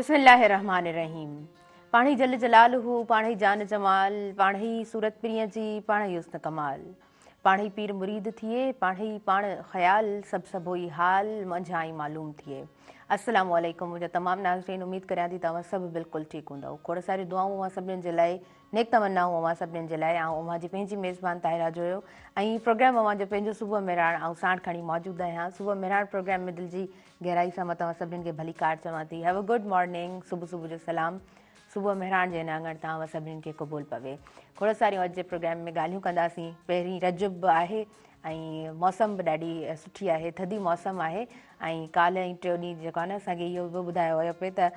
बिस्मिल्लाहिर्रहमानिर्रहीम। पाणी जल जलालहू, पाणी जान जमाल, पाणी सूरत पिरीअ जी, पाणी हुस्न कमाल, पाणी पीर मुरीद थिए, पाणी पाण ख़याल, सभु होई हाल, मंझाई मालूम थिए। अस्सलामु अलैकुम मुंहिंजा तमामु नाज़रीन, उमेद करियां थी तव्हां सभु बिल्कुलु ठीकु हूंदव। खोड़ सारी दुआऊं अवां सभिनीनि जे लाइ, नेक तमन्नाऊं अवां सभिनीनि जे लाइ। ऐं अवां जी पंहिंजी मेज़बान ताहिरा जो हुयो ऐं प्रोग्राम अवां जो पंहिंजो सुबुह मेहराण ऐं साण खणी मौजूदु आहियां। सुबुह मेहराण प्रोग्राम में दिलि जी गहराई सां मां तव्हां सभिनीनि खे भली कार चवां थी। हैव अ गुड मॉर्निंग, सुबुह जो सलाम। सुबुह मेहराण जे नांगण तव्हां सभिनीनि खे क़बूल पवे। खोड़ सारियूं अॼु जे प्रोग्राम में ॻाल्हियूं कंदासीं। पहिरीं रजब आहे ऐं मौसम बि ॾाढी सुठी आहे, थधी मौसम आहे। ऐं काल्ह ऐं टियों ॾींहुं जेको आहे न, असांखे इहो बि ॿुधायो वियो पिए त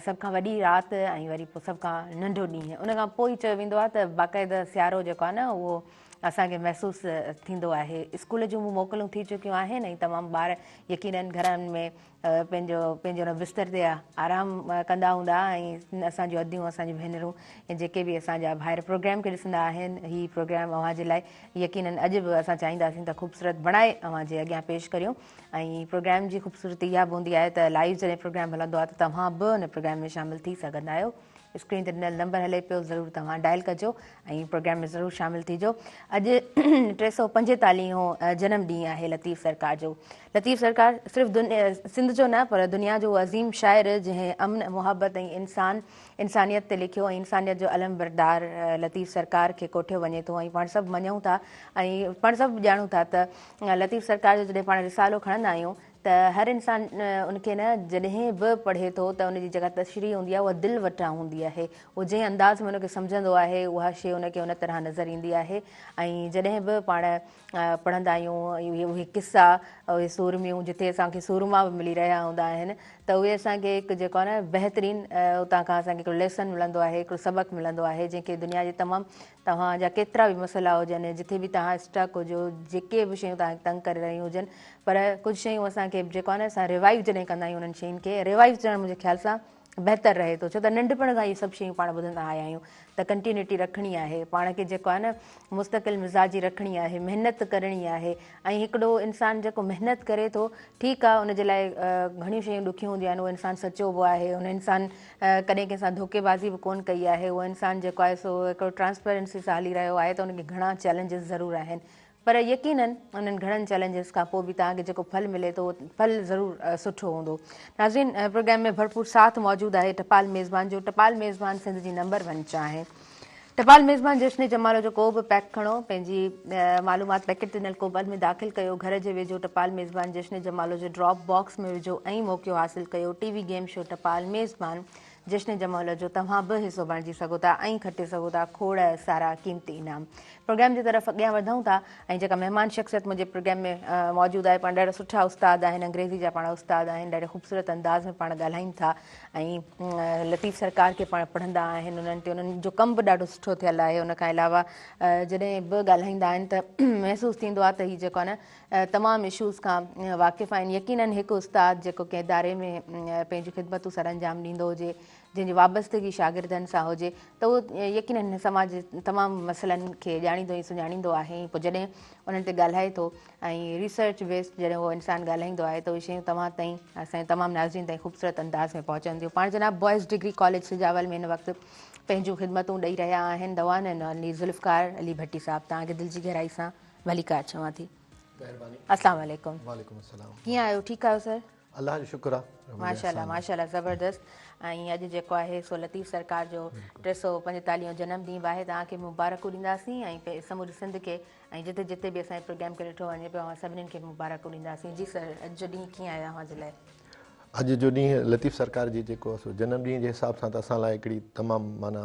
सभ खां वॾी राति ऐं वरी पोइ सभ खां नंढो ॾींहुं, उन खां पोइ चयो वेंदो आहे त बाक़ाइदा सियारो जेको आहे न उहो असांखे महसूसु थींदो आहे। स्कूल जूं मोकलूं थी चुकियूं आहिनि ऐं तमामु ॿार यकीननि घरनि में पंहिंजो बिस्तर ते आराम कंदा हूंदा। ऐं असांजूं अदियूं, असांजूं भेनरूं ऐं जेके बि असांजा ॿाहिरि प्रोग्राम खे ॾिसंदा आहिनि, हीअ प्रोग्राम अव्हां जे लाइ यकीननि अॼु बि असां चाहींदासीं त ख़ूबसूरत बणाए अव्हां जे अॻियां पेश करियूं। ऐं प्रोग्राम जी ख़ूबसूरती इहा बि हूंदी आहे त लाइव जॾहिं प्रोग्राम हलंदो आहे त तव्हां बि हुन प्रोग्राम में शामिलु थी सघंदा आहियो। स्क्रीन ते ॾिनल नंबर हले पियो, ज़रूरु तव्हां डायल कजो ऐं प्रोग्राम में ज़रूरु शामिलु थिजो। अॼु 345 जनम ॾींहुं आहे लतीफ़ सरकार जो। लतीफ़ सरकार सिर्फ़ु सिंध जो न पर दुनिया जो अज़ीम शाइर, जंहिं अमन, मुहबत ऐं इंसानियत ते लिखियो ऐं इंसानियत जो अलम बरदार लतीफ़ सरकार खे कोठियो वञे थो। ऐं पाण सभु मञूं था ऐं पाण सभु ॼाणूं था त लतीफ़ सरकार जो जॾहिं पाण रिसालो खणंदा आहियूं त हर इंसान उनखे न जॾहिं बि पढ़े थो त उनजी जेका तशरीह हूंदी आहे उहा दिलि वटां हूंदी आहे। उहो जंहिं अंदाज़ में उनखे सम्झंदो आहे उहा शइ उनखे उन तरह नज़र ईंदी आहे। ऐं जॾहिं बि पाण पढ़ंदा आहियूं उहे किस्सा, उहे सूरमियूं, जिते असांखे सूरमा बि मिली रहिया हूंदा आहिनि, त उहे असांखे हिकु जेको आहे न बहितरीनु उतां खां असांखे हिकिड़ो लेसन मिलंदो आहे, हिकिड़ो सबक़ु मिलंदो आहे, जंहिंखे दुनिया जे तमामु तव्हांजा केतिरा बि मसइला हुजनि, जिथे बि तव्हां स्टक हुजो, जेके बि शयूं तव्हांखे तंग करे रहियूं हुजनि, पर कुझु शयूं असांखे जेको आहे न असां रिवाइव जॾहिं कंदा आहियूं उन्हनि शयुनि खे, रिवाइव थियणु मुंहिंजे ख़्याल सां बहितरु रहे थो। छो त नंढपण खां इहे सभु शयूं पाण ॿुधंदा आया आहियूं त कंटिन्यूटी रखणी आहे, पाण खे जेको आहे न मुस्तक़िल मिज़ाजी रखणी आहे, महिनत करणी आहे। ऐं हिकिड़ो इंसानु जेको महिनत करे थो, ठीकु आहे, उनजे लाइ घणियूं शयूं ॾुखियूं हूंदियूं आहिनि। उहो इंसानु सचो बि आहे, उन इंसानु कॾहिं कंहिंसां धोखेबाज़ी बि कोन कई आहे, उहो इंसानु जेको आहे सो हिकिड़ो ट्रांसपेरेंसी सां हली रहियो आहे, त उनखे घणा चैलेंजिस ज़रूरु आहिनि। पर यकीननि उन्हनि घणनि चैलेंजिस खां पोइ बि तव्हांखे जेको फल मिले थो उहो फल ज़रूरु सुठो हूंदो। नाज़रीन, प्रोग्राम में भरपूर साथ मौजूदु आहे टपाल मेज़बान जो। टपाल मेज़बान सिंध जी नंबर 1 आहे। टपाल मेज़बान जश्न जमालो जो को बि पैक खणो, पंहिंजी मालूमात पैकेट ॾिनल कोबल में दाख़िल कयो, घर जे वेझो टपाल मेज़बान जश्न जमालो जो ड्रॉप बॉक्स में विझो ऐं मौक़ियो हासिलु कयो। टीवी गेम शो टपाल मेज़बान जश्न जमाल जो तव्हां बि हिसो बणिजी सघो था ऐं खटे सघो था खोड़ सारा क़ीमती इनाम। प्रोग्राम जी तरफ़ अॻियां वधूं था ऐं जेका महिमान शख़्सियत मुंहिंजे प्रोग्राम में मौजूदु आहे, पाण ॾाढा सुठा उस्ताद आहिनि, अंग्रेज़ी जा पाण उस्ताद आहिनि, ॾाढे ख़ूबसूरत अंदाज़ में पाण ॻाल्हाइनि था ऐं लतीफ़ सरकार खे पाण पढ़ंदा आहिनि। उन्हनि ते उन्हनि जो कमु बि ॾाढो सुठो थियल आहे। उन खां अलावा जॾहिं बि ॻाल्हाईंदा आहिनि त महसूसु थींदो आहे त हीअ जेको आहे न तमामु इशूज़ खां वाक़िफ़ु आहिनि। यकीननि हिकु उस्ताद जेको कंहिं इदारे में पंहिंजूं ख़िदमतूं सर अंजाम ॾींदो हुजे, जंहिंजी वाबस्तगी शागिर्दनि सां हुजे, त उहो यकीननि समाज जे तमामु मसइलनि खे ॼाणींदो ऐं सुञाणींदो आहे। पोइ जॾहिं उन्हनि ते ॻाल्हाए थो ऐं रिसर्च बेस्ड जॾहिं उहो इंसानु ॻाल्हाईंदो आहे त उहे शयूं तव्हां ताईं, असांजे तमामु नाज़रीन ताईं ख़ूबसूरत अंदाज़ में पहुचंदियूं। पाण जनाब बॉइज़ डिग्री कॉलेज सिजावल में हिन वक़्तु पंहिंजूं ख़िदमतूं ॾेई रहिया आहिनि दवान अली ज़ुल्फ़कार अली भट्टी साहिबु। तव्हांखे दिलि जी गहराई सां भली कार चवां थी। अस्सलाम वालेकुम। वालेकुम अस्सलाम। कीअं आहियो? ठीकु आहियो सर? अल्लाह जो शुक्र आहे। माशाल्लाह माशाल्लाह, ज़बरदस्त। ऐं अॼु जेको आहे सो लतीफ़ सरकार जो 345 जनम ॾींहुं बि आहे। तव्हांखे मुबारकूं ॾींदासीं ऐं समूरी सिंध खे ऐं जिते जिते बि असांजे प्रोग्राम खे ॾिठो वञे पियो, सभिनीनि खे मुबारकूं ॾींदासीं। जी सर, अॼु जो ॾींहुं कीअं आहे अव्हां जे लाइ? अॼु जो ॾींहुं लतीफ़ सरकार जी जेको आहे जनम ॾींहं जे हिसाब सां त असां लाइ हिकिड़ी तमामु माना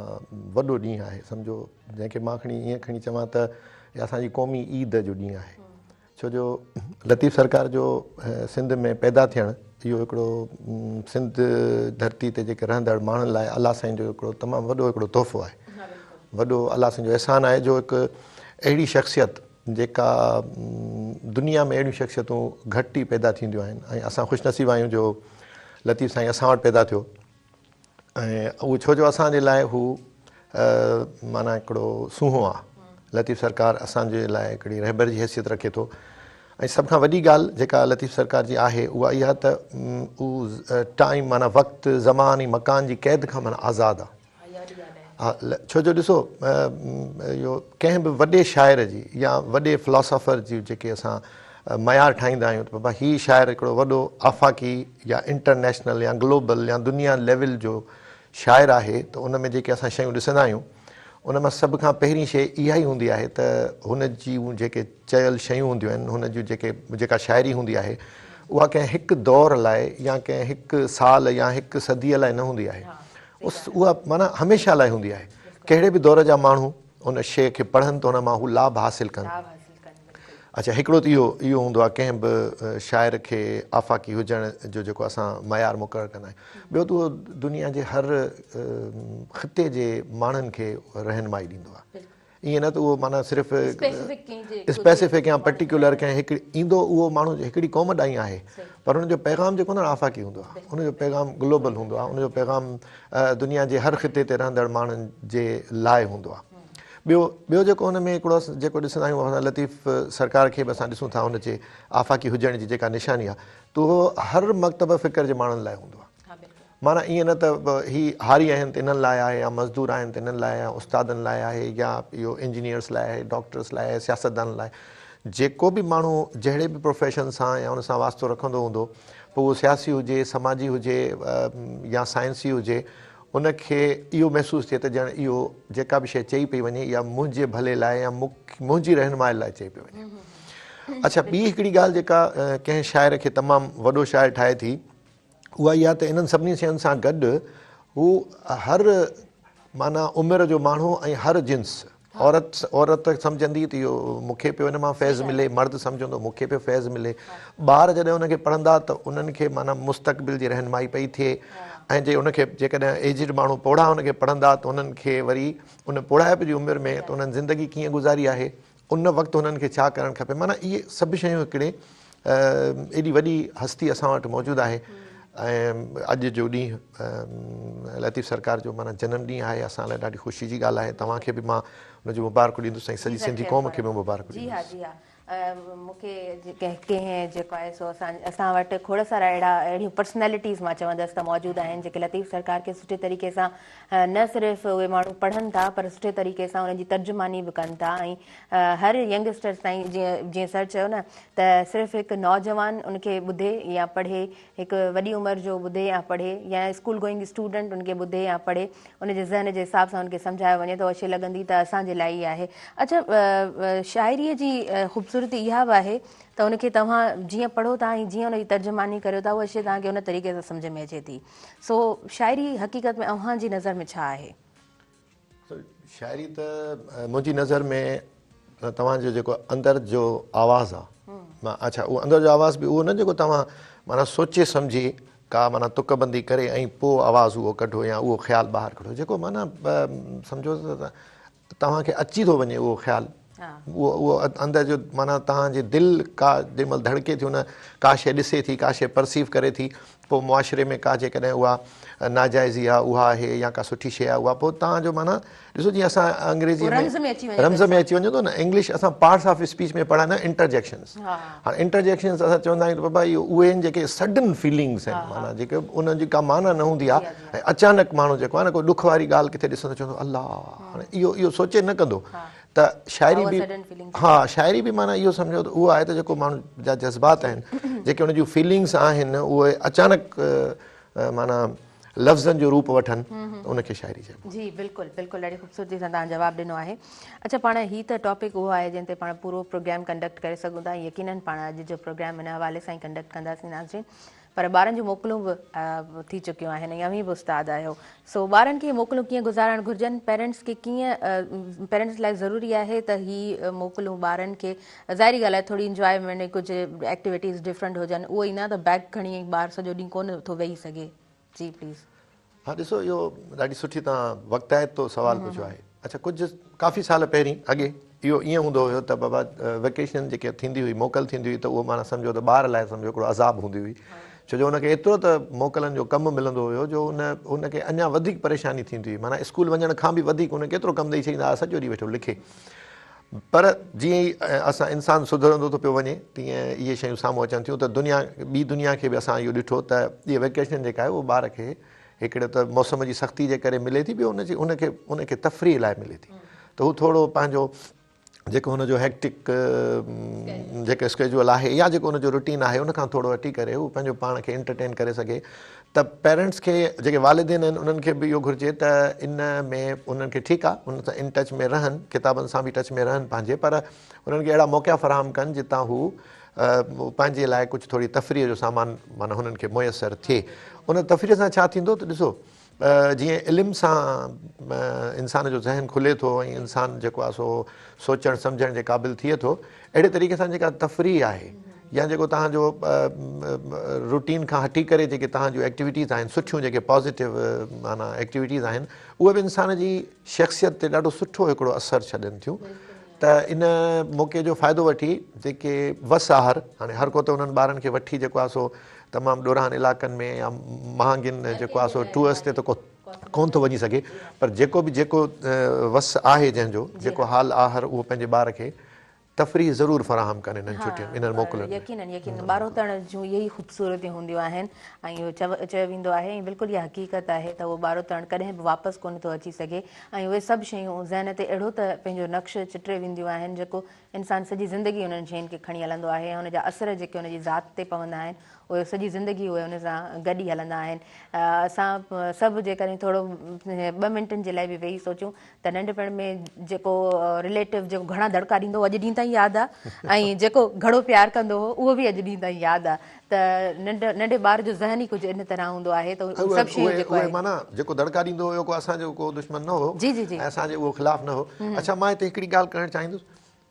वॾो ॾींहुं आहे। सम्झो जंहिंखे मां ईअं खणी चवां त इहा असांजी क़ौमी ईद जो ॾींहुं आहे। छो जो लतीफ़ सरकार जो सिंध में पैदा थियणु इहो हिकिड़ो सिंध धरती ते जेके रहंदड़ माण्हुनि लाइ अलाह साईं जो हिकिड़ो तमामु वॾो हिकिड़ो तोहफ़ो आहे। वॾो अलाह साईं जो अहसान आहे जो हिकु अहिड़ी शख़्सियत जेका दुनिया में अहिड़ियूं शख़्सियतूं घटि ई पैदा थींदियूं आहिनि ऐं असां ख़ुशनसीब आहियूं जो लतीफ़ साईं असां वटि पैदा थियो। ऐं उहो छो जो असांजे लाइ हू माना हिकिड़ो सूंहों आहे। लतीफ़ सरकार असांजे लाइ हिकिड़ी रहबर जी हैसियत रखे थो ऐं सभ खां वॾी ॻाल्हि जेका लतीफ़ सरकार जी आहे उहा इहा त उहा टाइम माना वक़्तु ज़मान ऐं मकान जी क़ैद खां माना आज़ादु आहे। हा छो जो ॾिसो इहो कंहिं बि वॾे शाइर जी या वॾे फिलोसोफर जी जेके असां मयार ठाहींदा आहियूं त बाबा हीउ शाइर हिकिड़ो वॾो आफ़ाक़ी या इंटरनेशनल या ग्लोबल या दुनिया लेवल जो शाइर आहे त उन में जेके असां शयूं ॾिसंदा आहियूं उन मां सभ खां पहिरीं शइ इहा ई हूंदी आहे त हुन जूं जेके चयल शयूं हूंदियूं आहिनि हुन जूं जेका शाइरी हूंदी आहे उहा कंहिं हिकु दौर लाइ या कंहिं हिकु साल या हिकु सदीअ लाइ न हूंदी आहे, उहा माना हमेशह लाइ हूंदी आहे। कहिड़े बि दौर जा माण्हू उन शइ खे पढ़नि त हुन मां हू लाभ हासिलु कनि। अच्छा हिकिड़ो त इहो हूंदो आहे कंहिं बि शाइर खे आफ़ाक़ी हुजण जो जेको असां मयार मुक़ररु कंदा आहियूं। ॿियो त उहो दुनिया जे हर ख़िते जे माण्हुनि खे रहनुमाई ॾींदो आहे। ईअं न त उहो माना सिर्फ़ु स्पेसिफिक या पर्टिकुलर कंहिं हिकिड़ी ईंदो उहो माण्हू हिकिड़ी क़ौम ॾांहुं आहे, पर हुनजो पैगाम जेको न आफ़ाक़ी हूंदो आहे, हुनजो पैगाम ग्लोबल हूंदो आहे, हुनजो पैगाम दुनिया जे हर ख़िते ते रहंदड़ माण्हुनि जे लाइ हूंदो आहे। ॿियो जेको हुन में हिकिड़ो जेको ॾिसंदा आहियूं लतीफ़ सरकार खे बि असां ॾिसूं था हुनजे आफ़ाक़ी हुजण जी जेका निशानी आहे त उहो हर मकतब फ़िक्र जे माण्हुनि लाइ हूंदो आहे। माना ईअं न त ही हारी आहिनि त इन्हनि लाइ आहे या मज़दूर आहिनि त इन्हनि लाइ या उस्तादनि लाइ आहे या इहो इंजीनियर्स लाइ आहे, डॉक्टर्स लाइ आहे, सियासतदान लाइ। जेको बि माण्हू जहिड़े बि प्रोफेशन सां या उन सां वास्तो रखंदो हूंदो पोइ उहो सियासी हुजे, समाजी हुजे या साइंसी हुजे, उनखे इहो महसूसु थिए त ॼण इहो जेका बि शइ चई पई वञे इहा मुंहिंजे भले लाइ या मुंहिंजी रहनुमाई लाइ चई पई वञे। अच्छा ॿी हिकिड़ी ॻाल्हि जेका कंहिं शाइर खे तमामु वॾो शाइर ठाहे थी उहा इहा त इन्हनि सभिनी शयुनि सां गॾु हू हर माना उमिरि जो माण्हू ऐं हर जिन्स औरत सम्झंदी त इहो मूंखे पियो हिन मां फैज़ मिले, मर्द सम्झंदो मूंखे पियो फैज़ मिले। ॿार जॾहिं उनखे पढ़ंदा त उन्हनि खे माना मुस्तक़बिल जी रहनुमाई पई थिए ऐं जे उनखे जेकॾहिं एजिड माण्हू पोढ़ा उनखे पढ़ंदा त उन्हनि खे वरी उन पोढ़ाइप जी उमिरि में त उन्हनि ज़िंदगी कीअं गुज़ारी आहे, उन वक़्तु हुननि खे छा करणु खपे। माना इहे सभु शयूं हिकिड़े एॾी वॾी हस्ती असां वटि मौजूदु आहे। ऐं अॼु जो ॾींहुं लतीफ़ सरकार जो माना जनम ॾींहुं आहे, असां लाइ ॾाढी ख़ुशी जी ॻाल्हि आहे। तव्हांखे बि मां हुनजो मुबारकूं ॾींदुसि ऐं सॼी सिंधी क़ौम खे बि मुबारकूं ॾींदुसि। मूंखे कंहिं जेको आहे सो असां वटि खोड़ सारा अहिड़ियूं पर्सनैलिटीज़ मां चवंदसि त मौजूदु आहिनि जेके लतीफ़ सरकार खे सुठे तरीक़े सां न सिर्फ़ु उहे माण्हू पढ़नि था पर सुठे तरीक़े सां उन्हनि जी तर्जुमानी बि कनि था। ऐं हर यंगस्टर्स ताईं जीअं सर चयो न त सिर्फ़ु हिकु नौजवान उनखे ॿुधे या पढ़े, हिकु वॾी उमिरि जो ॿुधे या पढ़े या स्कूल गोइंग स्टूडेंट उनखे ॿुधे या पढ़े, उनजे ज़हन जे हिसाब सां उनखे सम्झायो वञे त उहा शइ लॻंदी त असांजे लाइ ई आहे। अच्छा शाइरीअ जी ख़ूबसूरती इहा बि आहे त उनखे तव्हां जीअं पढ़ो था ऐं जीअं उनजी तर्जुमानी करियो था उहा शइ तव्हांखे उन तरीक़े सां सम्झ में अचे थी। सो शाइरी हक़ीक़त में अव्हांजी नज़र में छा आहे? शाइरी त मुंहिंजी नज़र में तव्हांजो जेको अंदरि जो आवाज़ु आहे, अच्छा उहो अंदरि जो आवाज़ु बि उहो न जेको तव्हां माना सोचे सम्झी का माना तुकबंदी करे ऐं पोइ आवाज़ु उहो कढो या उहो ख़्यालु ॿाहिरि कढो, जेको माना सम्झो त तव्हांखे अची थो वञे उहो ख़्यालु, उहो अंदरि जो माना तव्हांजे दिलि का जेमहिल धड़के थी हुन का शइ ॾिसे थी, का शइ परसीव करे थी, पोइ मुआशिरे में का जेकॾहिं उहा नाजाइज़ी आहे उहा आहे या का सुठी शइ आहे उहा, पोइ तव्हांजो माना ॾिसो जीअं असां अंग्रेज़ी में रम्ज़ में अची वञे थो न, इंग्लिश असां पार्ट्स ऑफ स्पीच में पढ़ंदा आहियूं इंटरजेक्शन्स। हाणे इंटरजेक्शन्स असां चवंदा आहियूं त बाबा इहो उहे आहिनि जेके सडन फीलिंग्स आहिनि, माना जेके उनजी का माना न हूंदी आहे ऐं अचानक माण्हू जेको आहे न कोई ॾुख वारी ॻाल्हि किथे ॾिसंदो चवंदो अलाह, हाणे इहो सोचे न कंदो त शाइरी बि, हा शाइरी बि माना इहो सम्झो त उहो आहे त जेको माण्हू जा जज़्बात आहिनि जेके उन जूं फीलिंग्स आहिनि उहे अचानक माना लफ़्ज़नि जो रूप वठनि उनखे शाइरी चइबो। जी बिल्कुलु बिल्कुलु, ॾाढी ख़ूबसूरती सां तव्हां जवाबु ॾिनो आहे। अच्छा पाण हीअ त टॉपिक उहो आहे जंहिं ते पाण पूरो प्रोग्राम कंडक्ट करे सघूं था, यकीनन पाण अॼु जो प्रोग्राम हिन हवाले सां ई कंडक्ट कंदासीं नाज़रीन, पर ॿारनि जूं मोकलूं बि थी चुकियूं आहिनि, अव्हीं बि उस्ताद आहियो। सो ॿारनि खे मोकलूं कीअं गुज़ारणु घुरिजनि, पेरेंट्स खे कीअं, पेरेंट्स लाइ ज़रूरी आहे त हीअ मोकलूं ॿारनि खे, ज़ाहिरी ॻाल्हि आहे थोरी इंजॉयमेंट कुझु एक्टिविटीज़ डिफरेंट हुजनि, उहो ई न त बैग खणी ॿार सॼो ॾींहुं कोन थो वेही सघे। जी प्लीज़। हा ॾिसो इहो ॾाढी सुठी तव्हां वक़्तायत तो सुवालु पुछियो आहे। अच्छा कुझु काफ़ी साल पहिरीं अॻे इहो ईअं हूंदो हुयो त बाबा वेकेशन जेके थींदी हुई, मोकल थींदी हुई त उहो माना सम्झो त ॿार लाइ सम्झो हिकिड़ो अज़ाब हूंदी हुई, छो जो हुनखे एतिरो त मोकलनि जो कमु मिलंदो हुयो जो हुनखे अञा वधीक परेशानी थींदी हुई, माना स्कूल वञण खां बि वधीक हुनखे केतिरो कमु ॾेई छॾींदा, सॼो ॾींहुं वेठो लिखे। पर जीअं ई असां इंसानु सुधरंदो थो पियो वञे तीअं इहे शयूं साम्हूं अचनि थियूं त ॿी दुनिया खे बि असां इहो ॾिठो त इहा वेकेशन जेका आहे उहो ॿार खे हिकिड़े त मौसम जी सख़्ती जे करे मिले थी, ॿियो उनखे तफ़रीह लाइ मिले थी, त हू थोरो पंहिंजो जेको हुनजो हेक्टिक जेको स्केड्यूल आहे या जेको हुनजो रूटीन आहे उनखां थोरो हटी करे हू पंहिंजो पाण खे एंटरटेन करे सघे। त पेरेंट्स खे जेके वालिदैन आहिनि उन्हनि खे बि इहो घुरिजे त इन में उन्हनि खे ठीकु आहे उन सां इन टच में रहनि, किताबनि सां बि टच में रहनि पंहिंजे, पर उन्हनि खे अहिड़ा मौक़ा फ़राहम कनि जितां हू पंहिंजे लाइ कुझु थोरी तफ़रीह जो सामान माना हुननि खे मुयसरु थिए। उन तफ़रीह सां छा थींदो त ॾिसो जीअं इल्म सां इंसान जो ज़हन खुले थो ऐं इंसानु जेको आहे सो सोचणु सम्झण जे क़ाबिल थिए थो, अहिड़े तरीक़े सां जेका तफ़रीह आहे या जेको तव्हांजो रूटीन खां हटी करे जेके तव्हां एक्टिविटीज़ आहिनि सुठियूं जेके पॉज़िटिव माना एक्टिविटीज़ आहिनि उहे बि इंसान जी शख़्सियत ते ॾाढो सुठो हिकिड़ो असरु छॾनि थियूं। त इन मौक़े जो फ़ाइदो वठी जेके वसआहर हाणे हर को त उन्हनि ॿारनि खे वठी जेको आहे सो तमामु ॾोराहनि इलाइक़नि में या महांगीनि जेको आहे सो टूर्स ते त कोन थो वञी सघे, पर जेको वस आहे जंहिंजो जेको हाल आहर उहो पंहिंजे ॿार खे तफ़रीह ज़रूरु फ़राहम कनि इन्हनि छुटियुनि इन्हनि मोकलुनि। यकीननि ॿारोतण जूं इहे ई ख़ूबसूरतियूं हूंदियूं आहिनि ऐं इहो चयो वेंदो आहे ऐं बिल्कुलु इहा हक़ीक़त आहे त उहो ॿारोतण कॾहिं बि वापसि कोन थो अची सघे ऐं उहे सभु शयूं ज़हन ते अहिड़ो त पंहिंजो नक्श चिटे वेंदियूं आहिनि जेको इंसानु सॼी ज़िंदगी उन्हनि शयुनि खे खणी हलंदो आहे ऐं हुनजा असर जेके हुनजी ज़ात ते पवंदा आहिनि उहे सॼी ज़िंदगी उहे हुन सां गॾु ई हलंदा आहिनि। असां सभु जेकॾहिं थोरो 2 मिंटनि जे लाइ बि वेही सोचूं त नंढपण में जेको रिलेटिव जेको घणा दड़का ॾींदो हो अॼु ॾींहं ताईं यादि आहे ऐं जेको घणो प्यारु कंदो हो उहो बि अॼु ॾींहं ताईं यादि आहे। त नंढे ॿार जो ज़हन ई कुझु इन तरह हूंदो आहे त सभु शयूं जेको दड़का ॾींदो हुयो को असांजो को दुश्मन न हो जी ऐं असांजे उहो ख़िलाफ़ु न हो। अच्छा मां हिते हिकिड़ी ॻाल्हि करणु चाहींदुसि,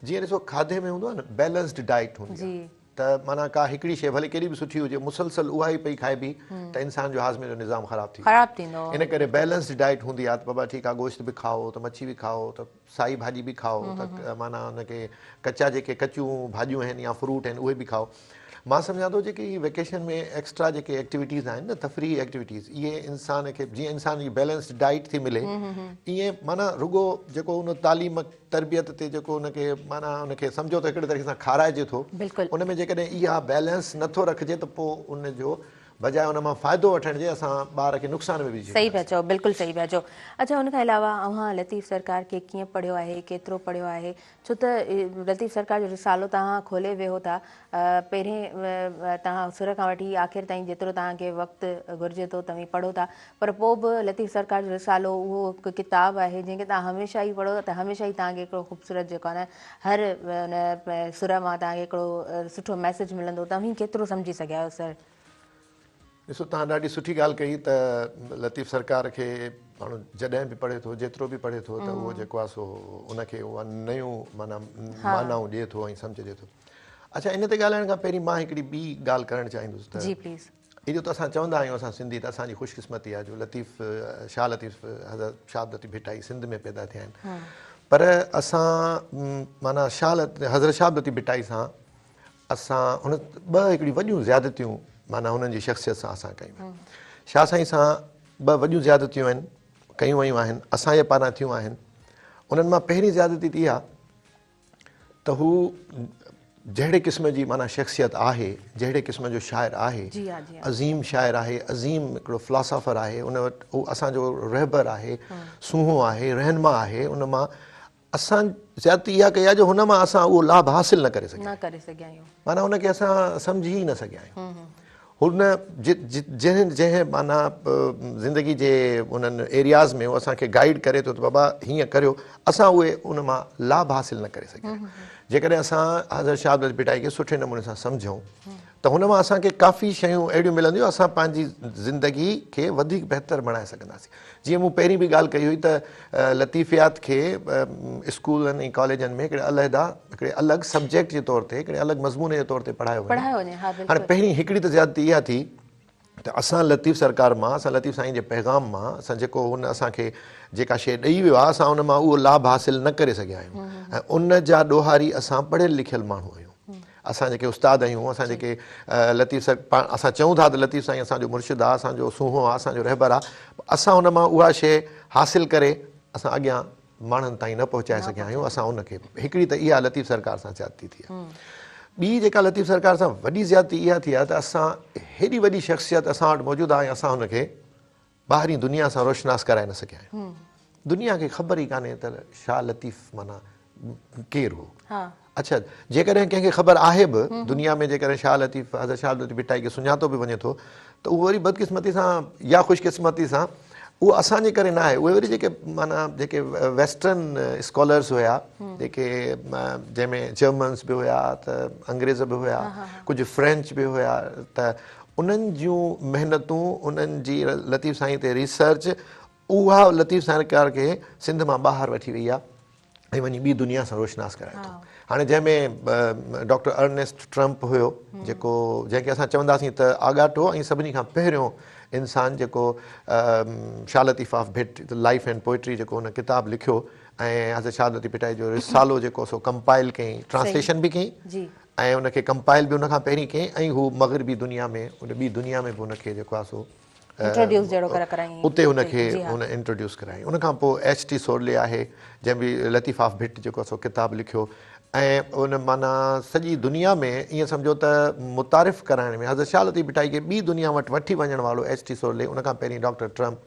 जीअं ॾिसो खाधे में हूंदो आहे न बैलेंस्ड डाइट हूंदी आहे त माना का हिकिड़ी शइ भले केॾी बि सुठी हुजे मुसलसल उहा ई पई खाइबी त इंसान जो हाज़मे जो निज़ाम ख़राबु थींदो। इन करे बैलेंस्ड डाइट हूंदी आहे त बाबा ठीकु आहे गोश्त बि खाओ त मच्छी बि खाओ त साई भाॼी बि खाओ त माना हुनखे कचा जेके कचियूं भाॼियूं आहिनि या फ्रूट आहिनि उहे बि खाओ। मां सम्झां थो जेके हीअ वेकेशन में एक्स्ट्रा जेके एक्टिविटीज़ आहिनि न तफ़रीह एक्टिविटीज़ इहे इंसान खे जीअं इंसान जी बैलेंस्ड डाइट थी मिले ईअं माना रुगो जेको उन तालीम तरबियत ते जेको उनखे माना उनखे सम्झो त हिकिड़े तरीक़े सां खाराइजे थो उन में जेकॾहिं इहा बैलेंस नथो रखिजे त पोइ उनजो बजाए उन मां फ़ाइदो वठण जे असां ॿार खे नुक़सान में विझी। सही पिया चओ, बिल्कुलु सही पिया चओ। अच्छा हुन खां अलावा अव्हां लतीफ़ सरकार खे कीअं पढ़ियो आहे, केतिरो पढ़ियो आहे? छो त लतीफ़ सरकार जो रिसालो तव्हां खोले वियो था पहिरें तव्हां सुर खां वठी आख़िर ताईं जेतिरो तव्हांखे वक़्तु घुरिजे थो तव्हां पढ़ो था, पर पोइ बि लतीफ़ सरकार जो रिसालो उहो हिकु किताबु आहे जंहिंखे तव्हां हमेशह ई पढ़ो त हमेशह ई तव्हांखे हिकिड़ो ख़ूबसूरत जेको आहे न हर उन सुर मां तव्हांखे हिकिड़ो सुठो मैसेज मिलंदो। तव्हां केतिरो सम्झी सघिया आहियो सर? ॾिसो तव्हां ॾाढी सुठी ॻाल्हि कई त लतीफ़ सरकार खे माण्हू जॾहिं बि पढ़े थो जेतिरो बि पढ़े थो त उहो जेको आहे सो उनखे उहा नयूं माना मानाऊं ॾिए थो ऐं सम्झ ॾिए थो। अच्छा इन ते ॻाल्हाइण खां पहिरीं मां हिकिड़ी ॿी ॻाल्हि करणु चाहींदुसि त एॾो त असां चवंदा आहियूं असां सिंधी त असांजी ख़ुशकिस्मती आहे जो लतीफ़ शाह लतीफ़ हज़रत शाह लतीफ़ भिटाई सिंध में पैदा थिया आहिनि, पर असां माना हज़रत शाह लतीफ़ भिटाई सां असां हुन हिकिड़ी वॾियूं ज़्यादतियूं माना हुननि जी शख़्सियत सां असां कयूं। शाह साईं सां 2 वॾियूं ज़्यादतियूं आहिनि कयूं वयूं आहिनि असांजे पारां थियूं आहिनि। उन्हनि मां पहिरीं ज़्यादती त इहा त हू जहिड़े क़िस्म जी माना शख़्सियत आहे जहिड़े क़िस्म जो शाइर आहे अज़ीम शाइर आहे अज़ीम हिकिड़ो फ़िलासफ़र आहे उन वटि उहो असांजो रहबर आहे सूंहों आहे रहनुमा आहे। उन मां असां ज़्यादती इहा कई आहे जो हुन मां असां उहो लाभ हासिलु न करे सघिया आहियूं, माना उनखे असां सम्झी ई न सघिया आहियूं। हुन जंहिं माना ज़िंदगी जे उन्हनि एरियाज़ में उहो असांखे गाइड करे थो त बाबा हीअं करियो असां उहे उन मां लाभ हासिलु न करे सघिया। जेकॾहिं असां हज़रत शाह लतीफ़ भिटाई खे सुठे नमूने सां सम्झूं त हुन मां असांखे काफ़ी शयूं अहिड़ियूं मिलंदियूं असां पंहिंजी ज़िंदगी खे वधीक बहितर बणाए सघंदासीं। जीअं मूं पहिरीं बि ॻाल्हि कई हुई त लतीफ़ियात खे स्कूलनि ऐं कॉलेजनि में हिकिड़े अलॻि सब्जेक्ट जे तौर ते हिकिड़े अलॻि मज़मूने जे तौर ते पढ़ायो वञे। हाणे पहिरीं हिकिड़ी त ज़्यादती इहा थी त असां लतीफ़ सरकार मां असां लतीफ़ साईं जे पैगाम मां असां जेको हुन असांखे जेका शइ ॾेई वियो आहे असां उन मां उहो लाभ हासिलु न करे सघिया आहियूं ऐं उन जा ॾोहारी असां पढ़ियल लिखियल माण्हू आहियूं। असां जेके उस्ताद आहियूं असां जेके लतीफ़ असां चऊं था त लतीफ़ साईं असांजो मुर्शिद आहे असांजो सूंहों आहे असांजो रहबर आहे असां हुन मां उहा शइ हासिलु करे असां अॻियां माण्हुनि ताईं न पहुचाए सघिया आहियूं असां उनखे हिकिड़ी त इहा लतीफ़ सरकार सां ज्यादती थी आहे ॿी जेका लतीफ़ सरकार सां वॾी ज्यादती इहा थी आहे त असां हेॾी वॾी शख़्सियत असां वटि मौजूदु आहे ऐं असां हुनखे ॿाहिरीं दुनिया सां रोशनास कराए न सघिया आहियूं दुनिया खे ख़बर ई कान्हे त शाह लतीफ़ माना केरु हो अच्छा जेकॾहिं कंहिंखे ख़बर आहे बि दुनिया में जेकॾहिं शाह लतीफ़ हज़रत शाह लतीफ़ भिटाई खे सुञातो बि वञे थो त उहो वरी बदकिस्मती सां या ख़ुशकिस्मती सां उहो असांजे करे न आहे उहे वरी जेके माना जेके वेस्टर्न स्कॉलर्स हुया जेके जंहिंमें जर्मन्स बि हुया त अंग्रेज़ बि हुया कुझु फ्रेंच बि हुया त उन्हनि जूं महिनतूं उन्हनि जी लतीफ़ साईं ते रिसर्च उहा लतीफ़ सरकार खे सिंध मां ॿाहिरि वठी वई आहे ऐं वञी ॿी दुनिया सां रोशनास कराए थो हाणे जंहिंमें डॉक्टर अर्नेस्ट ट्रम्प हुयो जेको जंहिंखे असां चवंदासीं त आगाटो ऐं सभिनी खां पहिरियों इंसानु जेको Shah Latif of भिट life and poetry जेको हुन किताबु लिखियो ऐं हज़रत शाह लतीफ़ भिटाई जो रिसालो जेको सो कंपाइल कयईं ट्रांसलेशन बि कयईं ऐं उनखे कंपाइल बि उनखां पहिरीं कयईं ऐं हू मग़रबी दुनिया में उन ॿी दुनिया में बि उनखे जेको आहे सो उते हुनखे हुन इंट्रोड्यूस कराई उनखां पोइ H.T. सोरले आहे जंहिं बि लतीफ़ ऑफ भिट जेको सो किताबु लिखियो ऐं उन माना सॼी दुनिया में ईअं सम्झो त मुतारिफ़ कराइण में हज़रत शाह लतीफ़ भिटाई खे ॿी दुनिया वटि वठी वञण वारो H.T. सोरले उनखां पहिरीं डॉक्टर ट्रम्प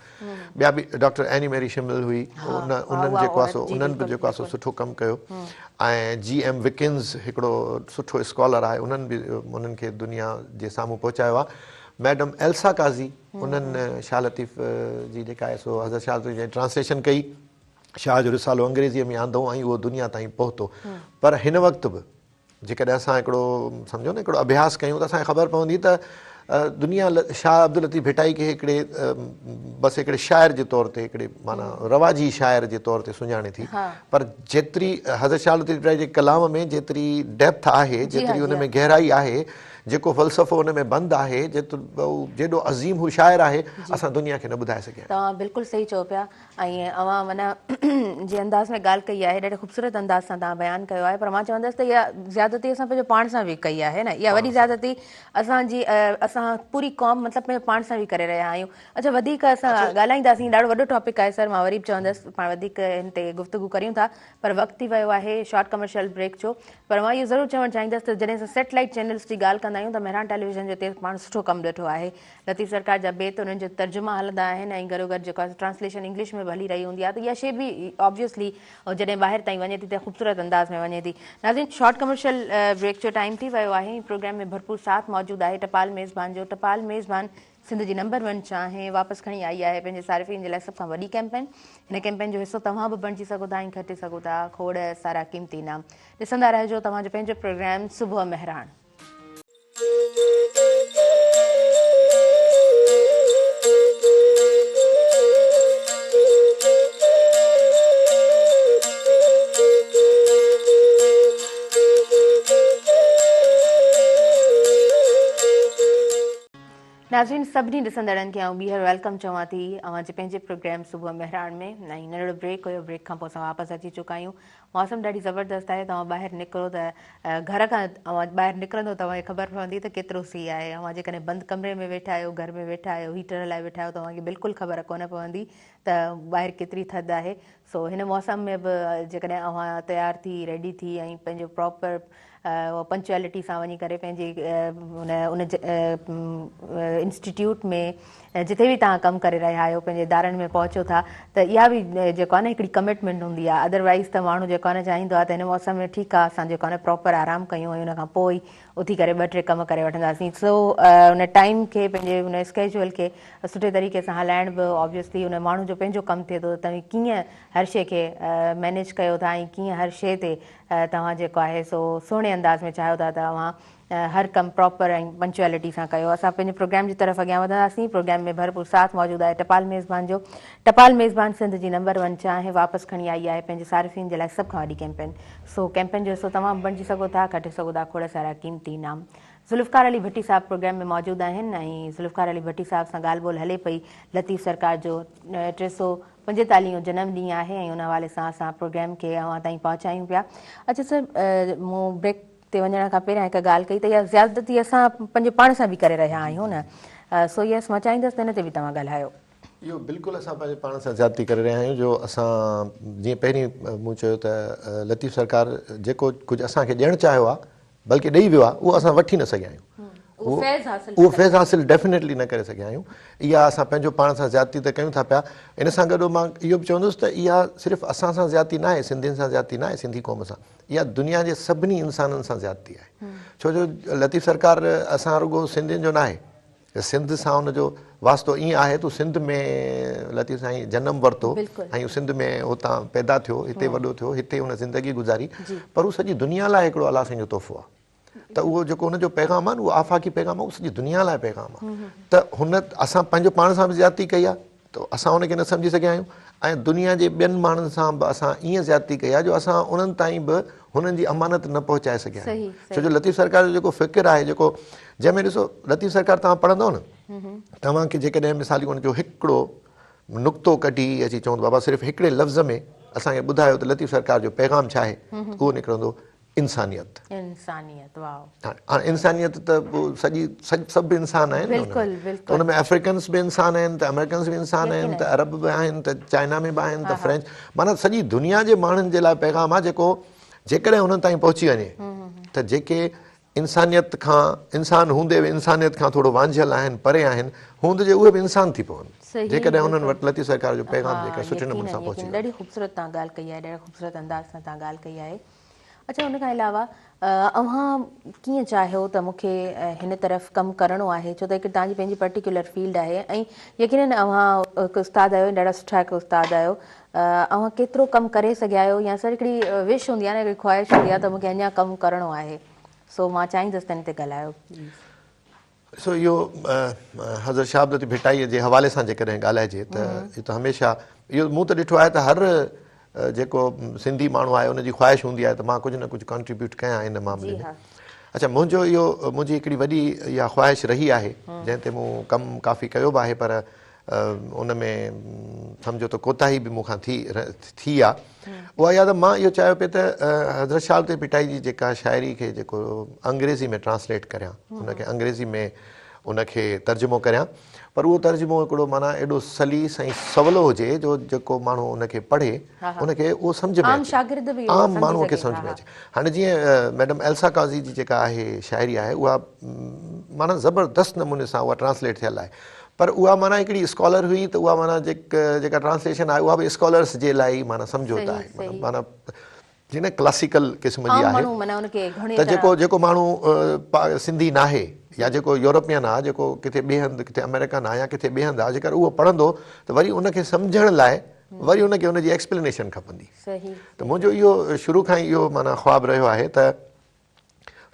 ॿिया बि डॉक्टर एनी मैरी शिमिल हुई उन्हनि जेको आहे सो उन्हनि बि जेको आहे सो सुठो कमु कयो ऐं G.M. विकिन्स हिकिड़ो सुठो स्कॉलर आहे उन्हनि बि उन्हनि खे दुनिया जे साम्हूं पहुचायो आहे मैडम एल्सा काज़ी उन्हनि शाह लतीफ़ जी जेका आहे सो हज़रत शाह लतीफ़ जी ट्रांसलेशन कई शाह जो रिसालो अंग्रेज़ीअ में आंदो ऐं उहो दुनिया ताईं पहुतो पर हिन वक़्तु बि जेकॾहिं असां हिकिड़ो सम्झो न हिकिड़ो अभ्यास कयूं त असांखे ख़बर पवंदी त दुनिया शाह अब्दुल लतीफ़ भिटाई खे हिकिड़े बसि हिकिड़े शाइर जे तौर ते हिकिड़े माना रवाजी शाइर जे तौर ते सुञाणे थी पर जेतिरी हज़रत शाह लतीफ़ भिटाई जे कलाम में जेतिरी डेप्थ आहे जेतिरी हुन में गहराई आहे जेको फ़लसफ़ो हुन में बंदि आहे जेॾो अज़ीम हू शाइर आहे असां दुनिया खे न ॿुधाए सघिया तव्हां बिल्कुलु सही चओ पिया ऐं अवां माना जे अंदाज़ में ॻाल्हि कई आहे ॾाढे ख़ूबसूरत अंदाज़ सां तव्हां बयानु कयो आहे पर मां चवंदसि त इहा ज़्यादती असां पंहिंजो पाण सां बि कई आहे न इहा वॾी ज़्यादती असां पूरी क़ौम मतिलबु पंहिंजो पाण सां बि करे रहिया आहियूं अच्छा वधीक असां ॻाल्हाईंदासीं ॾाढो वॾो टॉपिक आहे सर मां वरी बि चवंदसि पाण वधीक हिन ते गुफ़्तगू करियूं था पर वक़्तु थी वियो आहे शॉर्ट कमर्शियल ब्रेक जो पर मां इहो ज़रूरु चवणु चाहींदसि त जॾहिं असां सैटेलाइट चैनल्स जी ॻाल्हि कंदा आहियूं त मेहरान टेलीविज़न जो पाण सुठो कमु ॾिठो आहे लतीफ़ सरकार जा बेत उन्हनि जो तर्जुमा हलंदा आहिनि ऐं गॾो गॾु जेको आहे ट्रांसलेशन इंग्लिश में बि हली रही हूंदी आहे त इहा शइ बि ऑब्वियसली जॾहिं ॿाहिरि ताईं वञे थी त ख़ूबसूरत अंदाज़ में वञे थी नाज़रीन शॉर्ट कमर्शियल ब्रेक जो टाइम थी वियो आहे प्रोग्राम में भरपूर साथ मौजूदु आहे टपाल मेज़बान जो टपाल मेज़बान सिंध जी नंबर 1 चांहि वापसि खणी आई आहे पंहिंजे सारिफ़ीन जे लाइ सभ खां वॾी कैंपेन हिन कैंपेन जो हिसो तव्हां बि बणिजी सघो था ऐं खटे सघो था खोड़ सारा क़ीमती इनाम ॾिसंदा रहिजो तव्हांजो पंहिंजो प्रोग्राम सुबुह मेहरान नाज़रीन सभिनी ॾिसंदड़नि खे आउं ॿीहर वेलकम चवां थी अवांजे पंहिंजे प्रोग्राम सुबुह मेहरान में ऐं नंढिड़ो ब्रेक हुयो ब्रेक खां पोइ असां वापसि अची चुका आहियूं मौसम ॾाढी ज़बरदस्त आहे तव्हां ॿाहिरि निकिरो त घर खां ॿाहिरि निकिरंदो तव्हांखे ख़बर पवंदी त केतिरो सीउ आहे अवां जेकॾहिं बंदि कमरे में वेठा आहियो घर में वेठा आहियो हीटर हलाए वेठा आहियो तव्हांखे बिल्कुलु ख़बर कोन पवंदी त ॿाहिरि केतिरी थधि आहे सो हिन मौसम में बि जेकॾहिं अवां तयारु थी रेडी थी ऐं पंहिंजो प्रॉपर पंक्चुअलिटी सां वञी करे पंहिंजी उन इंस्टीट्यूट में जिथे बि तव्हां कमु करे रहिया आहियो पंहिंजे इदारनि में पहुचो था त इहा बि जेको आहे न हिकिड़ी कमिटमेंट हूंदी आहे अदरवाइज़ त माण्हू जेको आहे न चाहींदो आहे त हिन मौसम में ठीकु आहे असां जेको आहे न प्रॉपर आराम कयूं ऐं हुन खां पोइ उथी करे 2-3 कम करे वठंदासीं सो उन टाइम खे पंहिंजे उन स्केजुअल खे सुठे तरीक़े सां हलाइण बि ऑब्वियसली हुन माण्हू जो पंहिंजो कमु थिए थो त तव्हां कीअं हर शइ खे मैनेज कयो था ऐं कीअं हर शइ ते तव्हां जेको आहे सो सुहिणे अंदाज़ में चाहियो था त तव्हां हर कमु प्रॉपर ऐं पंक्चुअलिटी सां कयो असां पंहिंजे प्रोग्राम जी तरफ़ अॻियां वधंदासीं प्रोग्राम में भरपूर साथ मौजूदु आहे टपाल मेज़बान जो टपाल मेज़बान सिंध जी नंबर 1 चांहि वापसि खणी आई आहे पंहिंजे सारिफ़ीन जे लाइ सभ खां वॾी कैंपेन सो कैंपेन जो हिसो तमामु बणिजी सघो था खटे सघो था खोड़ सारा क़ीमती इनाम ज़ुल्फ़कार अली भट्टी साहिबु प्रोग्राम में मौजूदु आहिनि ऐं ज़ुल्फ़कार अली भट्टी साहिब सां ॻाल्हि ॿोल हले पई लतीफ़ सरकार जो 345 जनम ॾींहुं आहे ऐं उन हवाले सां असां प्रोग्राम खे अवां ताईं पहुचायूं पिया अच्छा सर मूं ब्रेक ते वञण खां पहिरियां हिकु ॻाल्हि कई त इहा ज़्यादती असां पंहिंजे पाण सां बि करे रहिया आहियूं न सो यस मां चाहींदसि त हिन ते बि तव्हां ॻाल्हायो इहो बिल्कुलु असां पंहिंजे पाण सां ज़्यादती करे रहिया आहियूं। जो असां जीअं पहिरीं मूं चयो त लतीफ़ सरकार जेको कुझु असांखे ॾियणु चाहियो आहे बल्कि ॾेई वियो आहे, उहो असां वठी न सघिया आहियूं। उहो फैज़ हासिल डेफिनेटली न करे सघिया आहियूं। इहा असां पंहिंजो पाण सां ज़्यादती त कयूं था पिया। इन सां गॾु मां इहो बि चवंदुसि त इहा सिर्फ़ु असां सां ज़्यादती न आहे, सिंधियुनि सां ज़्यादती न आहे, सिंधी क़ौम सां, इहा दुनिया जे सभिनी इंसाननि सां ज़्यादती आहे। छो जो लतीफ़ सरकार असां रुॻो सिंधियुनि जो न आहे, सिंध सां हुनजो वास्तो ईअं आहे, तूं सिंध में लतीफ़ साईं जनमु वरितो ऐं सिंध में हुतां पैदा थियो, हिते वॾो थियो, हिते हुन ज़िंदगी गुज़ारी, पर उहो सॼी दुनिया लाइ हिकिड़ो अलाह साईं जो तोहफ़ो आहे। त उहो जेको हुनजो पैगाम आहे न, उहो आफ़ाक़ी पैगाम आहे, उहो सॼी दुनिया लाइ पैगाम आहे। त हुन असां पंहिंजो पाण सां बि ज़्यादती कई आहे, त असां हुनखे न सम्झी सघिया आहियूं। ऐं दुनिया जे ॿियनि माण्हुनि सां बि असां ईअं ज़्यादती कई आहे जो असां उन्हनि ताईं बि हुननि जी अमानत न पहुचाए सघिया आहियूं। छो जो लतीफ़ सरकार जो जेको फ़िक्र आहे, जेको जंहिंमें ॾिसो लतीफ़ सरकार तव्हां पढ़ंदव न, तव्हांखे जेकॾहिं मिसाल हुनजो हिकिड़ो नुक़्तो कढी अची चवंदो बाबा सिर्फ़ु हिकिड़े लफ़्ज़ में असांखे ॿुधायो त लतीफ़ सरकार जो पैगाम छा आहे, उहो निकिरंदो इंसानियत। हाणे इंसानियत त पोइ सभु इंसान आहिनि, हुन में अफ्रीकन्स बि इंसान आहिनि, त अमेरिकन्स बि इंसान आहिनि, त अरब बि आहिनि, त चाइना में बि आहिनि, त फ्रेंच, माना सॼी दुनिया जे माण्हुनि जे लाइ पैगाम आहे जेको जेकॾहिं हुननि ताईं पहुची वञे त जेके इंसानियत खां, इंसान हूंदे बि इंसानियत खां थोरो वांझियल आहिनि, परे आहिनि, हूंदे जे उहे बि इंसान थी पवनि जेकॾहिं हुननि वटि लतीफ़ सरकार जो पैगाम जेका सुठे नमूने सां पहुची वञे। ॾाढी ख़ूबसूरत तव्हां ॻाल्हि कई आहे, ॾाढे ख़ूबसूरत अंदाज़ सां तव्हां ॻाल्हि कई आहे। अच्छा, हुन खां अलावा अव्हां कीअं चाहियो त मूंखे हिन तरफ़ कमु करिणो आहे, छो त हिकु तव्हांजी पंहिंजी पर्टिकुलर फील्ड आहे ऐं यकीनन अव्हां हिकु उस्तादु आहियो, ॾाढा सुठा हिकु उस्तादु आहियो, अव्हां केतिरो कमु करे सघिया आहियो, या सर हिकिड़ी विश हूंदी आहे न, हिकिड़ी ख़्वाहिश हूंदी आहे त मूंखे अञा कमु करिणो आहे, सो मां चाहींदसि त हिन ते ॻाल्हायो। ॾिसो, इहो हज़रत शाह अब्दुल लतीफ़ भिटाईअ जे हवाले सां जेकॾहिं ॻाल्हाइजे त इहो त हमेशह, इहो मूं त ॾिठो आहे त हर जेको सिंधी माण्हू आहे उनजी ख़्वाहिश हूंदी आहे त मां कुझु न कुझु कॉन्ट्रीब्यूट कयां हिन मामले में। अच्छा, मुंहिंजी हिकिड़ी वॾी इहा ख़्वाहिश रही आहे जंहिं ते मूं कमु काफ़ी कयो बि आहे, पर उन में सम्झो त कोताही बि मूंखां थी आहे। उहा इहा त मां इहो चाहियो पियो त हज़रत शाह अब्दुल लतीफ़ भिटाई जी जेका शाइरी खे जेको अंग्रेज़ी में ट्रांसलेट करियां, उनखे अंग्रेज़ी में उनखे तर्जुमो करियां, पर उहो तर्जुमो हिकिड़ो माना एॾो सलीस ऐं सवलो हुजे जो जेको माण्हू उनखे पढ़े उनखे उहो सम्झ में अचे, आम माण्हूअ खे सम्झ में अचे। हाणे जीअं मैडम एल्सा काज़ी जी जेका आहे शाइरी आहे, उहा माना ज़बरदस्त नमूने सां उहा ट्रांसलेट थियल आहे, पर उहा माना हिकिड़ी स्कॉलर हुई, त उहा माना जेका ट्रांसलेशन आहे उहा बि स्कॉलर्स जे लाइ माना सम्झौता आहे, माना जीअं क्लासिकल क़िस्म जी आहे, त जेको माण्हू सिंधी न आहे या जेको यूरोपियन आहे, जेको किथे ॿिए हंधि किथे अमेरिकन आहे या किथे ॿिए हंधि आहे, जेकर उहो पढ़ंदो त वरी उनखे सम्झण लाइ वरी उनखे उनजी एक्सप्लेनेशन खपंदी। त मुंहिंजो इहो शुरू खां ई इहो माना ख़्वाबु रहियो आहे त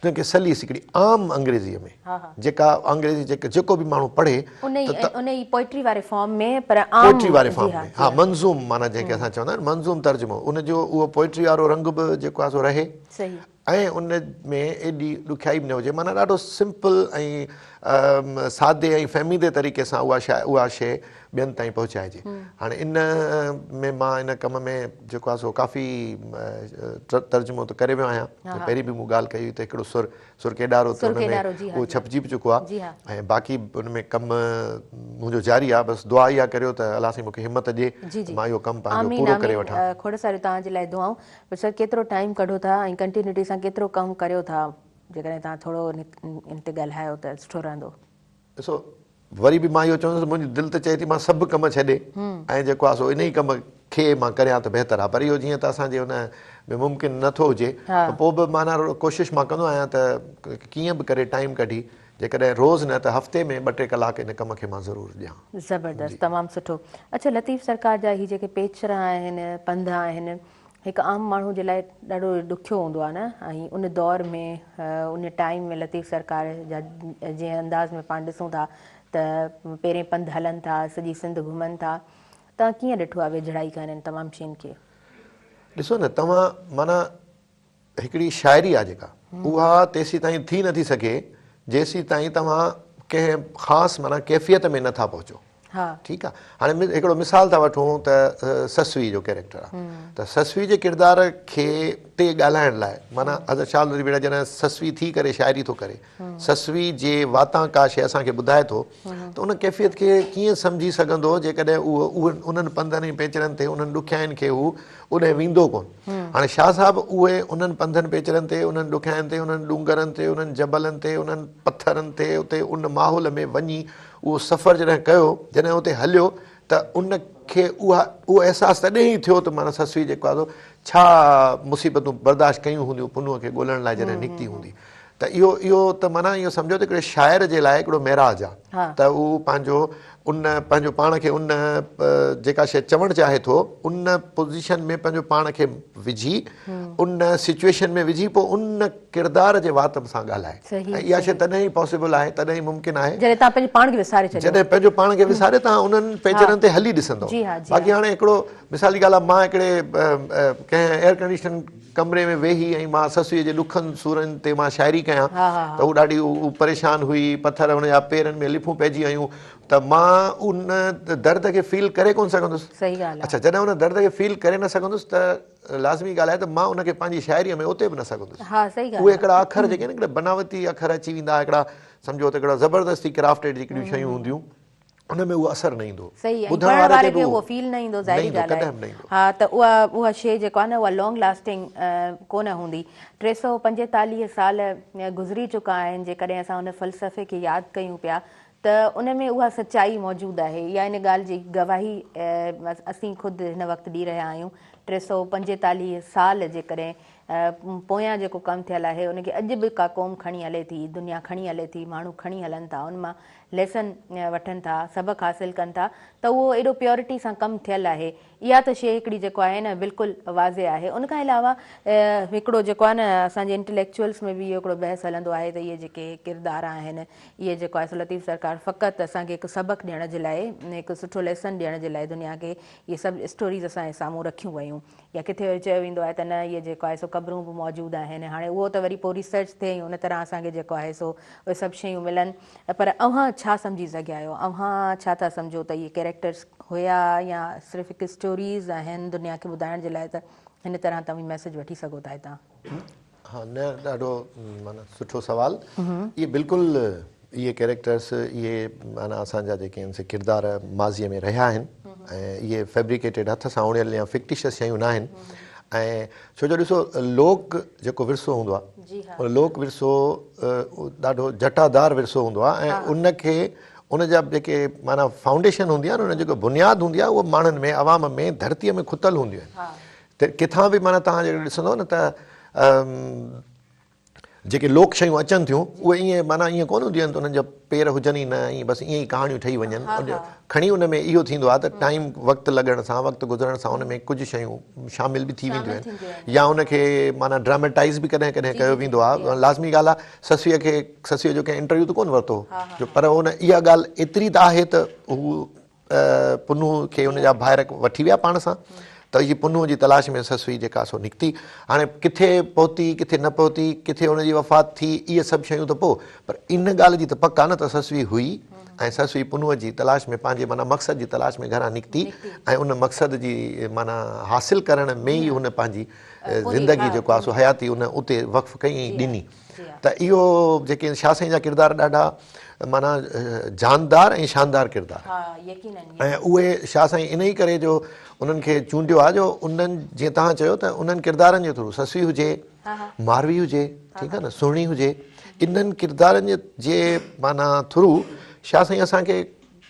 उनखे सलीस हिकिड़ी आम अंग्रेज़ीअ में, जेका अंग्रेज़ी जेको बि माण्हू पढ़े पोइट्री वारे फॉर्म में, हा, मंज़ूम माना जंहिंखे असां चवंदा आहियूं मंज़ूम तर्जुमो, उनजो उहो पोइट्री वारो रंग बि जेको आहे सो रहे ऐं उन में एॾी ॾुखियाई बि न हुजे, माना ॾाढो सिंपल ऐं सादे ऐं फ़हमीदे तरीक़े सां उहा शइ ॿियनि ताईं पहुचाइजे। हाणे इन में मां इन कम में जेको आहे सो काफ़ी तर्जुमो त करे वियो आहियां। पहिरीं बि मूं ॻाल्हि कई हुई त हिकिड़ो सुर केॾारो उहो छपिजी बि चुको आहे, ऐं बाक़ी उन में कमु मुंहिंजो जारी आहे। बसि दुआ इहा करियो त अलाह साईं मूंखे हिमत ॾिए, मां इहो कमु पंहिंजो पूरो करे वठां। खोड़ सारियूं तव्हांजे लाइ दुआऊं। पर सर, केतिरो टाइम कढो था ऐं कंटिन्यूटी सां केतिरो कमु करियो था, जेकॾहिं तव्हां थोरो इन ते ॻाल्हायो त सुठो रहंदो। ॾिसो, वरी बि मां इहो चवंदुसि, मुंहिंजी दिलि त चए थी मां सभु कमु छॾे ऐं जेको आहे सो इन ई कम खे मां करियां त बहितर आहे, पर इहो जीअं त असांजे हुन में मुमकिन नथो हुजे, त पोइ बि माना कोशिशि मां कंदो आहियां त कीअं बि करे टाइम कढी, जेकॾहिं रोज़ न त हफ़्ते में 2-3 कलाक इन कम खे मां ज़रूरु ॾियां। ज़बरदस्त, तमामु सुठो। अच्छा, लतीफ़ सरकार जा ही जेके पेचरा आहिनि, पंध आहिनि, हिकु आम माण्हू जे लाइ ॾाढो ॾुखियो हूंदो आहे न, ऐं उन दौर में उन टाइम में लतीफ़ सरकार जा जीअं अंदाज़ में पाण ॾिसूं था त पहिरें पंध हलनि था, सॼी सिंध घुमनि था, तव्हां कीअं ॾिठो आहे वेझड़ाई कनि इन तमामु शयुनि खे? ॾिसो न, तव्हां माना हिकिड़ी शाइरी आहे जेका, उहा तेसीं ताईं थी नथी सघे जेसीं ताईं तव्हां कंहिं ख़ासि माना कैफ़ियत में नथा पहुचो। ठीकु आहे। हाणे हिकिड़ो मिसाल था वठूं त ससवी जो कैरेक्टर आहे, त ससवी जे किरदार खे ते ॻाल्हाइण लाइ माना हज़रत शाह नूरी बेड़ा जॾहिं ससवी थी करे शाइरी थो करे, ससवी जे वातां का शइ असांखे ॿुधाए थो त उन कैफ़ियत खे कीअं सम्झी सघंदो जेकॾहिं उन्हनि पंधनि ऐं पेचरनि ते उन्हनि ॾुखियाईनि खे हू उॾे वेंदो कोन। हाणे शाह साहिबु उहे उन्हनि पंधनि पेचरनि ते उन्हनि ॾुखियाईनि ते उन्हनि डूंगरनि ते उन्हनि जबलनि ते उन्हनि पथरनि ते उते उन माहौल में वञी उहो सफ़र जॾहिं कयो, जॾहिं उते हलियो त उनखे उहो अहसासु तॾहिं ई थियो त माना ससवी जेको आहे छा मुसीबतूं बर्दाश्त कयूं हूंदियूं पुनुअ खे ॻोल्हण लाइ जॾहिं निकिती हूंदी। त इहो त माना इहो सम्झो त हिकिड़े शाइर जे लाइ हिकिड़ो महराज आहे त उहो पंहिंजो पाण खे उन जेका शइ चवणु चाहे थो उन पोज़ीशन में पंहिंजो पाण खे विझी उन सिचुएशन में विझी पोइ उन किरदार जे वात सां ॻाल्हाए। ऐं इहा शइ तॾहिं ई पॉसिबल आहे, तॾहिं ई मुमकिन आहे जॾहिं तव्हां पंहिंजे पाण खे विसारे छॾियो, जॾहिं पंहिंजो पाण खे विसारे तव्हां उन्हनि पेचरनि ते हली ॾिसंदो। बाक़ी हाणे हिकिड़ो मिसाल जी ॻाल्हि आहे, मां हिकिड़े कंहिं एयर कंडीशन कमरे में वेही ऐं मां ससुअ जे ॾुखनि सूरनि ते मां शाइरी कयां त उहा ॾाढी परेशान हुई, पथर हुनजा पेरनि में लिफूं पइजी वियूं, त मां उन दर्द खे फील करे कोन सघंदुसि। सही ॻाल्हि आहे। अच्छा, जॾहिं उन दर्द खे फील करे न सघंदुसि त लाज़मी ॻाल्हि आहे त मां उनखे पंहिंजी शाइरीअ में उते बि न सघंदुसि। उहे हिकिड़ा अखर जेके आहिनि हिकिड़ा बनावटी अखर अची वेंदा, हिकिड़ा सम्झो त हिकिड़ा ज़बरदस्ती क्राफ्टेड हिकिड़ियूं शयूं हूंदियूं, उन में उहो असरु न ईंदो, ॿुधण वारे खे उहो फील न ईंदो, ज़ाहिरी ॻाल्हि आहे। हा, त उहा शइ जेको आहे न उहा लॉन्ग लास्टिंग कोन हूंदी। 345 साल गुज़री चुका आहिनि जेकॾहिं असां उन फ़लसफ़े खे यादि कयूं पिया त उन में उहा सचाई मौजूदु आहे। इहा इन ॻाल्हि जी गवाही असीं ख़ुदि हिन वक़्तु ॾेई रहिया आहियूं। 345 साल जेकॾहिं पोयां जेको कमु थियल आहे उनखे अॼु बि का क़ौम खणी हले थी, दुनिया खणी हले थी, माण्हू खणी हलनि था, उन मां लेसन वठनि था, सबक़ु हासिलु कनि था, त उहो एॾो प्योरिटी सां कमु थियल आहे। इहा त शइ हिकिड़ी जेको आहे न बिल्कुलु वाज़े आहे। उनखां अलावा हिकिड़ो जेको आहे न असांजे इंटेलेक्चुअल्स में बि इहो हिकिड़ो बहस हलंदो आहे त इहे जेके किरदार आहिनि इहे जेको आहे लतीफ़ सरकार फ़क़ति असांखे हिकु सबक़ु ॾियण जे लाइ, हिकु सुठो लेसन ॾियण जे लाइ दुनिया खे इहे सभु स्टोरीज़ असांजे साम्हूं रखियूं वयूं, या किथे वरी चयो वेंदो आहे त न इहे जेको आहे क़बरूं बि मौजूदु आहिनि। हाणे उहो त वरी पोइ रिसर्च थिए उन तरह असांखे जेको आहे उहे सभु शयूं मिलनि, पर अव्हां छा सम्झी सघिया आहियो? अव्हां छा था सम्झो त इहे कैरेक्टर्स हुया या सिर्फ़ु हिकु स्टोरीज़ आहिनि दुनिया खे ॿुधाइण जे लाइ, त हिन तरह तव्हां मैसेज वठी सघो था हितां? हा, न, ॾाढो माना सुठो सवाल। इहे बिल्कुलु इहे कैरेक्टर्स इहे माना असांजा जेके आहिनि से किरदार माज़ीअ में रहिया आहिनि ऐं इहे फैब्रिकेटेड हथ सां उणियल या फिक्टिशियस शयूं न आहिनि। ऐं छो जो ॾिसो लोक जेको विरसो हूंदो आहे, लोक विरसो ॾाढो जटादार विरसो हूंदो आहे ऐं उनखे उनजा जेके माना फाउंडेशन हूंदी आहे न, उन जेको बुनियादु हूंदी आहे उहा माण्हुनि में, अवाम में, धरतीअ में खुतल हूंदियूं आहिनि। त किथां बि माना तव्हां जेको ॾिसंदव न त जेके लोक शयूं अचनि थियूं उहे ईअं माना ईअं कोन हूंदियूं आहिनि त उन्हनि जा पेर हुजनि ई न, ईअं बसि ईअं ई कहाणियूं ठही वञनि। खणी उन में इहो थींदो आहे त टाइम वक़्तु लॻण सां, वक़्तु गुज़रण सां उन में कुझु शयूं शामिल बि थी वेंदियूं आहिनि या उनखे माना ड्रामेटाइज़ बि कॾहिं कॾहिं कयो वेंदो आहे। लाज़मी ॻाल्हि आहे, ससुअ जो कंहिं इंटरव्यू त कोन वरितो जो, पर उन इहा ॻाल्हि एतिरी त आहे त हू पुनू खे उनजा भाइर वठी विया पाण सां, त इहा पुनूअ जी तलाश में ससुई जेका सो निकिती। हाणे किथे पहुती किथे न पहुती, किथे हुनजी वफ़ात थी, इहे सभु शयूं त पोइ, पर इन ॻाल्हि जी त पक आहे न त ससुई हुई ऐं ससुई पुनूअ जी तलाश में पंहिंजे माना मक़सद जी तलाश में घरां निकिती ऐं उन मक़सद जी माना हासिलु करण में ई हुन पंहिंजी ज़िंदगी जेको आहे सो हयाती उन उते वक़्फ़ु कई ऐं ॾिनी। त इहो जेके शाह साईं जा किरदार ॾाढा माना जानदार ऐं शानदार किरदार, ऐं उहे शाह साईं इन ई करे जो उन्हनि खे चूंडियो आहे जो उन्हनि जीअं तव्हां चयो त उन्हनि किरदारनि जे थ्रू, ससुई हुजे, मारवी हुजे, ठीकु आहे न, सुहिणी हुजे, इन्हनि किरदारनि जे माना थ्रू शाह साईं असांखे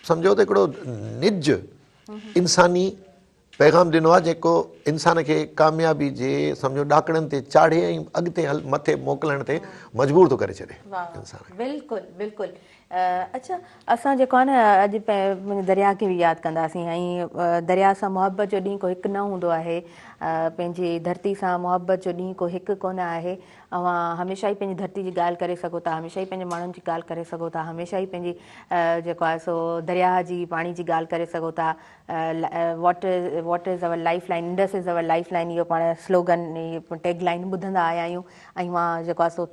सम्झो त हिकिड़ो निज इंसानी पैगाम ॾिनो आहे जेको इंसान खे कामयाबी जे सम्झो ॾाकड़नि ते चाढ़े ऐं अॻिते मथे मोकिलण ते मजबूर थो करे छॾे इंसान। बिल्कुलु बिल्कुलु। अच्छा, असां जेको आहे न अॼु दरिया खे बि यादि कंदासीं ऐं दरिया सां मुहबत जो ॾींहुं को हिकु न हूंदो आहे, पंहिंजी धरती सां मुहबत जो ॾींहुं को हिकु कोन आहे। अवां हमेशह ई पंहिंजी धरती जी ॻाल्हि करे सघो था, हमेशह ई पंहिंजे माण्हुनि जी ॻाल्हि करे सघो था, हमेशह ई पंहिंजी जेको आहे सो दरिया जी पाणी जी ॻाल्हि करे सघो था। Water is our life line, Indus is our life line, इहो पाण स्लोगन टैग लाइन ॿुधंदा आया आहियूं। ऐं मां जेको आहे सो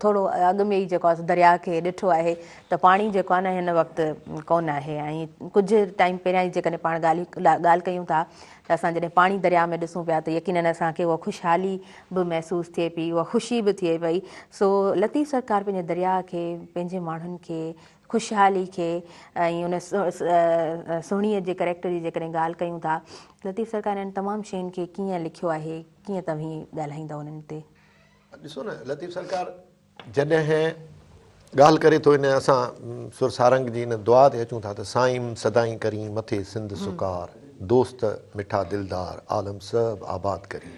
थोरो अॻु में ई जेको आहे दरिया खे ॾिठो आहे त पाणी जेको आहे न हिन वक़्तु कोन आहे। ऐं कुझु टाइम पहिरियां ई जेकॾहिं पाण ॻाल्हि कयूं था त असां जॾहिं पाणी दरिया में ॾिसूं पिया त यकीनन असांखे उहा ख़ुशहाली बि महसूसु थिए पई, उहा ख़ुशी बि थिए पई। सो लतीफ़ सरकार पंहिंजे दरिया खे, पंहिंजे माण्हुनि खे, ख़ुशहाली खे ऐं उन सुहिणीअ जे कैरेक्टर जी जेकॾहिं ॻाल्हि कयूं था, लतीफ़ सरकार हिन तमामु शयुनि खे कीअं लिखियो आहे, कीअं तव्हीं ॻाल्हाईंदव उन्हनि ते? ॾिसो न, लतीफ़ सरकार जॾहिं ॻाल्हि करे थो इन असां सुर सारंग जी इन दुआ ते अचूं था त साईं सदाई करी मथे सिंध सुकार, दोस्त मिठा दिलदार आलम सभु आबाद करी।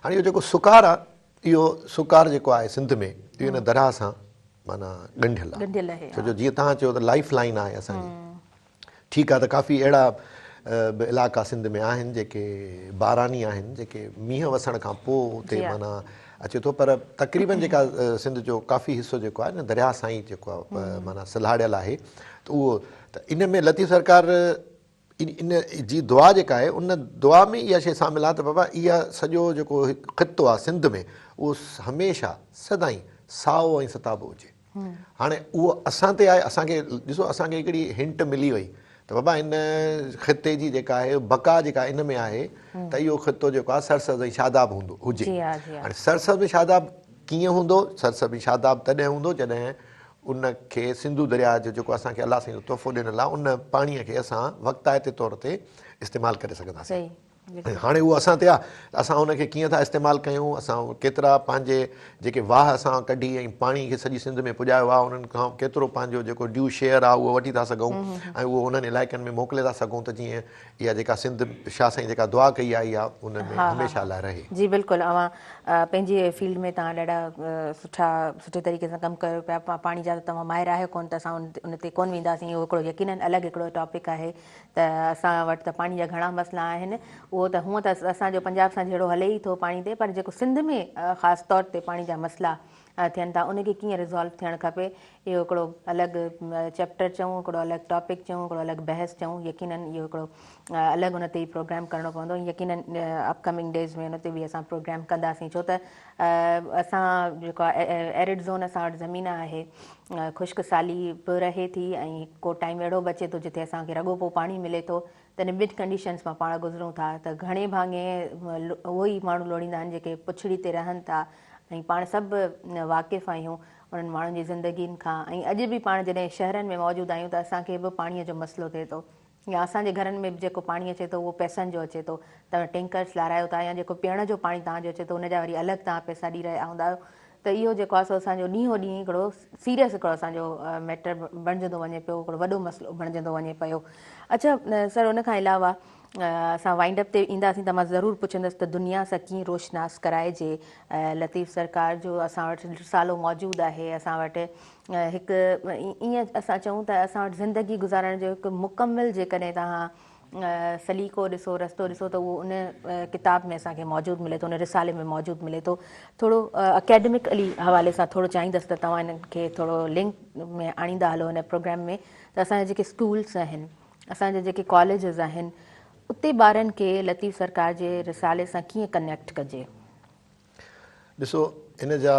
हाणे इहो जेको सुकार आहे, इहो सुकार जेको आहे सिंध में, इहो इन दरिया सां माना ॻंढियल आहे। छो जो जीअं तव्हां चयो त लाइफ लाइन आहे असांजी। ठीकु आहे त काफ़ी अहिड़ा बि इलाइक़ा सिंध में आहिनि जेके बारानी आहिनि, जेके मींहं वसण खां पोइ उते माना अचे थो, पर तक़रीबन जेका सिंध जो काफ़ी हिसो जेको आहे न दरिया सां ई जेको आहे माना सलाड़ियल आहे। त उहो त इन में लतीफ़ सरकार इन जी दुआ जेका आहे, उन दुआ में इहा शइ शामिल आहे त बाबा इहा सॼो जेको ख़ितो आहे सिंध में, उहो हमेशह सदाईं साओ ऐं सताबो हुजे। हाणे उहो असां ते आहे। असांखे ॾिसो, असांखे हिकिड़ी हिंट मिली वई त बाबा इन ख़िते जी जेका आहे बका जेका इन में आहे त इहो ख़ितो जेको आहे सरसब्ज़ ऐं शादाब हुजे। हाणे सरसब्ज़ ऐं शादाब कीअं हूंदो? सरसब्ज़ ऐं शादाब तॾहिं हूंदो जॾहिं उनखे सिंधु दरिया जो जेको असांखे अलाह साईं जो तोहफ़ो ॾिनल आहे, उन पाणीअ खे असां वक़्ताइते तौर ते इस्तेमालु करे सघंदासीं। हाणे उहो असां ते आहे, असां उनखे कीअं था इस्तेमालु कयूं। असां केतिरा पंहिंजे जेके वाह असां कढी ऐं पाणी खे सॼी सिंध में पुॼायो आहे, उन्हनि खां केतिरो पंहिंजो जेको ड्यू शेयर आहे उहो वठी था सघूं ऐं उहो उन्हनि इलाइक़नि में मोकिले था सघूं त जीअं इहा जेका सिंध शाह साईं जेका दुआ कई आहे इहा उन में हमेशह लाइ रहे। जी बिल्कुलु। पंहिंजे फील्ड में तव्हां ॾाढा सुठे तरीक़े सां कमु कयो पिया। पाणी जा त तव्हां माहिर आहियो कोन त असां उन ते कोन वेंदासीं। इहो हिकिड़ो यकीनन अलॻि हिकिड़ो टॉपिक आहे त असां वटि त पाणी जा घणा मसइला आहिनि। उहो त हूअं त असांजो पंजाब सां जहिड़ो हले ई थो पाणी ते, पर जेको सिंध में ख़ासि तौर ते पाणी जा मसइला थियनि था उनखे कीअं रिज़ॉल्व थियणु खपे, इहो हिकिड़ो अलॻि चैप्टर चऊं, हिकिड़ो अलॻि टॉपिक चऊं, हिकिड़ो अलॻि बहस चऊं। यकीनन इहो हिकिड़ो अलॻि उन ते ई प्रोग्राम करिणो पवंदो। यकीनन अपकमिंग डेज़ में उन ते बि असां प्रोग्राम कंदासीं, छो त असां जेको आहे एरिड ज़ोन असां वटि ज़मीन आहे, ख़ुश्क साली बि रहे थी ऐं को टाइम अहिड़ो बचे थो जिते असांखे रॻो पोइ पाणी मिले थो। त इन ॿिनि कंडीशन्स मां पाण गुज़रूं था त घणे भाङे उहो ई माण्हू लोड़ींदा आहिनि जेके पुछड़ी ते रहनि था ऐं पाण सभु वाक़िफ़ु आहियूं उन्हनि माण्हुनि जी ज़िंदगियुनि खां। ऐं अॼु बि पाण जॾहिं शहरनि में मौजूदु आहियूं त असांखे बि पाणीअ जो मसइलो थिए थो, या असांजे घरनि में बि जेको पाणी अचे थो उहो पैसनि जो अचे थो। तव्हां टैंकर्स लारायो था या जेको पीअण जो पाणी तव्हांजो अचे थो उनजा वरी अलॻि तव्हां पैसा ॾेई रहिया हूंदा आहियो। त इहो जेको आहे सो असांजो ॾींहों ॾींहुं हिकिड़ो सीरियस हिकिड़ो असांजो मैटर बणिजंदो वञे पियो, हिकिड़ो वॾो मसइलो बणिजंदो वञे पियो। अच्छा सर, उन खां अलावा असां वाइंड अप ते ईंदासीं त मां ज़रूरु पुछंदसि त दुनिया सां कीअं रोशनास कराइजे। लतीफ़ सरकार जो असां वटि रिसालो मौजूदु आहे। असां वटि हिकु ईअं असां चऊं त असां वटि ज़िंदगी गुज़ारण जो हिकु मुकमिल जेकॾहिं तव्हां सलीक़ो ॾिसो, रस्तो ॾिसो त उहो उन किताब में असांखे मौजूदु मिले थो, उन रिसाले में मौजूदु मिले थो। थोरो अकेडमिकली हवाले सां थोरो चाहींदसि त तव्हां हिन खे थोरो लिंक में आणींदा हलो हिन प्रोग्राम में, त असांजा जेके स्कूल्स आहिनि, असांजा जेके कॉलेजिस आहिनि, उते ॿारनि खे लतीफ़ सरकार जे रिसाले सां कीअं कनेक्ट कजे? ॾिसो, इन जा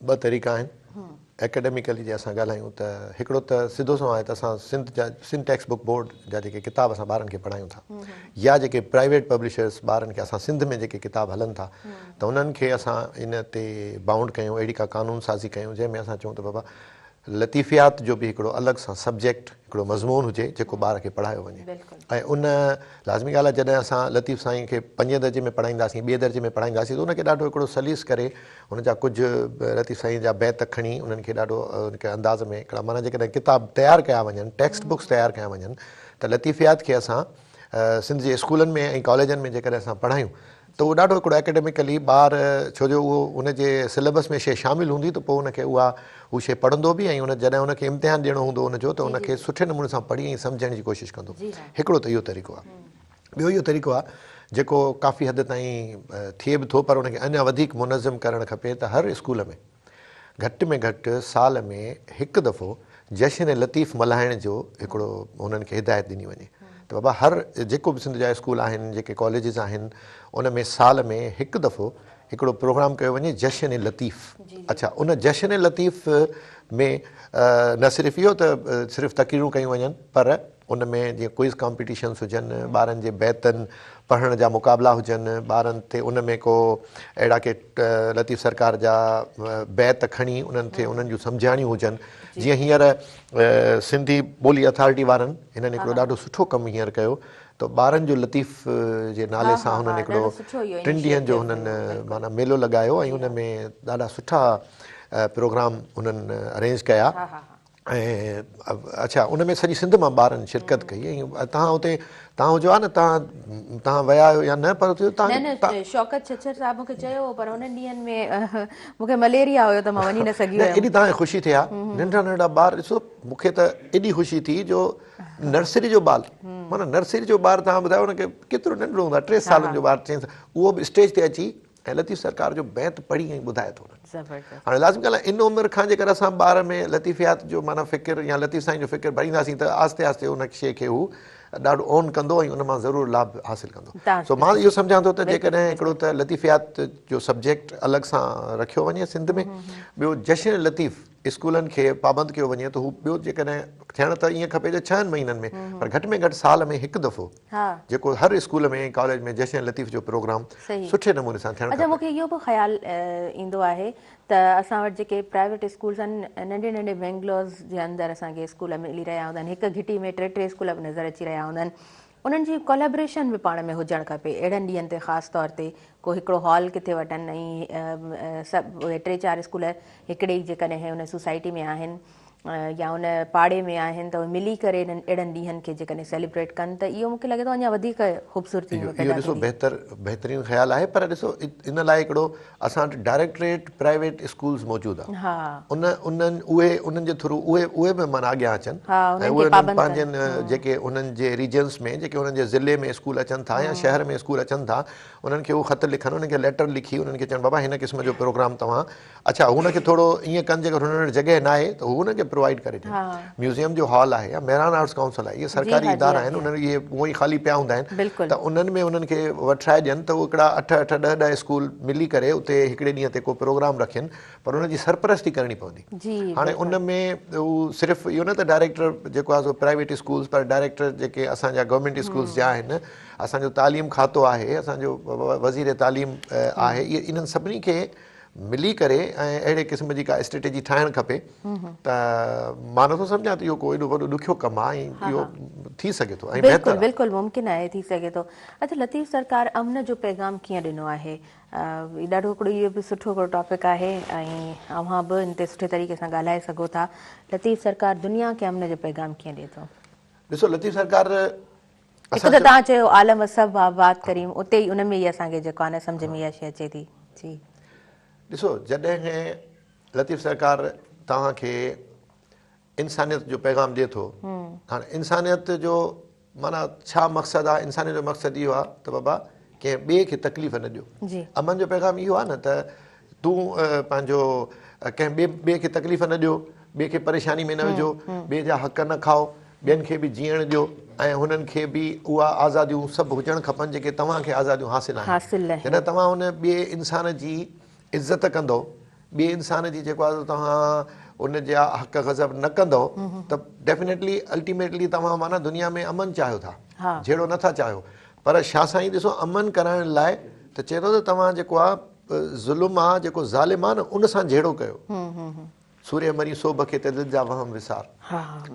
ॿ तरीक़ा आहिनि। एकेडमिकली जे असां ॻाल्हायूं त हिकिड़ो त सिधो सो आहे त असां सिंध टेक्स्ट बुक बोर्ड जा जेके किताब असां ॿारनि खे पढ़ायूं था, या जेके प्राइवेट पब्लिशर्स ॿारनि खे असां सिंध में जेके किताब हलनि था त उन्हनि खे असां इन ते बाउंड कयूं, अहिड़ी का कानून साज़ी कयूं जंहिंमें असां चऊं त बाबा लतीफ़ियात जो बि हिकिड़ो अलॻि सां सब्जेक्ट, हिकिड़ो मज़मून हुजे जेको ॿार खे पढ़ायो वञे। ऐं उन लाज़मी ॻाल्हि आहे जॾहिं असां लतीफ़ साईं खे 5 दर्जे में पढ़ाईंदासीं, 2 दर्जे में पढ़ाईंदासीं त उनखे ॾाढो हिकिड़ो सलीस करे हुनजा कुझु लतीफ़ साईं जा बैत खणी उन्हनि खे ॾाढो उनखे अंदाज़ में हिकिड़ा माना जेकॾहिं किताब तयारु कया वञनि, टेक्स्ट बुक्स तयारु कया वञनि त लतीफ़ियात खे असां सिंध जे स्कूलनि में ऐं कॉलेजनि में जेकॾहिं असां पढ़ायूं त उहो ॾाढो हिकिड़ो एकेडमिकली ॿार, छो जो उहो उनजे सिलेबस में शइ शामिलु हूंदी त पोइ उनखे उहा शइ पढ़ंदो बि ऐं जॾहिं उनखे इम्तिहान ॾियणो हूंदो उनजो त उनखे सुठे नमूने सां पढ़ी ऐं सम्झण जी कोशिशि कंदो। हिकिड़ो त इहो तरीक़ो आहे। ॿियो इहो तरीक़ो आहे जेको काफ़ी हद ताईं थिए बि थो, पर उनखे अञा वधीक मुनज़म करणु खपे त हर स्कूल में घटि में घटि साल में हिकु दफ़ो जशन लतीफ़ मल्हाइण जो हिकिड़ो उन्हनि खे हिदायत ॾिनी वञे त बाबा हर जेको बि सिंध जा स्कूल आहिनि, जेके कॉलेजिस आहिनि, उन में साल में हिकु दफ़ो हिकिड़ो प्रोग्राम कयो वञे जशन ए लतीफ़। अच्छा, उन जशन ए लतीफ़ में न सिर्फ़ु इहो त सिर्फ़ु तक़रीरूं कयूं वञनि, पर उन में जीअं क्विज़ कॉम्पिटिशन्स हुजनि, ॿारनि जे बैतनि पढ़ण जा मुक़ाबला हुजनि, ॿारनि ते उन में को अहिड़ा के लतीफ़ सरकार जा बैत खणी उन्हनि खे उन्हनि जूं सम्झाणियूं हुजनि। जीअं हींअर सिंधी ॿोली अथॉरिटी वारनि हिननि हिकिड़ो ॾाढो सुठो कमु हींअर कयो, त ॿारनि जो लतीफ़ जे नाले सां हुननि हिकिड़ो 3 ॾींहंनि जो हुननि माना मेलो लॻायो ऐं हुन में ॾाढा सुठा प्रोग्राम हुननि अरेंज कया। ऐं अच्छा, उन में सॼी सिंध मां ॿारनि शिरकत कई। ऐं तव्हां हुते तव्हां हुजो आहे न, तव्हां विया आहियो या न, पर न शौकत छछर साहब मूंखे चयो, पर हुननि ॾींहंनि में मूंखे मलेरिया हुयो त मां वञी न सघी। एॾी तव्हांखे ख़ुशी थिए आहे, नंढा नंढा ॿार ॾिसो, मूंखे त एॾी ख़ुशी थी जो नर्सरी जो ॿार, माना नर्सरी जो ॿार तव्हां ॿुधायो हुनखे केतिरो नंढिड़ो हूंदो आहे, 3 सालनि जो ॿार, उहो बि स्टेज ते अची ऐं लतीफ़ सरकार जो बैत पढ़ी ऐं ॿुधाए थो। हाणे लाज़मी ॻाल्हि आहे, इन उमिरि खां जेकर असां ॿार में लतीफ़ियात जो माना फ़िकिर या लतीफ़ साईं जो फ़िकिर भरींदासीं त आहिस्ते आहिस्ते उन शइ खे हू ॾाढो ऑन कंदो ऐं उन मां ज़रूरु लाभ हासिलु कंदो। सो मां इहो सम्झां थो त जेकॾहिं हिकिड़ो त लतीफ़ियात जो सब्जेक्ट अलॻि सां रखियो वञे सिंध में, ॿियो जशन लतीफ़ स्कूलनि खे पाबंद कयो वञे, त हू ॿियो जेकॾहिं थियण त ईअं खपे जो 6 महीननि में, पर घटि में घटि साल में हिकु दफ़ो जेको हर स्कूल में कॉलेज में जशन लतीफ़ जो प्रोग्राम सुठे नमूने सां थियणु खपे। अच्छा, मूंखे इहो बि ख़्यालु ईंदो आहे त असां वटि जेके प्राइवेट स्कूल्स आहिनि, नंढे नंढे बेंगलोर्स जे अंदरि असांखे स्कूल मिली रहिया हूंदा आहिनि, हिकु घिटी में 3 स्कूल बि नज़र अची रहिया हूंदा आहिनि, उन्हनि जी कोलेबरेशन बि पाण में हुजणु खपे। अहिड़नि ॾींहंनि ते ख़ासि तौर ते को हिकिड़ो हॉल किथे वठनि ऐं सभु उहे 3-4 स्कूल हिकिड़े ई जेकॾहिं हुन सोसाइटी में आहिनि या उन पाड़े में आहिनि, त उहे मिली करे अहिड़नि ॾींहंनि खे जेकॾहिं सेलिब्रेट कनि, त इहो मूंखे लॻे थो अञा वधीक ख़ूबसूरती इहो ॾिसो बहितरीनु ख़्यालु आहे। पर ॾिसो, इन लाइ हिकिड़ो असां वटि डायरेक्टरेट प्राइवेट स्कूल्स मौजूदु आहे, उन्हनि जे थ्रू उहे बि माना अॻियां अचनि ऐं उहे पंहिंजनि जेके उन्हनि जे रीजन्स में जेके उन्हनि जे ज़िले में स्कूल अचनि था या शहर में स्कूल अचनि था, उन्हनि खे उहो ख़त लिखनि, उन्हनि खे लेटर लिखी उन्हनि खे चवनि बाबा हिन क़िस्म जो प्रोग्राम तव्हां, अच्छा हुनखे थोरो ईअं कनि जेकर हुन वटि जॻह न आहे त हू हुनखे प्रोवाइड करे ॾियनि। म्यूज़ियम जो हॉल आहे या मेहरान आर्ट्स काउंसिल आहे, इहे सरकारी इदारा आहिनि, उन्हनि इहे उहो ई ख़ाली पिया हूंदा आहिनि, त उन्हनि में उन्हनि खे वठाए ॾियनि त उहे हिकिड़ा 8-8, 10-10 स्कूल मिली करे उते हिकिड़े ॾींहं ते को प्रोग्राम रखनि, पर उनजी सरपरस्ती करणी पवंदी। हाणे उन में हू सिर्फ़ु इहो न त डायरेक्टर जेको आहे सो प्राइवेट स्कूल्स, पर डायरेक्टर जेके असांजा गवर्नमेंट स्कूल्स जा आहिनि, असांजो तालीम खातो आहे, असांजो वज़ीर तालीम आहे, इहे इन्हनि सभिनी खे मिली करे ऐं अहिड़े क़िस्म जी का स्ट्रेटेजी ठाहिणु खपे। त मां नथो सम्झां त इहो को एॾो वॾो ॾुखियो कमु आहे ऐं इहो थी सघे थो ऐं बिल्कुलु बिल्कुलु मुमकिन आहे, थी सघे थो। अच्छा, लतीफ़ सरकार अमन जो पैगाम कीअं ॾिनो आहे? ॾाढो हिकिड़ो इहो बि सुठो हिकिड़ो टॉपिक आहे ऐं अव्हां बि हिन ते सुठे तरीक़े सां ॻाल्हाए सघो था। लतीफ़ सरकार दुनिया खे अमन जो पैगाम कीअं ॾिए थो? ॾिसो, लतीफ़ सरकार हिकु त तव्हां चयो आलम सब आबाद करीम, उते ई उन में ई असांखे जेको आहे न सम्झ में इहा शइ अचे थी। जी ॾिसो, जॾहिं लतीफ़ सरकार तव्हांखे इंसानियत जो पैगाम ॾिए थो, हाणे इंसानियत जो माना छा मक़सदु आहे? इंसानियत जो मक़सदु इहो आहे त बाबा कंहिं ॿिए खे तकलीफ़ न ॾियो। अमन जो पैगाम इहो आहे न त तूं पंहिंजो कंहिं ॿिए खे तकलीफ़ न ॾियो, ॿिए खे परेशानी में न विझो, ॿिए जा हक़ न खाओ, ॿियनि खे बि जीअण ॾियो ऐं हुननि खे बि उहा आज़ादियूं सभु हुजणु खपनि जेके तव्हांखे आज़ादियूं हासिलु आहिनि। जॾहिं तव्हां हुन ॿिए इंसान जी इज़त कंदो, ॿिए इंसान जी जेको आहे तव्हां उन जा हक़ गज़ब न कंदो, त डेफिनेटली अल्टीमेटली तव्हां माना दुनिया में अमन चाहियो था, जहिड़ो नथा चाहियो। पर छा साईं ॾिसो, अमन कराइण लाइ त चए थो त तव्हां जेको आहे ज़ुल्म आहे, जेको ज़ालिम आहे न, उन सां जहिड़ो कयो। सूर्य मरी सोभ खे ते दिलि जा वहम विसार,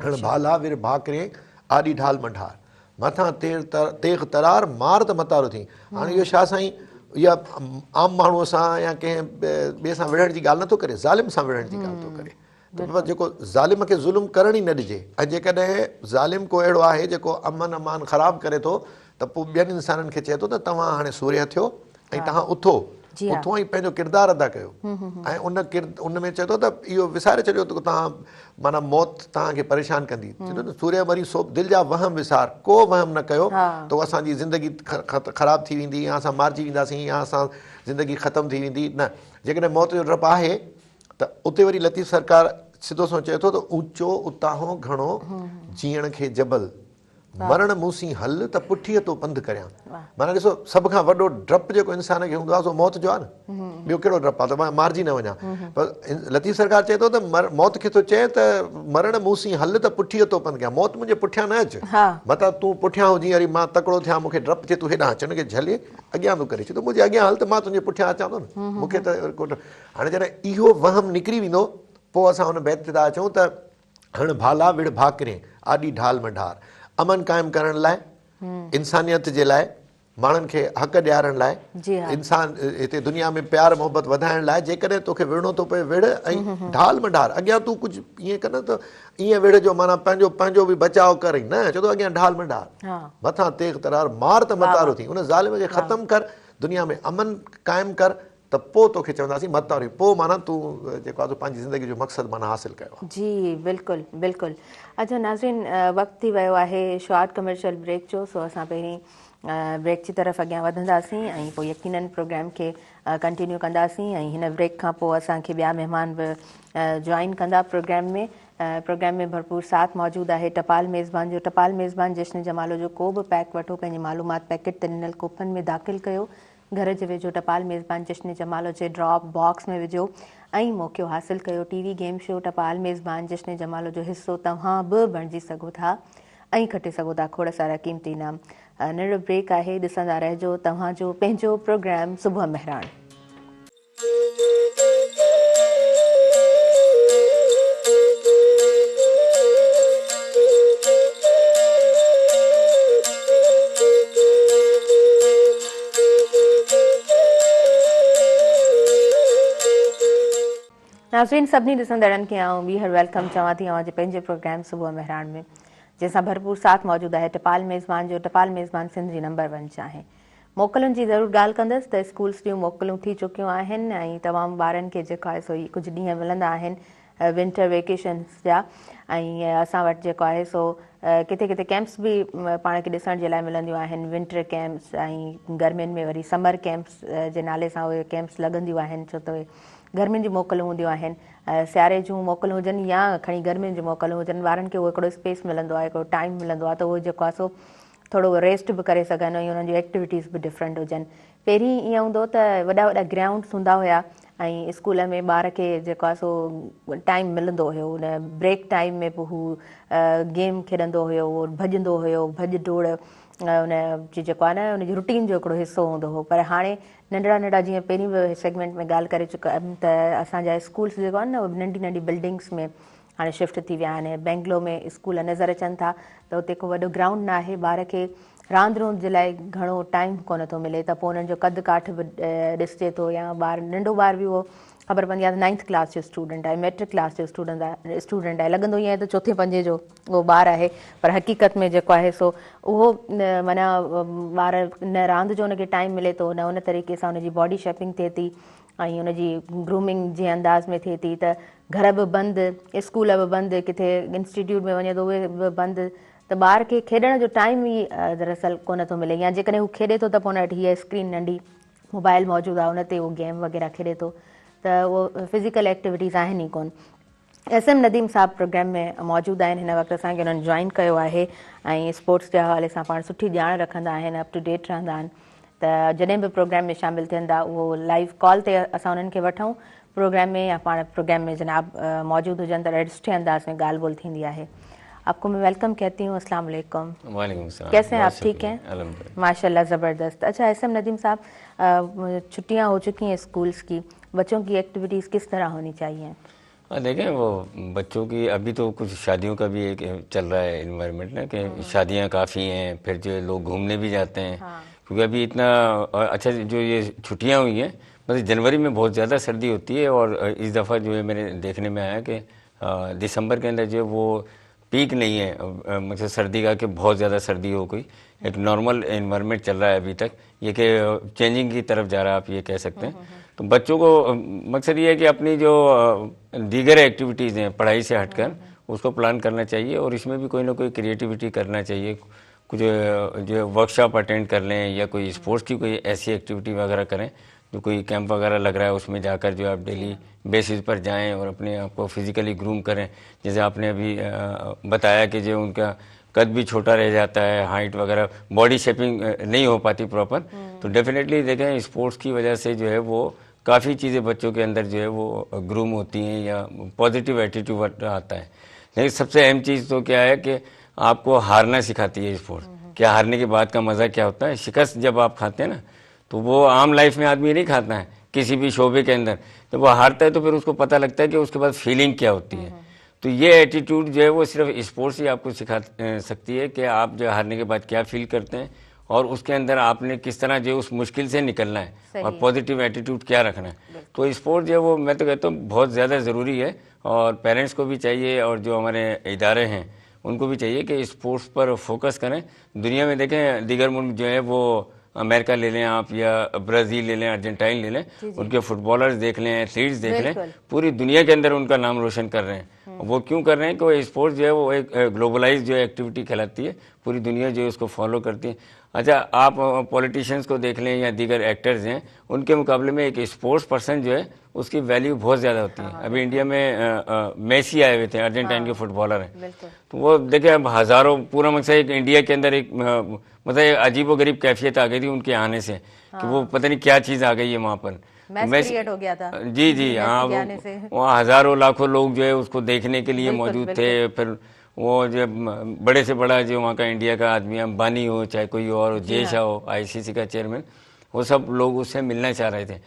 हण भाला विर भाकरे आॾी ढाल मंढार, मथां तेग तरार मार त मतारो थी। हाणे इहो छा साईं, इहा आम माण्हूअ सां या कंहिं ॿिए सां विढ़ण जी ॻाल्हि नथो करे, ज़ालिम सां विढ़ण जी ॻाल्हि थो करे। त जेको ज़ालिम खे ज़ुल्म करण ई न ॾिजे, ऐं जेकॾहिं ज़ालिम को अहिड़ो आहे जेको अमन अमान ख़राबु करे थो, त पोइ ॿियनि इंसाननि खे चए थो त तव्हां हाणे सूर्य थियो ऐं तव्हां उथो ऐं पंहिंजो किरदारु अदा कयो। ऐं उन में चए थो त इहो विसारे छॾियो त तव्हां माना मौत तव्हांखे परेशान कंदी। चए थो न सूर्य मरी सो दिलि जा वहम विसार, को वहम न कयो त असांजी ज़िंदगी ख़राबु थी वेंदी या असां मारिजी वेंदासीं या असां ज़िंदगी ख़तमु थी वेंदी। न, जेकॾहिं मौत जो डपु आहे त उते वरी लतीफ़ सरकार सिधो सो चए थो त ऊचो उतां घणो जीअण खे जबल, मरण मूंसी हल त पुठीअ तो पंधु करियां। माना ॾिसो सभ खां वॾो डपु जेको इंसान खे हूंदो आहे सो मौत जो आहे न। ॿियो कहिड़ो डपु आहे त मां मारिजी न वञा। पर लतीफ़ सरकार चए थो त मौत खे थो चए त मरण मूंसी हल त पुठीअ तो पंधु कयां। मौत मुंहिंजे पुठियां न अचु, मतां तूं पुठियां हुजी वरी मां तकिड़ो थियां, मूंखे डपु थिए, तूं हेॾां अच हुनखे झले अॻियां थो करे छॾ, मुंहिंजे अॻियां हल त मां तुंहिंजे पुठियां अचां थो न। मूंखे त हाणे जॾहिं इहो वहम निकिरी वेंदो पोइ असां हुन बैत ते था अचूं त हण भाला विड़ भाकरे आॾी ढाल मढार। अमन क़ाइमु करण लाइ, इंसानियत जे लाइ, माण्हुनि खे हक़ ॾियारण लाइ, इंसान हिते दुनिया में प्यार मोहबत वधाइण लाइ जेकॾहिं तोखे विढ़णो थो पए विढ़ ऐं ढाल मढार। अॻियां तूं कुझु ईअं कर न त ईअं विढ़ जो माना पंहिंजो बि बचाव कर न, चवंदो अॻियां ढाल मढार, मथां तेग तरार मार त मतारो थी। उन ज़ालिम खे ख़तमु कर, दुनिया में अमन क़ाइमु कर, त पोइ तोखे चवंदासीं मतारी, पोइ माना तूं जेको आहे पंहिंजी ज़िंदगी जो मक़सदु माना हासिलु कयो आहे। जी बिल्कुलु बिल्कुलु। अच्छा नाज़रीन, वक़्तु थी वियो आहे शॉर्ट कमर्शियल ब्रेक जो, सो असां पहिरीं ब्रेक जी तरफ़ अॻियां वधंदासीं ऐं पोइ यकीनन प्रोग्राम खे कंटिन्यू कंदासीं। ऐं हिन ब्रेक खां पोइ असांखे ॿिया महिमान बि जॉइन कंदा प्रोग्राम में। प्रोग्राम में भरपूर साथ मौजूदु आहे टपाल मेज़बान जो। टपाल मेज़बान जश्न जमालो जो को बि पैक वठो, पंहिंजी मालूमात पैकेट ते ॾिनल कोपन में दाख़िल कयो, घर जे वेझो टपाल मेज़बान जश्न जमालो जे ड्रॉप बॉक्स में विझो ऐं मौक़ो हासिलु कयो टीवी गेम शो टपाल मेज़बान जश्न जमालो जो हिसो तव्हां बि बणिजी सघो था ऐं खटे सघो था खोड़ सारा क़ीमती इनाम। नंढो ब्रेक आहे, ॾिसंदा रहिजो तव्हांजो पंहिंजो प्रोग्राम सुबुह महिराण। नाज़रीन, सभिनी ॾिसंदड़नि खे आउं ॿीहर वेलकम चवां थी अव्हांजे पंहिंजे प्रोग्राम सुबुह महिराण में, जंहिंसां भरपूर साथ मौजूदु आहे टपाल मेज़बान जो। टपाल मेज़बान सिंध जी नंबर 1 चाहे। मोकलुनि जी ज़रूरु ॻाल्हि कंदसि त स्कूल्स जूं मोकलूं थी चुकियूं आहिनि ऐं तमामु ॿारनि खे जेको आहे सो कुझु ॾींहं मिलंदा आहिनि विंटर वेकेशन्स जा। ऐं असां वटि जेको आहे सो किथे किथे कैंप्स बि पाण खे ॾिसण जे लाइ मिलंदियूं आहिनि, विंटर कैंप्स ऐं गर्मियुनि में वरी समर कैंप्स जे नाले सां उहे कैंप्स लॻंदियूं आहिनि, छो त उहे गर्मियुनि जी मोकलूं हूंदियूं आहिनि। सियारे जूं मोकलूं हुजनि या खणी गर्मियुनि जी मोकलूं हुजनि, ॿारनि खे उहो हिकिड़ो स्पेस मिलंदो आहे, हिकिड़ो टाइम मिलंदो आहे त उहो जेको आहे सो थोरो रेस्ट बि करे सघनि ऐं उन्हनि जूं एक्टिविटीज़ बि डिफरेंट हुजनि। पहिरीं ईअं हूंदो त वॾा वॾा ग्राउंड्स हूंदा हुया ऐं स्कूल में ॿार खे जेको आहे सो टाइम मिलंदो हुयो, उन ब्रेक टाइम में पोइ हू गेम खेॾंदो हुयो, उहो भॼंदो हुयो, भॼ डोड़ उन जी जेको आहे न उनजी रुटीन जो हिकिड़ो हिसो हूंदो हो। पर हाणे नंढड़ा नंढड़ा जीअं पहिरीं बि सेगमेंट में ॻाल्हि करे चुका आहिनि त असांजा स्कूल्स जेको आहे न नंढी नंढी बिल्डिंग्स में हाणे शिफ्ट थी विया आहिनि। बेंगलोर में स्कूल नज़र अचनि था त उते को वॾो ग्राउंड न आहे, ॿार खे रांदि रूंद जे लाइ घणो टाइम कोन थो मिले, त पोइ उन्हनि जो कद काठ बि ॾिसिजे थो। या ॿार नंढो ॿार बि उहो ख़बर पवंदी आहे त 9th क्लास जो स्टूडेंट आहे, मैट्रिक क्लास जो स्टूडेंट आहे, लॻंदो ईअं आहे त 4थे 5 जो उहो ॿारु आहे, पर हक़ीक़त में जेको आहे सो उहो माना ॿार न रांदि जो हुनखे टाइम मिले थो, न उन तरीक़े सां हुनजी बॉडी शेपिंग थिए थी ऐं हुनजी ग्रूमिंग जे अंदाज़ में थिए थी। त घर बि बंदि, स्कूल बि बंदि, किथे इंस्टीट्यूट में वञे थो उहे बि बंदि, त ॿार खे खेॾण जो टाइम ई दरअसल कोन थो मिले। या जेकॾहिं हू खेॾे थो त पोइ हुन वटि हीअ स्क्रीन नंढी मोबाइल मौजूदु आहे, उन ते उहो गेम वग़ैरह खेॾे थो, त उहो फिज़िकल एक्टिविटीज़ आहिनि ई कोन। SM नदीम साहब प्रोग्राम में मौजूदु आहिनि, हिन वक़्तु असांखे उन्हनि जॉइन कयो आहे ऐं स्पोर्ट्स जे हवाले सां पाण सुठी ॼाण रखंदा आहिनि, अप टू डेट रहंदा आहिनि। त जॾहिं बि प्रोग्राम में शामिलु थियनि था उहो लाइव कॉल ते असां उन्हनि खे वठूं प्रोग्राम में, या पाण प्रोग्राम में जनाब मौजूदु हुजनि त ॾाढे सुठे अंदाज़ में ॻाल्हि ॿोल थींदी आहे। आपको मैं वेलकम कहती हूँ। अस्सलाम वालेकुम। वालेकुम सलाम। कैसे हैं आप? ठीक हैं? अल्हम्दुलिल्लाह माशाल्लाह, ज़बरदस्त। अच्छा SM नदीम साहब, छुट्टियाँ हो चुकी हैं स्कूल्स की, बच्चों की एक्टिविटीज़ किस तरह होनी चाहिए? देखें वो बच्चों की अभी तो कुछ शादियों का भी एक चल रहा है इन्वायरमेंट ना, कि शादियां काफ़ी हैं, फिर जो लोग घूमने भी जाते हैं। क्योंकि अभी इतना अच्छा जो ये छुट्टियां हुई हैं, मतलब जनवरी में बहुत ज़्यादा सर्दी होती है और इस दफ़ा जो है मेरे देखने में आया कि दिसंबर के अंदर जो वो पीक नहीं है मतलब सर्दी का, कि बहुत ज़्यादा सर्दी हो गई। एक नॉर्मल इन्वायरमेंट चल रहा है अभी तक, ये कि चेंजिंग की तरफ जा रहा है, आप ये कह सकते हैं। तो बच्चों को मकसद ये है कि अपनी जो दीगर एक्टिविटीज़ हैं पढ़ाई से हटकर उसको प्लान करना चाहिए और इसमें भी कोई ना कोई क्रिएटिविटी करना चाहिए। कुछ जो वर्कशॉप अटेंड कर लें या कोई स्पोर्ट्स की कोई ऐसी एक्टिविटी वगैरह करें, जो कोई कैंप वगैरह लग रहा है उसमें जाकर जो आप डेली बेसिस पर जाएं और अपने आप को फिज़िकली ग्रूम करें। जैसे आपने अभी बताया कि जो उनका कद भी छोटा रह जाता है, हाइट वगैरह, बॉडी शेपिंग नहीं हो पाती प्रॉपर। तो डेफिनेटली देखें स्पोर्ट्स की वजह से जो है वो काफ़ी चीज़ें बच्चों के अंदर जो है वो ग्रूम होती हैं या पॉजिटिव एटीट्यूड आता है। लेकिन सबसे अहम चीज़ तो क्या है कि आपको हारना सिखाती है स्पोर्ट्स। क्या हारने के बाद का मज़ा क्या होता है, शिकस्त जब आप खाते हैं ना, तो वो आम लाइफ में आदमी नहीं खाता है किसी भी शोबे के अंदर। जब वो हारता है तो फिर उसको पता लगता है कि उसके बाद फीलिंग क्या होती है। तो ये एटीट्यूड जो है वो सिर्फ स्पोर्ट्स ही आपको सिखा सकती है कि आप जो हारने के बाद क्या फील करते हैं और उसके अंदर आपने किस तरह जो उस मुश्किल से निकलना है और पॉजिटिव एटीट्यूड क्या रखना है। तो स्पोर्ट जो है वो मैं तो कहता हूँ बहुत ज़्यादा ज़रूरी है और पेरेंट्स को भी चाहिए और जो हमारे इदारे हैं उनको भी चाहिए कि स्पोर्ट्स पर फोकस करें। दुनिया में देखें दीगर मुल्क जो है वो अमेरिका ले लें आप या ब्राज़ील ले लें, अर्जेंटाइन ले लें, उनके फुटबॉलर्स देख लें, एथलीट्स देख लें, पूरी दुनिया के अंदर उनका नाम रोशन कर रहे हैं। वो क्यों कर रहे हैं कि वो स्पोर्ट्स जो है वो एक ग्लोबलाइज जो एक्टिविटी कहलाती है, पूरी दुनिया जो है उसको फॉलो करती है। अच्छा, आप पॉलिटिशियंस को देख लें या दीगर एक्टर्स हैं, उनके मुकाबले में एक स्पोर्ट्स पर्सन जो है उसकी वैल्यू बहुत ज़्यादा होती है। अभी इंडिया में मेसी आए हुए थे, अर्जेंटाइन के फुटबॉलर हैं, तो वो देखिए अब हज़ारों, पूरा मकसद एक इंडिया के अंदर एक मतलब अजीब व गरीब कैफियत आ गई थी उनके आने से कि वो पता नहीं क्या चीज़ आ गई है वहाँ पर, क्रिएट हो गया था। जी जी हाँ, वहाँ हज़ारों लाखों लोग जो है उसको देखने के लिए मौजूद थे। फिर वो जो बड़े से बड़ा जो वहाँ का इंडिया का आदमी, अंबानी हो चाहे कोई और, जय शाह हो आईसीसी का चेयरमैन, वो सब लोग उससे मिलना चाह रहे थे।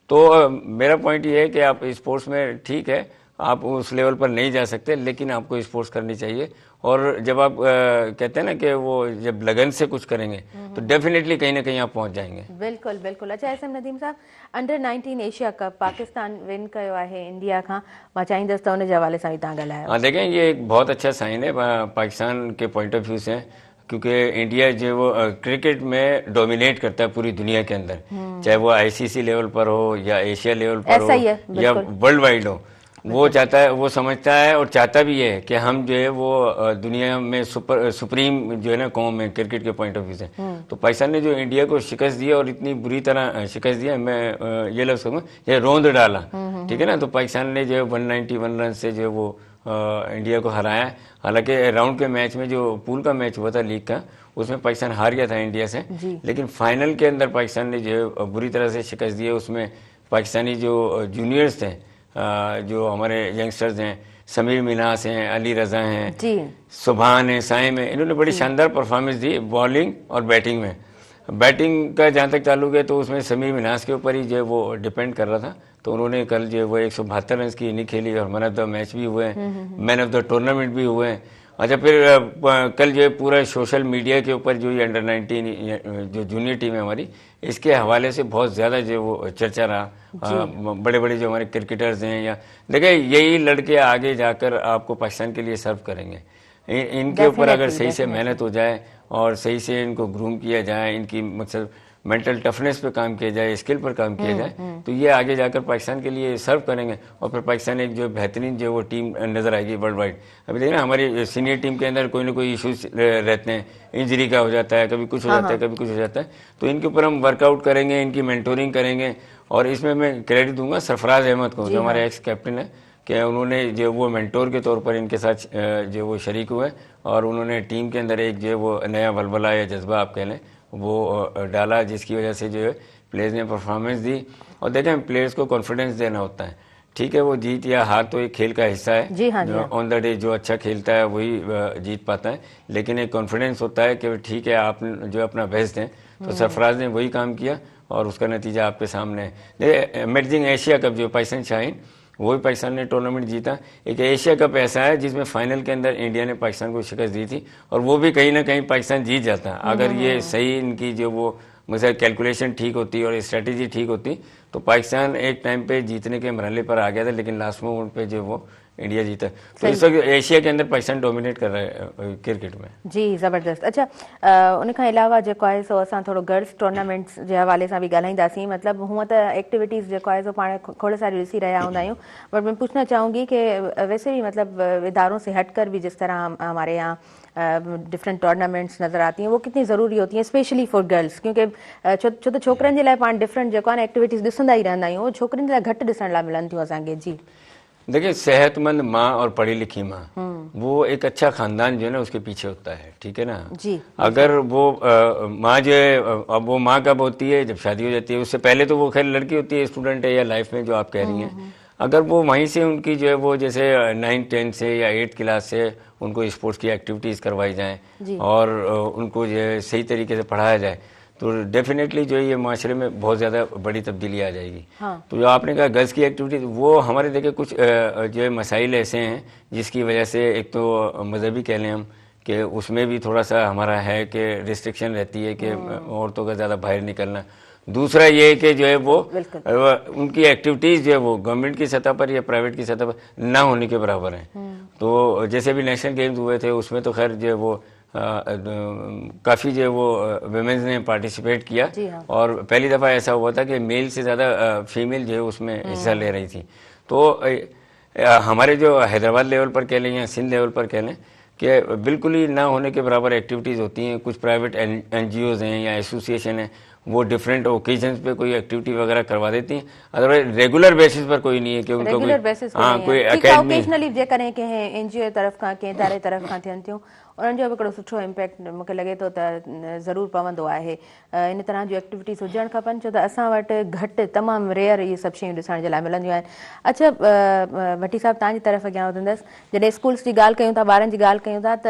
तो मेरा पॉइंट ये है कि आप स्पोर्ट्स में ठीक है, आप उस लेवल पर नहीं जा सकते, लेकिन आपको स्पोर्ट्स करनी चाहिए। और जब आप कहते हैं ना कि वो जब लगन से कुछ करेंगे तो डेफिनेटली कहीं ना कहीं आप पहुंच जाएंगे। बिल्कुल बिल्कुल। अच्छा एस एम नदीम साहब, अंडर-19 एशिया कप पाकिस्तान विन कयो आहे इंडिया खां, मां चाहींदसि त उन जे हवाले सां बि तव्हां ॻाल्हायो। हाँ देखें, ये एक बहुत अच्छा साइन है पाकिस्तान के पॉइंट ऑफ व्यू से, क्योंकि इंडिया जो वो क्रिकेट में डोमिनेट करता है पूरी दुनिया के अंदर, चाहे वो आईसीसी लेवल पर हो या एशिया लेवल पर हो या वर्ल्ड वाइड हो। वो चाहता है, वो समझता है और चाहता भी है कि हम जो है वो दुनिया में सुप्रीम जो है ना कौम है क्रिकेट के पॉइंट ऑफ व्यू से। तो पाकिस्तान ने जो इंडिया को शिकस्त दिया और इतनी बुरी तरह शिकस्त दिया, मैं ये लफ्ज़ कहूँगा, ये रोंद डाला, ठीक है ना। तो पाकिस्तान ने जो है 191 रन से जो है वो इंडिया को हराया। हालांकि राउंड के मैच में जो पूल का मैच हुआ था लीग का, उसमें पाकिस्तान हार गया था इंडिया से, लेकिन फाइनल के अंदर पाकिस्तान ने जो है बुरी तरह से शिकस्त दी है। उसमें पाकिस्तानी जो जूनियर्स थे, जो हमारे यंगस्टर्स हैं, समीर मिनास हैं, अली रज़ा हैं, सुभान हैं, साइम हैं, इन्होंने बड़ी शानदार परफॉर्मेंस दी बॉलिंग और बैटिंग में। बैटिंग का जहाँ तक ताल्लुक है तो उसमें समीर मिनास के ऊपर ही जो है वो डिपेंड कर रहा था। तो उन्होंने कल जो है वो 172 रन की इनिंग खेली और मैन ऑफ द मैच भी हुए, मैन ऑफ द टूर्नामेंट भी हुए। अच्छा, फिर कल जो है पूरा सोशल मीडिया के ऊपर जो ये अंडर-19 जो जूनियर टीम है हमारी, इसके हवाले से बहुत ज़्यादा जो वो चर्चा रहा। बड़े बड़े जो हमारे क्रिकेटर्स हैं, या देखिए यही लड़के आगे जाकर आपको पाकिस्तान के लिए सर्व करेंगे। इनके ऊपर अगर सही से मेहनत हो जाए और सही से इनको ग्रूम किया जाए, इनकी मतलब मेंटल टफनेस पे काम किया जाए, स्किल पर काम किया जाए, तो ये आगे जाकर पाकिस्तान के लिए सर्व करेंगे और फिर पाकिस्तान एक जो बेहतरीन जो वो टीम नज़र आएगी वर्ल्ड वाइड। अभी देखिए ना हमारी सीनियर टीम के अंदर कोई ना कोई इश्यूज रहते हैं, इंजरी का हो जाता है, कभी कुछ हो जाता है, कभी कुछ हो जाता है। तो इनके ऊपर हम वर्कआउट करेंगे, इनकी मेंटोरिंग करेंगे। और इसमें मैं क्रेडिट दूंगा सरफराज अहमद को, जो हमारे एक्स कैप्टन है, कि उन्होंने जो वो मेंटोर के तौर पर इनके साथ जो वो शरीक हुए और उन्होंने टीम के अंदर एक जो वो नया वलवला या जज्बा आप कह लें वो डाला, जिसकी वजह से जो है प्लेयर्स ने परफॉर्मेंस दी। और देखें, प्लेयर्स को कॉन्फिडेंस देना होता है, ठीक है, वो जीत या हार तो एक खेल का हिस्सा है। ऑन द डे जो अच्छा खेलता है वही जीत पाता है, लेकिन एक कॉन्फिडेंस होता है कि ठीक है आप जो अपना बेस्ट दें। तो सरफराज ने वही काम किया और उसका नतीजा आपके सामने है। इमर्जिंग एशिया कप जो पाकिस्तान शाहीन, वही पाकिस्तान ने टूर्नामेंट जीता। एक एशिया कप ऐसा है जिसमें फाइनल के अंदर इंडिया ने पाकिस्तान को शिकस्त दी थी और वो भी कहीं ना कहीं पाकिस्तान जीत जाता। अगर ये सही इनकी जो वो मतलब कैलकुलेशन ठीक होती और स्ट्रेटेजी ठीक होती तो पाकिस्तान एक टाइम पे जीतने के मरहले पर आ गया था, लेकिन लास्ट मोमेंट पे जो वो इंडिया जीता। तो इस वक्त एशिया के अंदर पाकिस्तान डोमिनेट कर रहा है क्रिकेट में। जी ज़बरदस्त। अच्छा, उन खां अलावा जेको आहे सो असां थोरो गर्ल्स टूर्नामेंट्स जे हवाले सां बि ॻाल्हाईंदासीं। मतिलबु हूअं त एक्टिविटीज़ जेको आहे सो पाण खोड़ सारी ॾिसी रहा हूंदा आहियूं, बट मैं पूछना चाहूँगी कि वैसे भी मतलब इदारों से हटकर भी जिस तरह हमारे यहाँ डिफरेंट टूर्नामेंट्स नज़र आती हैं वो कितनी ज़रूरी होती हैं, स्पेशली फॉर गर्ल्स, क्योंकि छो त छोकिरनि जे लाइ पाण डिफरेंट जेको आहे एक्टिविटीज़ ॾिसंदा ई रहंदा आहियूं, छोकिरियुनि जे लाइ घटि ॾिसण लाइ मिलनि थियूं असांखे। जी देखिए सेहतमंद माँ और पढ़ी लिखी माँ, वो एक अच्छा खानदान जो है ना उसके पीछे होता है, ठीक है ना जी। अगर वो माँ जो है, अब वो माँ कब होती है, जब शादी हो जाती है। उससे पहले तो वो खैर लड़की होती है, स्टूडेंट है या लाइफ में जो आप कह रही हैं। अगर वो वहीं से उनकी जो है वो जैसे 9-10 से या 8th क्लास से उनको स्पोर्ट्स की एक्टिविटीज़ करवाई जाएँ और उनको जो है सही तरीके से पढ़ाया जाए, तो डेफिनेटली जो है ये माशरे में बहुत ज़्यादा बड़ी तब्दीली आ जाएगी। तो जो आपने कहा गर्ल्स की एक्टिविटीज़, वो हमारे देखे कुछ जो है मसाइल ऐसे हैं जिसकी वजह से एक तो मजहबी कह लें हम कि उसमें भी थोड़ा सा हमारा है कि रिस्ट्रिक्शन रहती है कि औरतों का ज़्यादा बाहर निकलना। दूसरा ये है कि जो है वो उनकी एक्टिविटीज़ जो है वो गवर्नमेंट की सतह पर या प्राइवेट की सतह पर ना होने के बराबर हैं। तो जैसे भी नेशनल गेम्स हुए थे उसमें तो खैर जो है वो काफ़ी जो है वो वुमेन्स ने पार्टिसिपेट किया और पहली दफ़ा ऐसा हुआ था कि मेल से ज़्यादा फीमेल जो है उसमें हिस्सा ले रही थी। तो हमारे जो हैदराबाद लेवल पर कह लें या सिंध लेवल पर कह लें कि बिल्कुल ही ना होने के बराबर एक्टिविटीज़ होती हैं। कुछ प्राइवेट NGOs हैं या एसोसिएशन हैं, वो डिफरेंट ओकेजन्स पे कोई एक्टिविटी वगैरह करवा देती हैं। अदरवाइज रेगुलर बेसिस पर कोई नहीं है कि उनका कोई एकेडमी ओकेजनली जे करें कंहिं NGO तरफ़ खां कंहिं इदारे तरफ़ खां थियनि थियूं, उन्हनि जो बि हिकिड़ो सुठो इम्पैक्ट मूंखे लॻे थो त ज़रूरु पवंदो आहे। इन तरह जूं एक्टिविटीज़ हुजणु खपनि, छो त असां वटि घटि तमामु रेयर इहे सभु शयूं ॾिसण जे लाइ मिलंदियूं आहिनि। अच्छा भट्टी साहिबु, तव्हांजी तरफ़ अॻियां वधंदसि। जॾहिं स्कूल्स जी ॻाल्हि कयूं था, ॿारनि जी ॻाल्हि कयूं था, त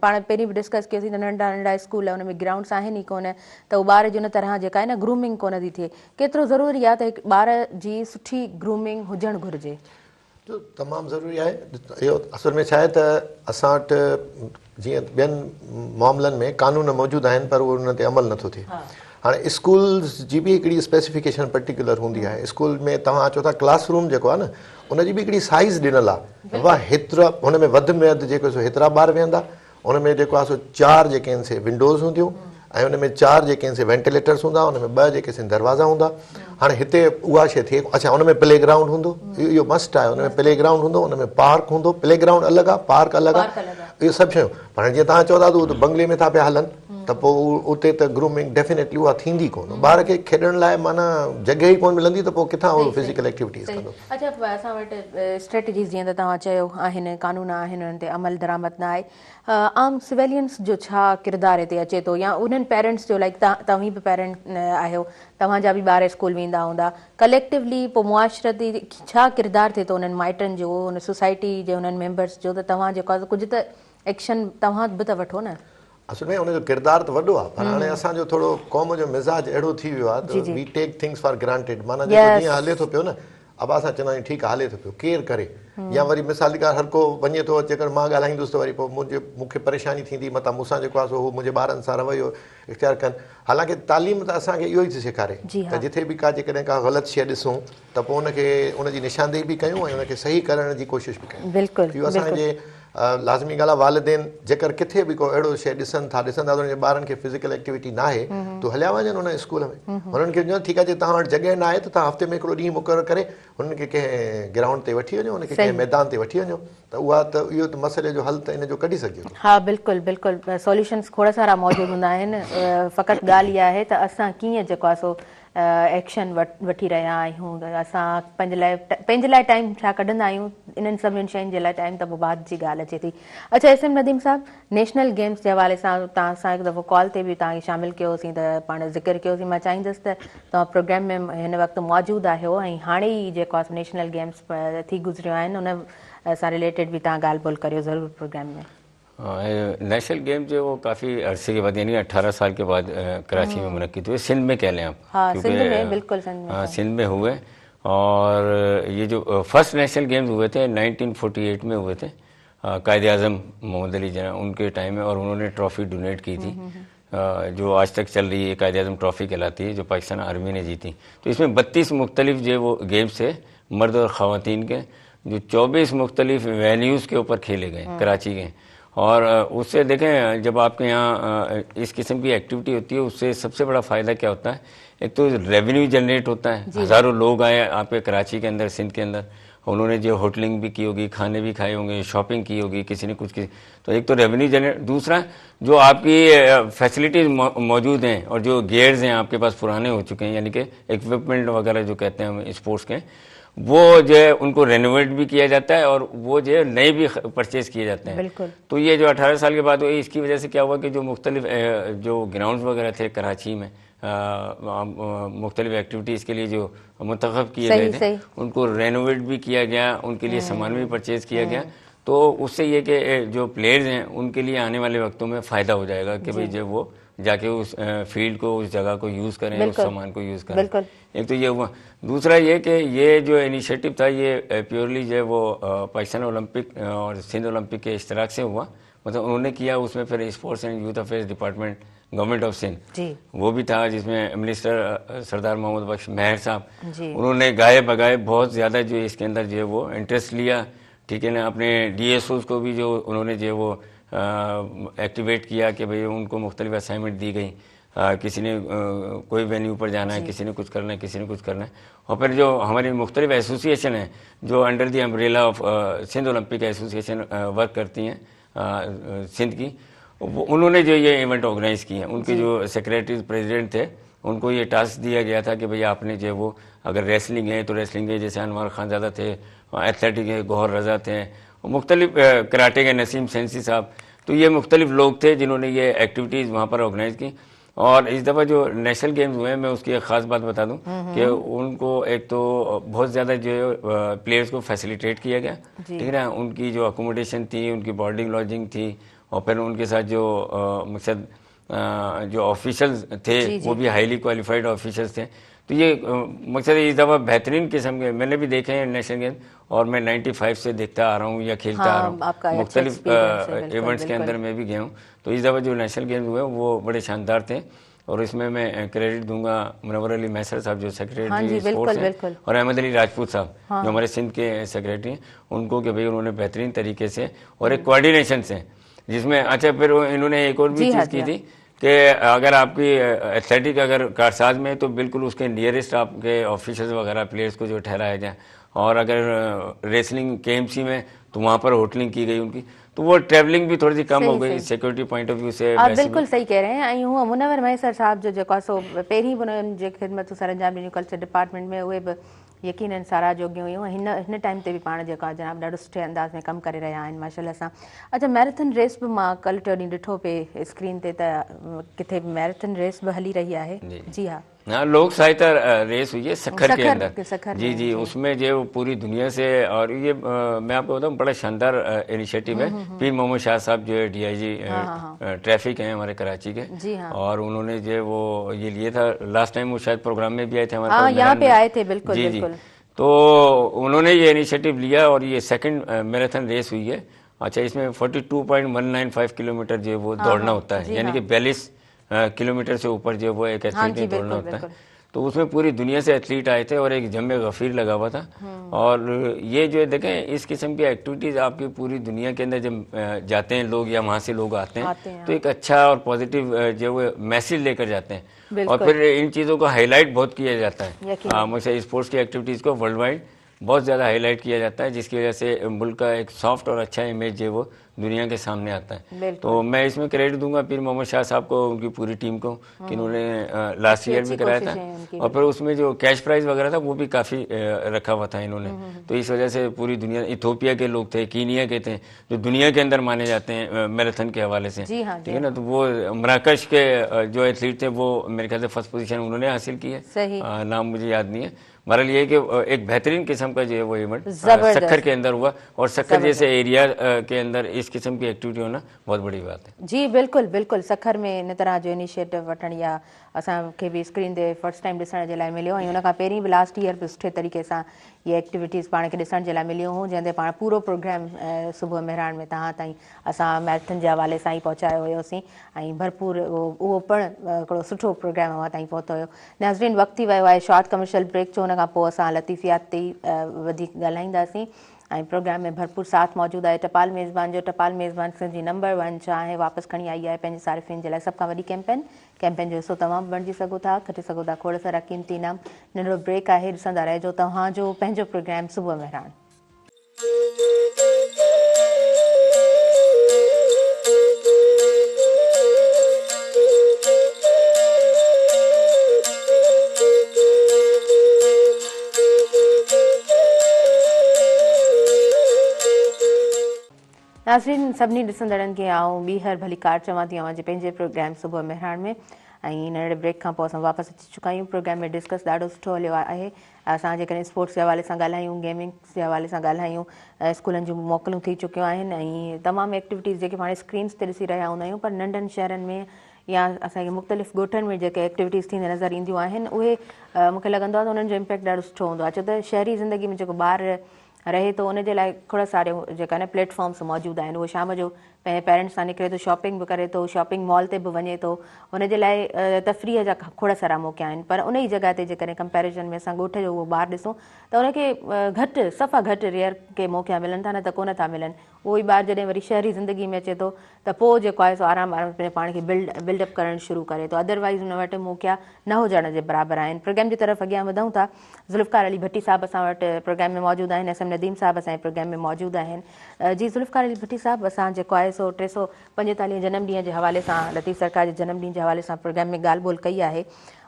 पाण पहिरीं बि डिस्कस कयोसीं त नंढा नंढा स्कूल हुन में ग्राउंड्स आहिनि ई कोन, त उहो ॿार जी उन तरह जेका आहे न ग्रूमिंग कोन थी थिए। केतिरो ज़रूरी आहे त हिकु ॿार जी सुठी ग्रूमिंग हुजणु घुरिजे? तमामु ज़रूरी आहे। इहो असुल में छा आहे त असां वटि जीअं ॿियनि मामलनि में कानून मौजूदु आहिनि पर उहो उन ते अमल नथो थिए। हाणे स्कूल्स जी बि हिकिड़ी स्पेसिफिकेशन पर्टिकुलर हूंदी आहे। स्कूल में तव्हां चओ था क्लासरूम जेको आहे न उनजी बि हिकिड़ी साइज़ ॾिनल आहे, वाह हेतिरा हुन में वधि में वधि जेको सो हेतिरा ॿार वेहंदा। उन में जेको आहे सो 4 जेके आहिनि से विंडोज़ हूंदियूं ऐं उन में 4 जेके आहिनि से वेंटिलेटर्स हूंदा, उन में 2 जेके आहिनि दरवाज़ा हूंदा। हाणे हिते उहा शइ थिए। अच्छा, उन में प्ले ग्राउंड हूंदो, इहो मस्ट आहे। उन में प्ले ग्राउंड हूंदो, उन में पार्क हूंदो। प्ले ग्राउंड अलॻि आहे, पार्क अलॻि आहे, इहे सभु शयूं। पर जीअं तव्हां चओ था त उहो त बंगले में था पिया हलनि, त पोइ उते त ग्रूमिंग डेफिनेटली उहा थींदी कोन। ॿार खे खेॾण लाइ माना जॻह ई कोन मिलंदी, त पोइ किथां उहो फिज़िकल एक्टिविटीज़ कंदो। अच्छा, असां वटि स्ट्रेटजीज़ जीअं त तव्हां चयो आहिनि, कानून आहिनि, उन्हनि ते अमल दरामद न आहे। आम सिविलियंस जो छा किरदारु हिते अचे थो, या उन्हनि पेरेंट्स जो, लाइक तव्हीं बि पेरेंट आहियो, तव्हांजा बि ॿार स्कूल वेंदा हूंदा, कलेक्टिवली पोइ मुआशरती छा किरदारु थिए थो उन्हनि माइटनि जो, उन सोसाइटी जे उन्हनि मेंबर्स जो, त तव्हां जेको आहे कुझु त एक्शन तव्हां बि त वठो न? असुल में हुनजो किरदारु त वॾो आहे, पर हाणे असांजो थोरो क़ौम जो मिज़ाज अहिड़ो थी वियो आहे त we take things for granted. माना जेको जीअं हले थो पियो न, अब असां चवंदा आहियूं ठीकु आहे हले थो पियो, केरु करे। या वरी मिसाल जी ॻाल्हि, हर को वञे थो, जेकर मां ॻाल्हाईंदुसि त वरी पोइ मूंखे परेशानी थींदी, मतां मूंसां जेको आहे सो हू मुंहिंजे ॿारनि सां रवैयो इख़्तियार कनि। हालांकि तालीम त असांखे इहो ई थी सेखारे त जिथे बि का जेकॾहिं का ग़लति शइ ॾिसूं त पोइ उनखे उनजी निशानदेही बि कयूं ऐं उनखे सही करण जी कोशिशि बि कयूं। बिल्कुलु इहो असांजे लाज़मी ॻाल्हि आहे। वालिदेन जेकर किथे बि को अहिड़ो शइ ॾिसनि था त उनजे ॿारनि खे फिज़िकल एक्टिविटी न आहे, त हलिया वञनि उन स्कूल में। हुननि खे चवनि ठीकु आहे, जे तव्हां वटि जॻह न आहे त तव्हां हफ़्ते में हिकिड़ो ॾींहुं मुक़ररु करे हुननि खे कंहिं ग्राउंड ते वठी वञो, उनखे कंहिं मैदान ते वठी वञो, त उहा त इहो त मसइले जो हल त इन जो कढी सघिजे थो। हा बिल्कुलु बिल्कुलु, सॉल्यूशन्स खोड़ सारा मौजूदु हूंदा आहिनि। फ़क़ति ॻाल्हि इहा आहे त असां कीअं जेको आहे सो एक्शन वठी रहिया आहियूं। असां पंहिंजे लाइ टाइम छा कढंदा आहियूं इन्हनि सभिनीनि शयुनि जे लाइ टाइम, त पोइ बाद जी ॻाल्हि अचे थी। अच्छा, SM नदीम साहब, नेशनल गेम्स जे हवाले सां तव्हां सां हिकु दफ़ो कॉल ते बि तव्हांखे शामिलु कयोसीं त पाण ज़िक्र कयोसीं। मां चाहींदसि त तव्हां प्रोग्राम में हिन वक़्तु मौजूदु आहियो ऐं हाणे ई जेको आहे नेशनल गेम्स थी गुज़रियूं आहिनि, उन सां रिलेटेड बि तव्हां ॻाल्हि ॿोल करियो ज़रूरु प्रोग्राम में। नेशनल गेम जो वो काफ़ी अरसे के बाद यानी 18 साल के बाद कराची में मुनक्किद हुए। सिंध में कह लें आप, सिंध में, बिल्कुल सिंध में हुए। और ये जो फर्स्ट नेशनल गेम्स हुए थे 1948 में हुए थे, कायदे आज़म मोहम्मद अली जना उनके टाइम में, और उन्होंने ट्रॉफ़ी डोनेट की थी जो आज तक चल रही है, कायदे आज़म ट्रॉफ़ी कहलाती है, जो पाकिस्तान आर्मी ने जीती। तो इसमें 32 मुख्तलिफ जो वो गेम्स थे मर्द और ख़वातीन के, जो 24 मुख्तलिफ वेन्यूज़ के ऊपर खेले गए कराची के। और उससे देखें, जब आपके यहाँ इस किस्म की एक्टिविटी होती है, उससे सबसे बड़ा फ़ायदा क्या होता है, एक तो रेवेन्यू जनरेट होता है। हज़ारों लोग आए आपके कराची के अंदर, सिंध के अंदर, उन्होंने जो होटलिंग भी की होगी, खाने भी खाए होंगे, शॉपिंग की होगी, किसी ने कुछ की, तो एक तो रेवेन्यू जनरेट। दूसरा, जो आपकी फैसिलिटीज़ मौजूद हैं और जो गियर्स हैं आपके पास पुराने हो चुके हैं, यानी कि इक्विपमेंट वगैरह जो कहते हैं हम स्पोर्ट्स के, वो जो है उनको रेनोवेट भी किया जाता है और वो जो है नए भी परचेज किए जाते हैं। बिल्कुल। तो ये जो 18 साल के बाद हुई, इसकी वजह से क्या हुआ कि जो मुख्तलिफ जो ग्राउंड्स वगैरह थे कराची में मुख्तलिफ एक्टिविटीज़ के लिए जो मुंतखब किए गए थे, उनको रेनोवेट भी किया गया, उनके लिए सामान भी परचेज किया गया। तो उससे ये कि जो प्लेयर्स हैं उनके लिए आने वाले वक्तों में फ़ायदा हो जाएगा कि भाई जब वो जाके उस फील्ड को, उस जगह को यूज़ करें, उस सामान को यूज़ करें। एक तो ये हुआ। दूसरा ये कि ये जो इनिशिएटिव था ये प्योरली जो है वो पाकिस्तान ओलंपिक और सिंध ओलंपिक के इश्तराक से हुआ, मतलब उन्होंने किया। उसमें फिर sports and youth affairs department government of Sindh वो भी था, जिसमें मिनिस्टर सरदार मोहम्मद बख्श महर साहब, उन्होंने गाए बगाए बहुत ज़्यादा जो इसके अंदर जो है वो इंटरेस्ट लिया, ठीक है ना। अपने DSOs को भी जो उन्होंने जो है वो एक्टिवेट किया कि भाई उनको मुख्तलिफ असाइनमेंट दी गई, किसी ने कोई वेन्यू पर जाना है, किसी ने कुछ करना है, किसी ने कुछ करना है। और फिर जो हमारी मुख्तलिफ एसोसिएशन है जो under the umbrella of Sindh Olympic association work करती हैं सिंध की, उन्होंने जो ये इवेंट ऑर्गेनाइज किए हैं, उनके जो सेक्रेटरी प्रेसिडेंट थे उनको ये टास्क दिया गया था कि भाई आपने जो वो, अगर रेसलिंग है तो रेसलिंग के जैसे अनवर खानजादा थे, एथलेटिक है गौहर रजा थे, मुख्तलिफ कराटे के नसीम सेंसी साहब, तो ये मुख्तलिफ लोग थे जिन्होंने ये एक्टिविटीज़ वहाँ पर ऑर्गेनाइज की। और इस दफ़ा जो नेशनल गेम्स हुए हैं, मैं उसकी एक ख़ास बात बता दूं कि उनको एक तो बहुत ज़्यादा जो प्लेयर्स को फैसिलिटेट किया गया, ठीक है ना। उनकी जो अकोमोडेशन थी, उनकी बोर्डिंग लॉजिंग थी, और फिर उनके साथ जो मकसद जो ऑफिशल्स थे वो भी हाईली क्वालिफाइड ऑफिशल्स थे। तो ये मकसद इस दफ़ा बेहतरीन किस्म के मैंने भी देखे हैं नेशनल गेम्स, और मैं 95 से देखता आ रहा हूँ या खेलता आ रहा हूँ, मुख्तलिफ इवेंट्स के अंदर मैं भी गया हूँ। तो इस दफ़ा जो नेशनल गेम्स हुए वो बड़े शानदार थे, और इसमें मैं क्रेडिट दूंगा मुनव्वर अली मैसर साहब जो सेक्रेटरी स्पोर्ट्स हैं, और अहमद अली राजपूत साहब जो हमारे सिंध के सेक्रेटरी हैं, उनको कि भाई उन्होंने बेहतरीन तरीके से और एक कोऑर्डिनेशन से, जिसमें अच्छा फिर इन्होंने एक और भी चीज़ की थी कि अगर आपकी एथलेटिक अगर कारसाज में, तो बिल्कुल उसके नियरेस्ट आपके ऑफिसर्स वगैरह प्लेयर्स को जो ठहराया जाए, और अगर रेसलिंग KMC में तो वहाँ पर होटलिंग की गई उनकी, तो वो ट्रैवलिंग भी थोड़ी सी कम हो गई सिक्योरिटी पॉइंट ऑफ व्यू से। आप बिल्कुल सही कह रहे हैं। ऐं हूअं मुनव्वर मैसर साहब जो जेको सो पहिरीं बि उन्हनि जे ख़िदमतूं सर अंजाम ॾिनियूं कल्चर डिपार्टमेंट में, उहे बि यकीनन सारा जोगियूं हुयूं। हिन टाइम ते बि पाण जेको आहे जनाब ॾाढो सुठे अंदाज़ में कमु करे रहिया आहिनि माशाल्लाह सां। अच्छा, मैराथन रेस बि मां कल्ह टे ॾींहुं ॾिठो पिए स्क्रीन ते, त किथे मैराथन रेस बि हली रही आहे। जी हाँ, हाँ, लोक साहित्य रेस हुई है सखर के अंदर। जी, उसमें जो पूरी दुनिया से, और ये मैं आपको बताऊँ बड़ा शानदार इनिशिएटिव है। पीर मोहम्मद शाह साहब जो है DIG ट्रैफिक हैं हमारे कराची के, और उन्होंने जो वो ये लिए था लास्ट टाइम, वो शायद प्रोग्राम में भी आए थे हमारे पास, यहाँ पे आए थे। बिल्कुल जी। तो उन्होंने ये इनिशिएटिव लिया और ये सेकंड मैराथन रेस हुई है। अच्छा, इसमें 42.195 किलोमीटर जो वो दौड़ना होता है, यानी कि 42 किलोमीटर से ऊपर जो वो एक एथलीट ने दौड़ना होता है। तो उसमें पूरी दुनिया से एथलीट आए थे और एक जम्मे गफीर लगा हुआ था। और ये जो देखें, इस किस्म की एक्टिविटीज़ आपकी पूरी दुनिया के अंदर जब जाते हैं लोग, या वहाँ से लोग आते हैं तो एक अच्छा और पॉजिटिव जो वो मैसेज लेकर जाते हैं, और फिर इन चीज़ों को हाईलाइट बहुत किया जाता है। मुझसे स्पोर्ट्स की एक्टिविटीज़ को वर्ल्ड वाइड बहुत ज़्यादा हाईलाइट किया जाता है, जिसकी वजह से मुल्क का एक सॉफ्ट और अच्छा इमेज जो वो दुनिया के सामने आता है। तो मैं इसमें क्रेडिट दूंगा पीर मोहम्मद शाह साहब को, उनकी पूरी टीम को, कि उन्होंने लास्ट ईयर भी कराया था, और फिर उसमें जो कैश प्राइज वगैरह था वो भी काफ़ी रखा हुआ था इन्होंने। तो इस वजह से पूरी दुनिया, इथोपिया के लोग थे, कीनिया के थे, जो दुनिया के अंदर माने जाते हैं मैराथन के हवाले से, ठीक है ना। तो वो मराकश के जो एथलीट थे वो मेरे ख्याल से फर्स्ट पोजीशन उन्होंने हासिल की है, नाम मुझे याद नहीं है। बहरहाल ये कि एक बेहतरीन किस्म का जो है वो इवेंट सखर के अंदर हुआ, और सखर जैसे एरिया के अंदर इस किस्म की एक्टिविटी होना बहुत बड़ी बात है। जी बिल्कुल बिल्कुल, सखर में इन तरह जो इनिशिएटिव वठण या असांखे भी स्क्रीन ते फर्स्ट टाइम ॾिसण जे लाइ मिलियो, ऐं उन खां पहिरीं बि लास्ट ईयर बि सुठे तरीक़े सां ये एक्टिविटीज़ पाण खे ॾिसण जे लाइ मिलियूं हुयूं, जंहिंते पाण पूरो प्रोग्राम सुबुह मेहरान में तव्हां ताईं असां मैराथन जे हवाले सां ई पहुचायो हुयोसीं, ऐं भरपूर उहो पिणु हिकिड़ो सुठो प्रोग्राम अवां ताईं पहुतो हुयो। नाज़रीन, वक़्तु थी वियो आहे शॉर्ट कमर्शियल ब्रेक जो, हुन खां पोइ असां लतीफ़ियात ते वधीक ॻाल्हाईंदासीं, ऐं प्रोग्राम में भरपूर साथ मौजूदु आहे टपाल मेज़बान जो। टपाल मेज़बान जी नंबर 1 चाहे वापसि खणी आई आहे पंहिंजे सारिफ़िन जे लाइ सभ खां वॾी कैंपेन जो हिसो तव्हां बि बणिजी सघो था, खटे सघो था खोड़ सारा क़ीमती इनाम। नंढिड़ो ब्रेक आहे, ॾिसंदा रहिजो तव्हांजो पंहिंजो प्रोग्राम सुबुह मेहरान। नाज़रीन सभिनी ॾिसंदड़नि खे आऊं ॿीहर भली कार चवां थी जे पंहिंजे प्रोग्राम सुबुह मेहरान में ऐं नंढड़े ब्रेक खां पोइ असां वापसि अची चुका आहियूं। प्रोग्राम में डिस्कस ॾाढो सुठो हलियो आहे। असां जेकॾहिं स्पोर्ट्स जे हवाले सां ॻाल्हायूं, गेमिंग जे हवाले सां ॻाल्हायूं, स्कूलनि जूं मोकलूं थी चुकियूं आहिनि ऐं तमामु एक्टिविटीज़ जेके पाण स्क्रीन्स ते ॾिसी रहिया हूंदा आहियूं, पर नंढनि शहरनि में या असांखे मुख़्तलिफ़ ॻोठनि में जेके एक्टिविटीज़ थींदी नज़र ईंदियूं आहिनि, उहे मूंखे लॻंदो आहे त उन्हनि जो इम्पैक्ट ॾाढो सुठो हूंदो आहे। छो त शहरी ज़िंदगी में जेको ॿारु रहे थो उनजे लाइ खोड़ सारे जेका न प्लेटफॉर्म्स मौजूदु आहिनि। उहो शाम जो पंहिंजे पेरेंट्स सां निकिरे थो, शॉपिंग बि करे थो, शॉपिंग मॉल ते बि वञे थो, उनजे लाइ तफ़रीह जा खोड़ सारा मौक़ा आहिनि। पर उन ई जॻह ते जेकॾहिं कंपेरिजन में असां ॻोठ जो उहो ॿारु ॾिसूं त उनखे घटि सफ़ा घटि रेयर के मौक़ा मिलनि था, न त कोन था मिलनि। उहो ई ॿारु जॾहिं वरी शहरी ज़िंदगी में अचे थो त पोइ जेको आहे सो आराम आराम पंहिंजे पाण खे बिल्डअप करणु शुरू करे थो। अदरवाइज़ उन वटि मौक़ा न हुजण जे बराबरि आहिनि। प्रोग्राम जी तरफ़ अॻियां वधूं था। ज़ुल्फ़कार अली भट्टी साहब असां वटि प्रोग्राम में मौजूदु आहिनि। SM नदीम साहब असांजे प्रोग्राम में मौजूदु आहिनि। जी ज़ुल्फ़कार अली भट्टी साहब, असां जेको आहे सो 345 जनम ॾींहं जे हवाले सां, लतीफ़ सरकार जे जनम ॾींहं जे हवाले सां प्रोग्राम में ॻाल्हि ॿोल कई आहे।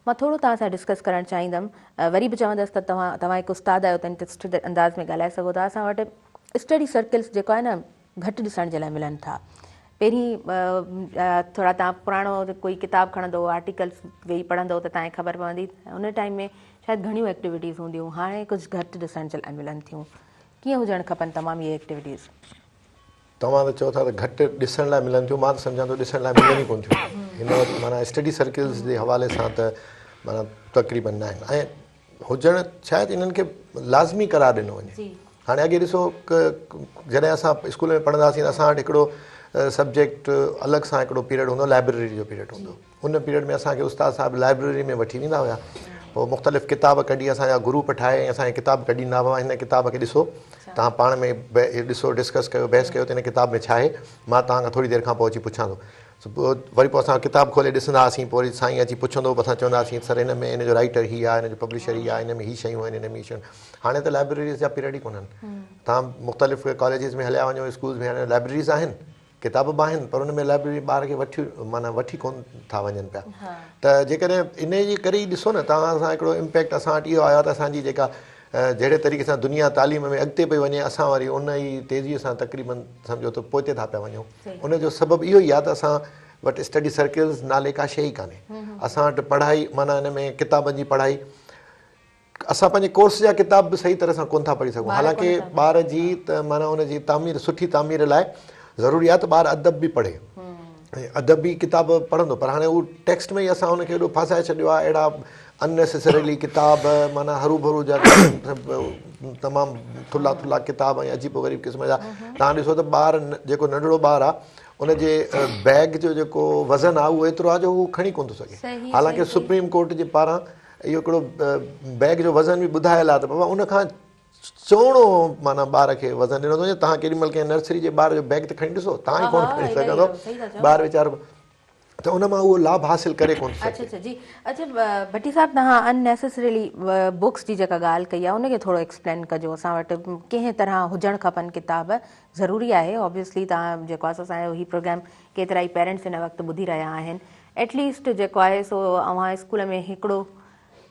मां थोरो तव्हां सां डिस्कस करणु चाहींदमि। वरी बि चवंदसि त तव्हां हिकु उस्ताद आहियो त इंटरेस्टेड अंदाज़ में ॻाल्हाए सघो था। असां वटि स्टडी सर्कल्स जेको आहे न घटि ॾिसण जे लाइ मिलनि था। पहिरीं थोरा तव्हां पुराणो कोई किताबु खणंदो, आर्टिकल्स वेही पढ़ंदो त तव्हांखे ख़बर पवंदी। उन टाइम में शायदि घणियूं एक्टिविटीज़ हूंदियूं, हाणे कुझु घटि ॾिसण जे लाइ मिलनि थियूं। कीअं हुजणु खपनि तमामु इहे एक्टिविटीज़? तव्हां त चओ था त घटि ॾिसण लाइ मिलनि थियूं, मां त सम्झां थो ॾिसण लाइ मिलनि ई कोन थियूं। हिन वक़्तु माना स्टडी सर्कल्स जे हवाले सां त माना तक़रीबन न आहिनि ऐं हुजणु शायदि इन्हनि खे लाज़मी करार ॾिनो वञे। हाणे अॻे ॾिसो जॾहिं असां स्कूल में पढ़ंदासीं असां वटि हिकिड़ो सब्जेक्ट अलॻि सां हिकिड़ो पीरियड हूंदो, लाइब्रेरी जो पीरियड हूंदो। उन पीरियड में असांखे उस्ताद साहिबु लाइब्रेरी में वठी वेंदा हुआ। पोइ मुख़्तलिफ़ किताब कढी असांजा ग्रुप ठाहे ऐं असांखे किताब कढी ॾींदा हुआ, हिन किताब खे ॾिसो, तव्हां पाण में ॾिसो, डिस्कस कयो, बहस कयो त हिन किताब में छा आहे, मां तव्हांखां थोरी देरि खां पोइ अची पुछां थो। वरी पोइ असां किताब खोले ॾिसंदा हुआसीं, पोइ वरी साईं अची पुछंदो, असां चवंदा हुआसीं सर हिन में हिन जो राइटर हीअ आहे, हिन जो पब्लिशर हीअ आहे, हिन में हीअ शयूं आहिनि, हिन में शयूं। हाणे त लाइब्रेरीज़ जा पीरियड ई कोन्हनि। तव्हां मुख़्तलिफ़ कॉलेजिस में हलिया वञो, स्कूल्स में हाणे लाइब्रेरीज़ आहिनि, किताब बि आहिनि, पर हुन में लाइब्रेरी ॿार खे वठी कोन था वञनि पिया। त जेकॾहिं इन जे करे ई ॾिसो न तव्हां सां हिकिड़ो इम्पैक्ट असां वटि इहो आयो आहे त असांजी जेका जहिड़े तरीक़े सां दुनिया तालीम में अॻिते पई वञे, असां वरी उन ई तेज़ीअ सां तक़रीबन सम्झो त पोइते था पिया वञूं। उनजो सबबु इहो ई आहे त असां वटि स्टडी सर्कल्स नाले का शइ ई कान्हे। असां वटि पढ़ाई माना हिन में किताबनि जी पढ़ाई, असां पंहिंजे कोर्स जा किताब बि सही तरह सां कोन था पढ़ी सघूं। हालांकि ॿार जी त माना हुनजी तामीर, सुठी तामीर लाइ ज़रूरी आहे त ॿारु अदब बि पढ़े ऐं अदब बि किताब पढ़ंदो, पर हाणे उहो टेक्स्ट में ई असां हुनखे एॾो फासाए छॾियो आहे। अहिड़ा अननेसेसरीली किताब माना हरू भरू जा तमामु थुल्हा थुल्हा किताब ऐं अजीबो ग़रीब क़िस्म जा। तव्हां ॾिसो त ॿारु जेको नंढिड़ो ॿारु आहे उनजे बैग जो जेको वज़न आहे उहो एतिरो आहे जो उहो खणी कोन थो सघे। हालांकि सुप्रीम कोर्ट जे पारां इहो हिकिड़ो बैग जो वज़न बि ॿुधायल आहे त बाबा उनखां चवणो माना ॿार खे वज़न ॾिनो थो वञे। तव्हां केॾी महिल कंहिं नर्सरी जे ॿार जो बैग त खणी ॾिसो, तव्हां ई कोन खणी सघंदो, ॿारु वीचारो, त उन मां उहो लाभ हासिल करे कोन सघे। अच्छा जी, अच्छा भट्टी साहब, तव्हां अननेसेसरीली बुक्स जी जेका ॻाल्हि कई आहे उनखे थोरो एक्सप्लेन कजो। असां वटि कंहिं तरह हुजणु खपनि किताब, ज़रूरी आहे ऑब्वियसली। तव्हां जेको आहे असांजो हीउ प्रोग्राम केतिरा ई पेरेंट्स हिन वक़्तु ॿुधी रहिया आहिनि। एटलीस्ट जेको आहे सो अव्हां स्कूल में हिकिड़ो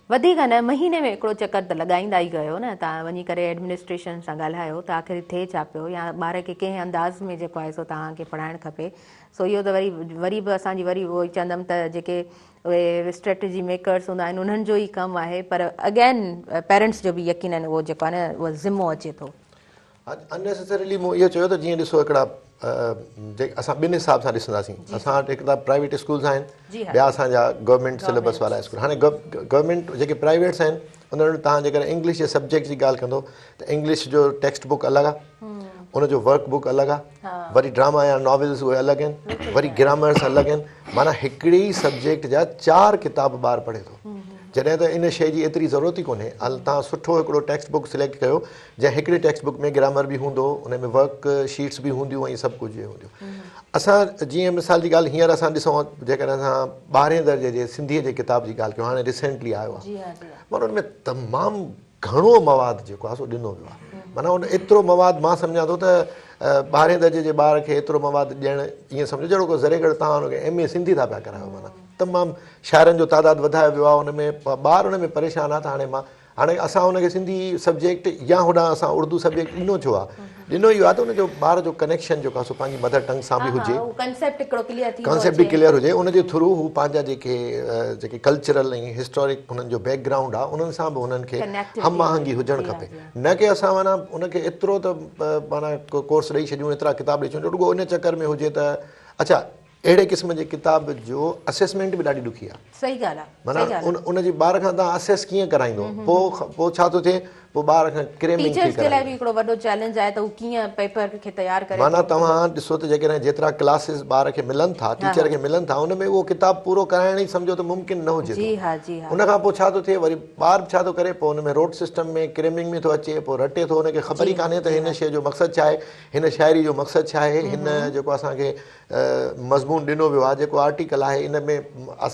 वधीक न महीने में हिकिड़ो चकर त लॻाईंदा ई कयो न। तव्हां वञी करे एडमिनिस्ट्रेशन सां ॻाल्हायो त आख़िर थिए छा पियो, या ॿार खे कंहिं अंदाज़ में जेको आहे सो तव्हांखे पढ़ाइणु खपे। सो इहो त वरी बि असांजी वरी उहो ई चवंदमि त जेके उहे स्ट्रेटजी मेकर्स हूंदा आहिनि उन्हनि जो ई कमु आहे, पर अगेन पेरेंट्स जो बि यकीनन उहो जेको आहे न उहो ज़िम्मो अचे थो। अननेसेसरीली मूं इहो चयो त जीअं ॾिसो हिकिड़ा असां ॿिनि हिसाब सां ॾिसंदासीं। असां वटि हिकु त प्राइवेट स्कूल्स आहिनि, ॿिया असांजा गवर्नमेंट सिलेबस वारा स्कूल। हाणे गवर्नमेंट जेके प्राइवेट्स आहिनि उन वटि तव्हां जेकॾहिं इंग्लिश जे सब्जेक्ट जी ॻाल्हि कंदो त इंग्लिश जो टेक्स्ट बुक अलॻि आहे, उनजो वर्क बुक अलॻि आहे, वरी ड्रामा या नॉवेल्स उहे अलॻि आहिनि, वरी ग्रामर्स अलॻि आहिनि। माना हिकिड़ी सब्जेक्ट जा 4 किताब ॿारु पढ़े थो, जॾहिं त इन शइ जी एतिरी ज़रूरत ई कोन्हे। हल तव्हां सुठो हिकिड़ो टेक्स्ट बुक सिलेक्ट कयो जंहिं हिकिड़े टेक्स्ट बुक में ग्रामर बि हूंदो, उन में वर्क शीट्स बि हूंदियूं ऐं सभु कुझु हूंदियूं। असां जीअं मिसाल जी ॻाल्हि हींअर असां ॾिसूं, जेकॾहिं असां 12हें दर्जे जे सिंधीअ जे किताब जी ॻाल्हि कयूं, हाणे रिसेंटली आयो आहे, माना हुन में तमामु घणो मवादु जेको आहे सो ॾिनो वियो आहे। माना उन एतिरो मवादु मां सम्झां थो त 12हें दर्जे जे ॿार खे एतिरो मवादु ॾियणु ईअं सम्झो जहिड़ो को ज़रे गॾु तव्हां हुनखे MA सिंधी था पिया करायो। माना तमामु शाइरनि जो तादादु वधायो वियो आहे, हुन में ॿार हुन में परेशान आहे। त हाणे मां हाणे असां हुनखे सिंधी सब्जेक्ट या होॾां असां उर्दू सब्जेक्ट ॾिनो छो आहे, ॾिनो इहो आहे त हुनजो ॿार जो कनेक्शन जेको आहे सो पंहिंजी मदर टंग सां बि हुजे, कॉन्सेप्ट बि क्लियर हुजे, उनजे थ्रू हू पंहिंजा जेके कल्चरल ऐं हिस्टोरिक हुननि जो बैकग्राउंड आहे उन्हनि सां बि हुननि खे हम आहंगी हुजणु खपे, न की असां माना उनखे एतिरो त माना कोर्स ॾेई छॾियूं, एतिरा किताब ॾेई छॾियूं, रुॻो इन चकर में हुजे त अच्छा अहिड़े क़िस्म जे किताब जो असेसमेंट बि ॾाढी ॾुखी आहे। सही ॻाल्हि आहे, माना उनजे ॿार खां तव्हां असेस कीअं कराईंदो, पोइ छा थो थिए, पोइ ॿार खां क्रेमिंग थी टीचर्स जे लाइ बि हिकिड़ो वॾो चैलेंज आहे त हू कीअं पेपर खे तयार करे। माना तव्हां ॾिसो त जेकॾहिं जेतिरा क्लासिस ॿार खे मिलनि था, टीचर खे मिलनि था, उन में उहो किताब पूरो कराइण ई सम्झो त मुमकिन न हुजे। जी हा, जी हा। उन खां पोइ छा थो थिए, वरी ॿार छा थो करे, पोइ हुन में रोड सिस्टम में क्रेमिंग में थो अचे, पोइ रटे थो, हुनखे ख़बर ई कान्हे त हिन शइ जो मक़सदु छा आहे, हिन शाइरी जो मक़सदु छा आहे, हिन जेको असांखे मज़मून ॾिनो वियो आहे, जेको आर्टिकल आहे, इन में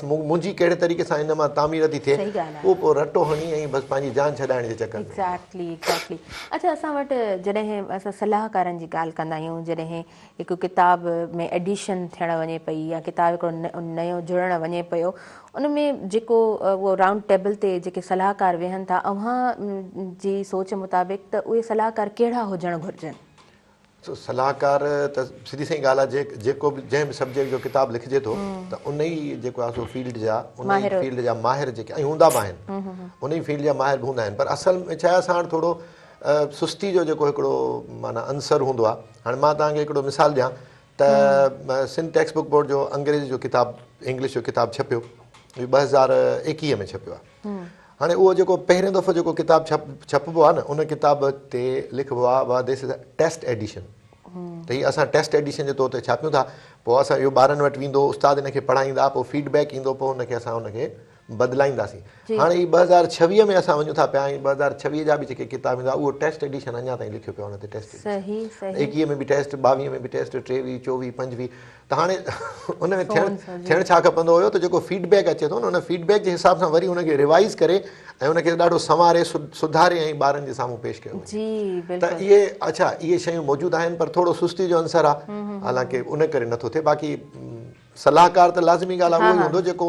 मुंहिंजी कहिड़े तरीक़े सां हिन मां तामीर थी थिए, उहो पोइ रटो हणी ऐं बसि पंहिंजी जान छॾाइण जे चकर में। एक्ज़ैक्टली। अच्छा, असां वटि जॾहिं असां सलाहकारनि जी ॻाल्हि कंदा आहियूं, जॾहिं हिकु किताब में एडिशन थियण वञे पई या किताब हिकिड़ो नयो जुड़णु वञे पियो, उन में जेको उहो राउंड टेबल ते जेके सलाहकार वेहनि था, अव्हां जी सोच मुताबिक़ त उहे सलाहकार कहिड़ा हुजणु घुरिजनि? सलाहकार त सिधी सही ॻाल्हि आहे, जेको बि जंहिं बि सब्जेक्ट जो किताब लिखिजे थो त उन ई जेको आहे सो फील्ड जा माहिर जेके ऐं हूंदा बि आहिनि, उन ई फील्ड जा माहिर बि हूंदा आहिनि, पर असल में छा आहे, असां वटि थोरो सुस्ती जो जेको हिकिड़ो माना अंसर हूंदो आहे। हाणे मां तव्हांखे हिकिड़ो मिसाल ॾियां त सिंध टेक्स्ट बुक बोर्ड जो अंग्रेज़ी जो किताब, इंग्लिश जो किताब छपियो, 2021 में छपियो आहे। हाणे उहो जेको पहिरियों दफ़ो जेको किताब छपिबो आहे न, उन किताब ते लिखिबो आहे this is a test edition, त हीअ असां टेस्ट एडिशन जे तौर ते छापियूं था, पोइ असां इहो ॿारनि वटि वेंदो, उस्ताद हिनखे पढ़ाईंदा, पोइ फीडबैक ईंदो, पोइ हुनखे असां हुनखे बदिलाईंदासीं। हाणे ही 2026 में असां वञूं था पिया, ऐं 2026 जा बि जेके किताब ईंदा उहो टेस्ट एडिशन अञा ताईं लिखियो पियो हुन ते, टेस्ट 21 में बि टेस्ट, 22 में बि टेस्ट, 23, 24, 25, त हाणे उन में थियणु छा खपंदो हुयो त जेको फीडबैक अचे थो न, उन फीडबैक जे हिसाब सां वरी हुनखे रिवाइज़ करे ऐं हुनखे ॾाढो संवारे सुधारे ऐं ॿारनि जे साम्हूं पेश कयो। त इहे शयूं मौजूदु आहिनि, पर थोरो सुस्ती जो अंसर आहे, हालांकि उन करे नथो थिए। बाक़ी सलाहकार त लाज़मी ॻाल्हि आहे, उहो ई हूंदो जेको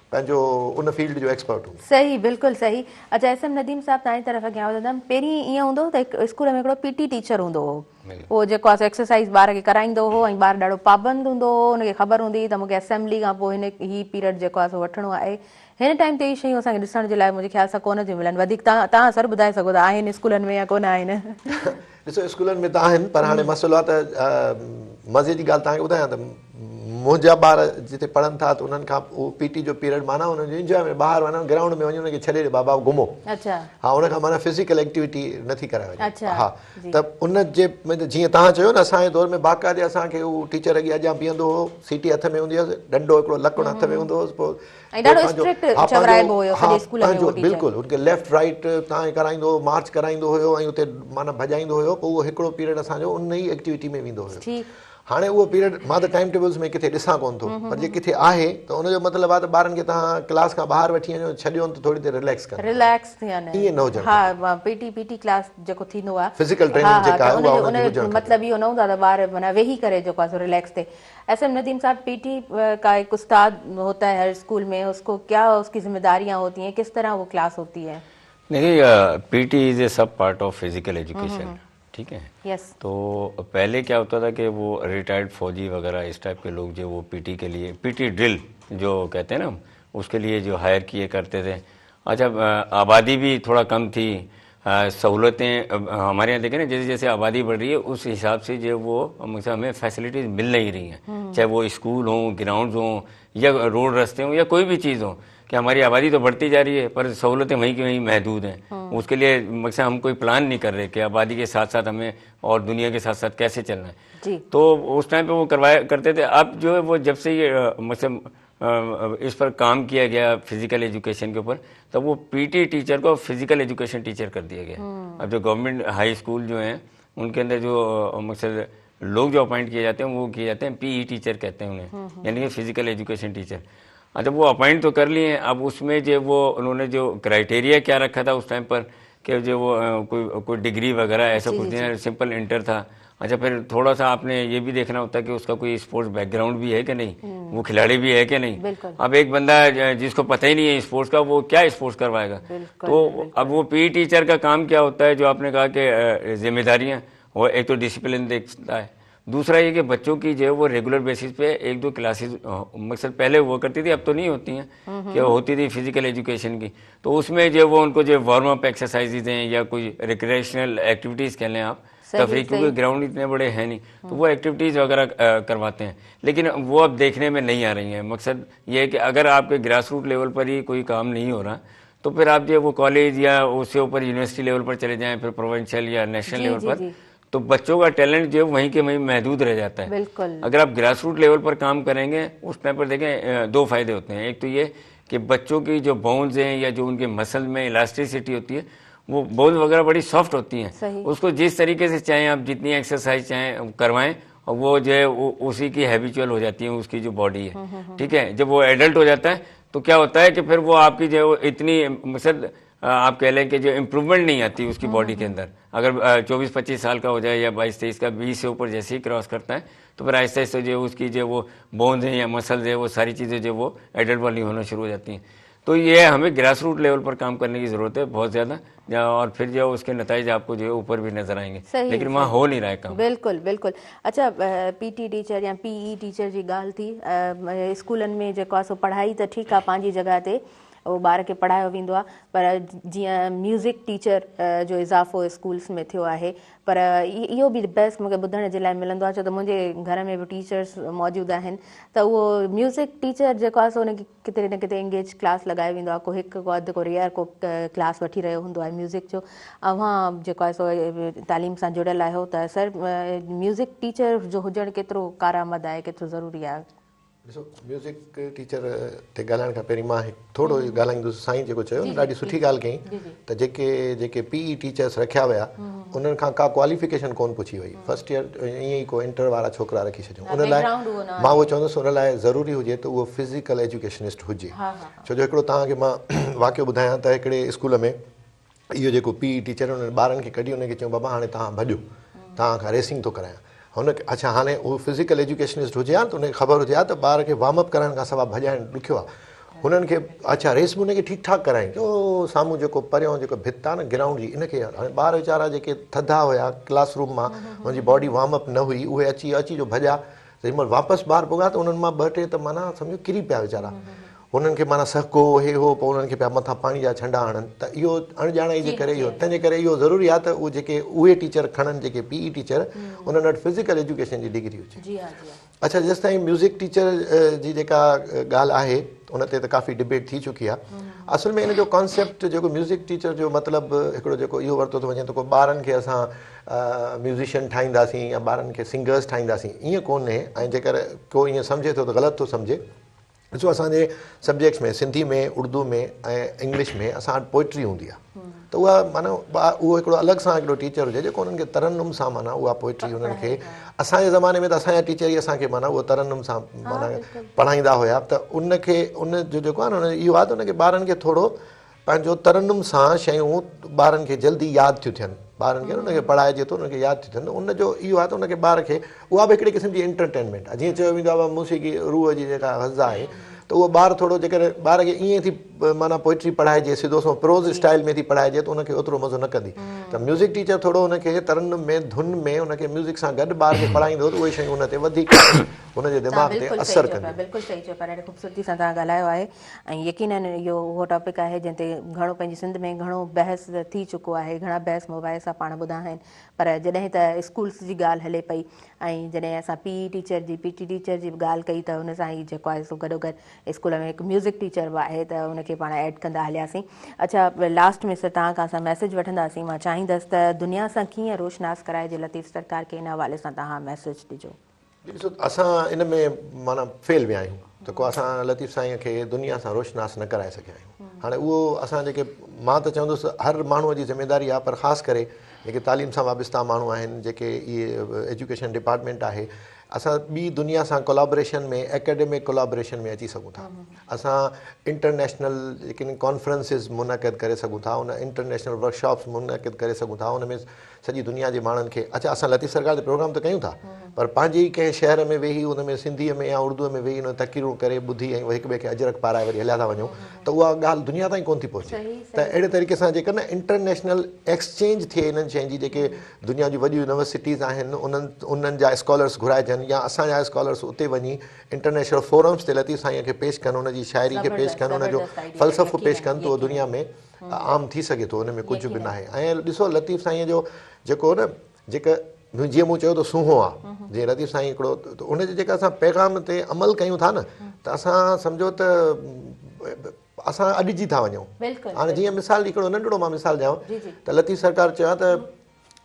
पंहिंजो उन फील्ड जो एक्सपर्ट हूंदो। सही, बिल्कुलु सही। अच्छा, एस एम नदीम साहब, तव्हांजी तरफ़ अॻियां वधंदमि। पहिरीं ईअं हूंदो त स्कूल में हिकिड़ो पीटी टीचर हूंदो हो, उहो जेको आहे एक्सरसाइज़ ॿार खे कराईंदो हो, ऐं ॿार ॾाढो पाबंद हूंदो हो, हुनखे ख़बर हूंदी हुई त मूंखे असेंबली खां पोइ ही पीरियड जेको आहे सो वठिणो आहे। हिन टाइम ते इहे शयूं असांखे ॾिसण जे लाइ मुंहिंजे ख़्याल सां कोन थियूं मिलनि। वधीक तव्हां सर ॿुधाए सघो था, आहिनि स्कूलनि में या कोन आहिनि? ॾिसो, स्कूलनि में त आहिनि, पर हाणे मसइलो आहे त मज़े जी ॻाल्हि तव्हांखे ॿुधायां त मुंहिंजा ॿार जिते पढ़नि था त उन्हनि खां उहो पीटी जो पीरियड माना हुननि जो इंजॉय में ॿाहिरि वञनि, ग्राउंड में वञी हुनखे छॾे ॾे, बाबा घुमो। हा, हुनखां माना फिज़िकल एक्टिविटी नथी कराए वञे। हा, त उन जे जीअं तव्हां चयो न, असांजे दौर में बाक़ाइदे असांखे उहो टीचर अॻे अॻियां बीहंदो हो, सीटी हथ में हूंदी हुअसि, डंडो हिकिड़ो लकड़ हथ में हूंदो हुअसि, पोइ बिल्कुलु हुनखे लेफ्ट राइट तव्हां कराईंदो हो, मार्च कराईंदो हुयो, ऐं हुते माना भॼाईंदो हुयो, पोइ उहो हिकिड़ो पीरियड असांजो उन ई एक्टिविटी में वेंदो हुयो। हाणे उहो पीरियड मां त टाइम टेबल्स में किथे ॾिसां कोन थो, पर जे किथे आहे त उनजो मतिलबु आहे त ॿारनि खे तव्हां क्लास खां ॿाहिरि वठी वञो, छॾियो त थोरी देरि रिलैक्स कनि, ईअं न हुजणु। हा, पीटी क्लास जेको थींदो आहे, फिजिकल ट्रेनिंग जेका आहे, उहो मतिलबु इहो न हूंदो आहे त ॿार माना वेही करे जेको आहे सो रिलैक्स थिए। एस एम नदीम साहब, पीटी का एक उस्ताद होता है हर स्कूल में, उसको क्या उसकी जिम्मेदारियां होती हैं, किस तरह वो क्लास होती है? देखिए, पीटी इज ए सब पार्ट ऑफ फिजिकल एजुकेशन, ठीक है। तो पहले क्या होता था कि वो रिटायर्ड फौजी वगैरह इस टाइप के लोग जो वो पीटी के लिए, पीटी ड्रिल जो कहते हैं ना, उसके लिए जो हायर किए करते थे। अच्छा, आबादी भी थोड़ा कम थी, सहूलतें हमारे यहाँ देखें ना, जैसे जैसे आबादी बढ़ रही है उस हिसाब से जो वो हमें फैसिलिटीज़ मिल नहीं रही हैं, चाहे वो स्कूल हों, ग्राउंड्स हों, या रोड रास्ते हों, या कोई भी चीज़ हो, कि हमारी आबादी तो बढ़ती जा रही है पर सहूलतें वहीं की वहीं महदूद हैं। उसके लिए मकसद हम कोई प्लान नहीं कर रहे कि आबादी के साथ साथ हमें और दुनिया के साथ साथ कैसे चलना है। तो उस टाइम पे वो करवाया करते थे। अब जो है वो जब से ये मतलब इस पर काम किया गया फिजिकल एजुकेशन के ऊपर, तब वो पीटी टीचर को फिजिकल एजुकेशन टीचर कर दिया गया। अब जो गवर्नमेंट हाई स्कूल जो हैं उनके अंदर जो मकसद लोग जो अपॉइंट किए जाते हैं वो किए जाते हैं पीई टीचर कहते हैं उन्हें, यानी कि फिजिकल एजुकेशन टीचर। अच्छा, वो अपॉइंट तो कर लिए हैं, अब उसमें जो वो उन्होंने जो क्राइटेरिया क्या रखा था उस टाइम पर कि जो वो कोई डिग्री वगैरह ऐसा कुछ नहीं, सिंपल इंटर था। अच्छा फिर थोड़ा सा आपने ये भी देखना होता है कि उसका कोई स्पोर्ट्स बैकग्राउंड भी है कि नहीं, वो खिलाड़ी भी है कि नहीं। अब एक बंदा जिसको पता ही नहीं है स्पोर्ट्स का, वो क्या स्पोर्ट्स करवाएगा। तो अब वो पीई टीचर का काम क्या होता है, जो आपने कहा कि जिम्मेदारियां, और एक तो डिसिप्लिन देखता है, दूसरा ये कि बच्चों की जो है वो रेगुलर बेसिस पे 1-2 क्लासेस मकसद पहले हुआ करती थी, अब तो नहीं होती हैं, कि होती थी फिजिकल एजुकेशन की, तो उसमें जो वो उनको जो वार्म अप एक्सरसाइजेज हैं या कोई रिक्रिएशनल एक्टिविटीज़ कह लें आप, तफरी, क्योंकि ग्राउंड इतने बड़े हैं नहीं, तो वो एक्टिविटीज़ वगैरह करवाते हैं, लेकिन वो अब देखने में नहीं आ रही हैं। मकसद ये है कि अगर आपके ग्रास रूट लेवल पर ही कोई काम नहीं हो रहा, तो फिर आप जो वो कॉलेज या उससे ऊपर यूनिवर्सिटी लेवल पर चले जाएं, फिर प्रोविंशियल या नेशनल लेवल पर, तो बच्चों का टैलेंट जो है वहीं के वहीं महदूद रह जाता है। अगर आप ग्रास रूट लेवल पर काम करेंगे, उस टाइम पर देखें 2 फायदे होते हैं। एक तो ये कि बच्चों की जो बोन्स हैं या जो उनके मसल में इलास्टिसिटी होती है, वो बोन्स वगैरह बड़ी सॉफ्ट होती हैं, उसको जिस तरीके से चाहें आप जितनी एक्सरसाइज चाहें करवाएं, और वो जो है उसी की हैबिचुअल हो जाती है उसकी जो बॉडी है। ठीक है, जब वो एडल्ट हो जाता है तो क्या होता है कि फिर वो आपकी जो इतनी मकसद आप कह लें कि जो इम्प्रूवमेंट नहीं आती उसकी बॉडी के अंदर। अगर 24-25 साल का हो जाए या 22-23 का, 20 से ऊपर जैसे ही क्रॉस करता है, तो फिर आहिस्ता आहिस्ता जो उसकी जो वो बोन्स हैं या मसल्स है, वो सारी चीज़ें जो वो एडल्ट वाली होना शुरू हो जाती हैं। तो ये हमें ग्रास रूट लेवल पर काम करने की ज़रूरत है बहुत ज़्यादा, और फिर जो उसके नतीजे आपको जो है ऊपर भी नजर आएंगे, लेकिन वहाँ हो नहीं रहा है काम। बिल्कुल बिल्कुल। अच्छा, पीटी टीचर या पीई टीचर जी ॻाल्हि थी, स्कूलनि में जेको आहे सो पढ़ाई त ठीकु आहे पंहिंजी जॻह ते, उहो ॿार खे पढ़ायो वेंदो आहे, पर जीअं म्यूज़िक टीचर जो इज़ाफ़ो स्कूल्स में थियो आहे, पर इहो बि बेस्ट मूंखे ॿुधण जे लाइ मिलंदो आहे, छो त मुंहिंजे घर में बि टीचर्स मौजूदु आहिनि, त उहो म्यूज़िक टीचर जेको आहे सो उनखे किथे न किथे इंगेज क्लास लॻाए वेंदो आहे, को हिकु को अधु को रेयर को क्लास वठी रहियो हूंदो आहे म्यूज़िक जो। अव्हां जेको आहे सो तालीम सां जुड़ियल आहियो, त सर म्यूज़िक टीचर जो हुजणु केतिरो कारआमद आहे, केतिरो ज़रूरी आहे? ॾिसो, म्यूज़िक टीचर ते ॻाल्हाइण खां पहिरीं मां थोरो ॻाल्हाईंदुसि। साईं जेको चयो ॾाढी सुठी ॻाल्हि कई, त जेके पीई टीचर्स रखिया विया उन्हनि खां का क्वालिफिकेशन कोन पुछी वई, फर्स्ट ईयर ईअं ई को इंटर वारा छोकिरा रखी छॾियूं। उन लाइ मां उहो चवंदुसि, उन लाइ ज़रूरी हुजे त उहो फिज़िकल एजुकेशनिस्ट हुजे। छो जो हिकिड़ो तव्हांखे मां वाक़ियो ॿुधायां त हिकिड़े स्कूल में इहो जेको पीई टीचर उन्हनि ॿारनि खे कढी, उनखे चयूं बाबा हाणे तव्हां भॼो, तव्हां खां रेसिंग थो करायां। हुनखे अच्छा हाणे उहो फिज़िकल एजुकेशनिस्ट हुजे हा, त उनखे ख़बर हुजे हा त ॿार खे वार्मअप करण खां सवाइ भॼाइणु ॾुखियो आहे। हुननि खे अच्छा रेस बि उनखे ठीकु ठाकु कराई, जो साम्हूं जेको परियां जेको भित आहे न ग्राउंड जी, इनखे हाणे ॿार वीचारा जेके थधा हुया क्लासरूम मां, हुनजी बॉडी वार्मअप न हुई, उहे अची जो भॼा, जेमहिल वापसि ॿाहिरि पुॻा त उन्हनि मां 2-3 त माना सम्झो किरी पिया वीचारा, हुननि खे माना सहको हे हो, पोइ उन्हनि खे पिया मथां पाणी जा छंडा हणनि। त इहो अणॼाणाई जे करे इहो, तंहिंजे करे इहो ज़रूरी आहे त उहे टीचर खणनि जेके पीई टीचर, उन्हनि वटि फिज़िकल एजुकेशन जी डिग्री हुजे। अच्छा, जेसि ताईं म्यूज़िक टीचर जी जेका ॻाल्हि आहे उन ते त काफ़ी डिबेट थी चुकी आहे। असुल में इन जो कॉन्सेप्ट जेको म्यूज़िक टीचर जो मतिलबु हिकिड़ो जेको इहो वरितो थो वञे त को ॿारनि खे असां म्यूज़िशियन ठाहींदासीं या ॿारनि खे सिंगर्स ठाहींदासीं, ईअं कोन्हे। ऐं जेकर को ईअं सम्झे थो त ग़लति थो सम्झे। ॾिसो, असांजे सब्जेक्ट्स में सिंधी में, उर्दू में ऐं इंग्लिश में असां वटि पोइट्री हूंदी आहे, त उहा माना उहो हिकिड़ो अलॻि सां हिकिड़ो टीचर हुजे जेको उन्हनि खे तरन्नुम सां माना उहा पोइट्री उन्हनि खे, असांजे ज़माने में त असांजा टीचर ई असांखे माना उहो तरन्नुम सां माना पढ़ाईंदा हुया, त उनखे उनजो जेको आहे न इहो आहे त उनखे ॿारनि खे थोरो पंहिंजो तरन्नुम सां शयूं ॿारनि खे जल्दी यादि थियूं थियनि, ॿारनि खे उनखे पढ़ाइजे थो, उनखे यादि थियूं थियनि। उनजो इहो आहे त उनखे ॿार खे उहा बि हिकिड़े क़िस्म जी एंटरटेनमेंट आहे। जीअं चयो वेंदो आहे मौसीक़ी रूह जी जेका ग़ज़ा आहे, त उहो ॿार थोरो जेकर ॿार खे ईअं थी माना पोइट्री पढ़ाइजे, सिधो सो प्रोज़ स्टाइल में थी पढ़ाइजे, त उनखे ओतिरो मज़ो न कंदी। त म्यूज़िक टीचर थोरो उनखे तरन्नुम में, धुन में, उनखे म्यूज़िक सां गॾु ॿार खे पढ़ाईंदो त उहे शयूं उन ते वधीक उनजे दिमाग़ ते असरु कंदियूं। बिल्कुलु सही चयो, पर ॾाढी ख़ूबसूरती सां तव्हां ॻाल्हायो आहे, ऐं यकीनन इहो उहो टॉपिक आहे जंहिं ते घणो पंहिंजी सिंध में घणो बहस थी चुको आहे, घणा बहस मोबाइल सां पाण ॿुधा आहिनि, पर जॾहिं त स्कूल्स जी ॻाल्हि हले पई ऐं जॾहिं असां पीई टीचर जी, पीटी टीचर जी ॻाल्हि कई, त हुन सां ई जेको आहे सो गॾोगॾु स्कूल में हिकु म्यूज़िक टीचर बि आहे, त उनखे पाण ऐड कंदा हलियासीं। अच्छा, लास्ट में सर तव्हां खां असां मैसेज वठंदासीं। मां चाहींदसि त दुनिया सां कीअं रोशनास कराइजे लतीफ़ सरकार खे, इन हवाले सां तव्हां मैसेज ॾिजो। ॾिसो, असां इन में माना फेल विया आहियूं, त को असां लतीफ़ साईं खे दुनिया सां रोशनास न कराए सघिया आहियूं। हाणे उहो असां जेके, मां त चवंदुसि हर माण्हूअ जी ज़िमेदारी आहे, पर ख़ासि करे जेके तालीम सां वाबस्ता माण्हू आहिनि, जेके इहे एजुकेशन डिपार्टमेंट आहे, असां ॿी दुनिया सां कोलाबोरेशन में एकेडमिक कोलाबोरेशन में अची सघूं था असां इंटरनेशनल जेके कॉन्फ्रेंसिस मुनक़िद करे सघूं था उन इंटरनेशनल वर्कशॉप्स मुनक़िद करे सघूं था उन में सॼी दुनिया जे माण्हुनि खे अच्छा असां लतीफ़ सरकार ते प्रोग्राम त कयूं था पर पंहिंजे ई कंहिं शहर में वेही उन में सिंधीअ में या उर्दूअ में वेही उन तक़रीरूं करे ॿुधी ऐं हिक ॿिए खे अजरक पाराए वरी हलिया था वञूं त उहा ॻाल्हि दुनिया ताईं कोन थी पहुचे त अहिड़े तरीक़े सां जेकर न इंटरनेशनल एक्सचेंज थिए इन्हनि शयुनि जी जेके दुनिया जूं वॾियूं यूनिवर्सिटीज़ आहिनि उन्हनि जा स्कॉलर्स घुराइजनि या असांजा स्कॉलर्स उते वञी इंटरनेशनल फोरम्स ते लतीफ़ साईंअ खे पेश कनि उनजी शाइरी खे पेश कनि उनजो फ़लसफ़ो पेश कनि त उहो दुनिया में आम थी सघे थो उन में कुझु बि न आहे ऐं ॾिसो लतीफ़ साईंअ जो जेको न जेका जीअं मूं चयो त सूंहो आहे जीअं लतीफ़ साईं हिकिड़ो त उनजे जेका असां पैगाम ते अमल कयूं था न त असां सम्झो त असां अॾिजी था वञूं हाणे जीअं मिसाल हिकिड़ो नंढिड़ो मां मिसाल ॾियांव त लतीफ़ सरकार चयो त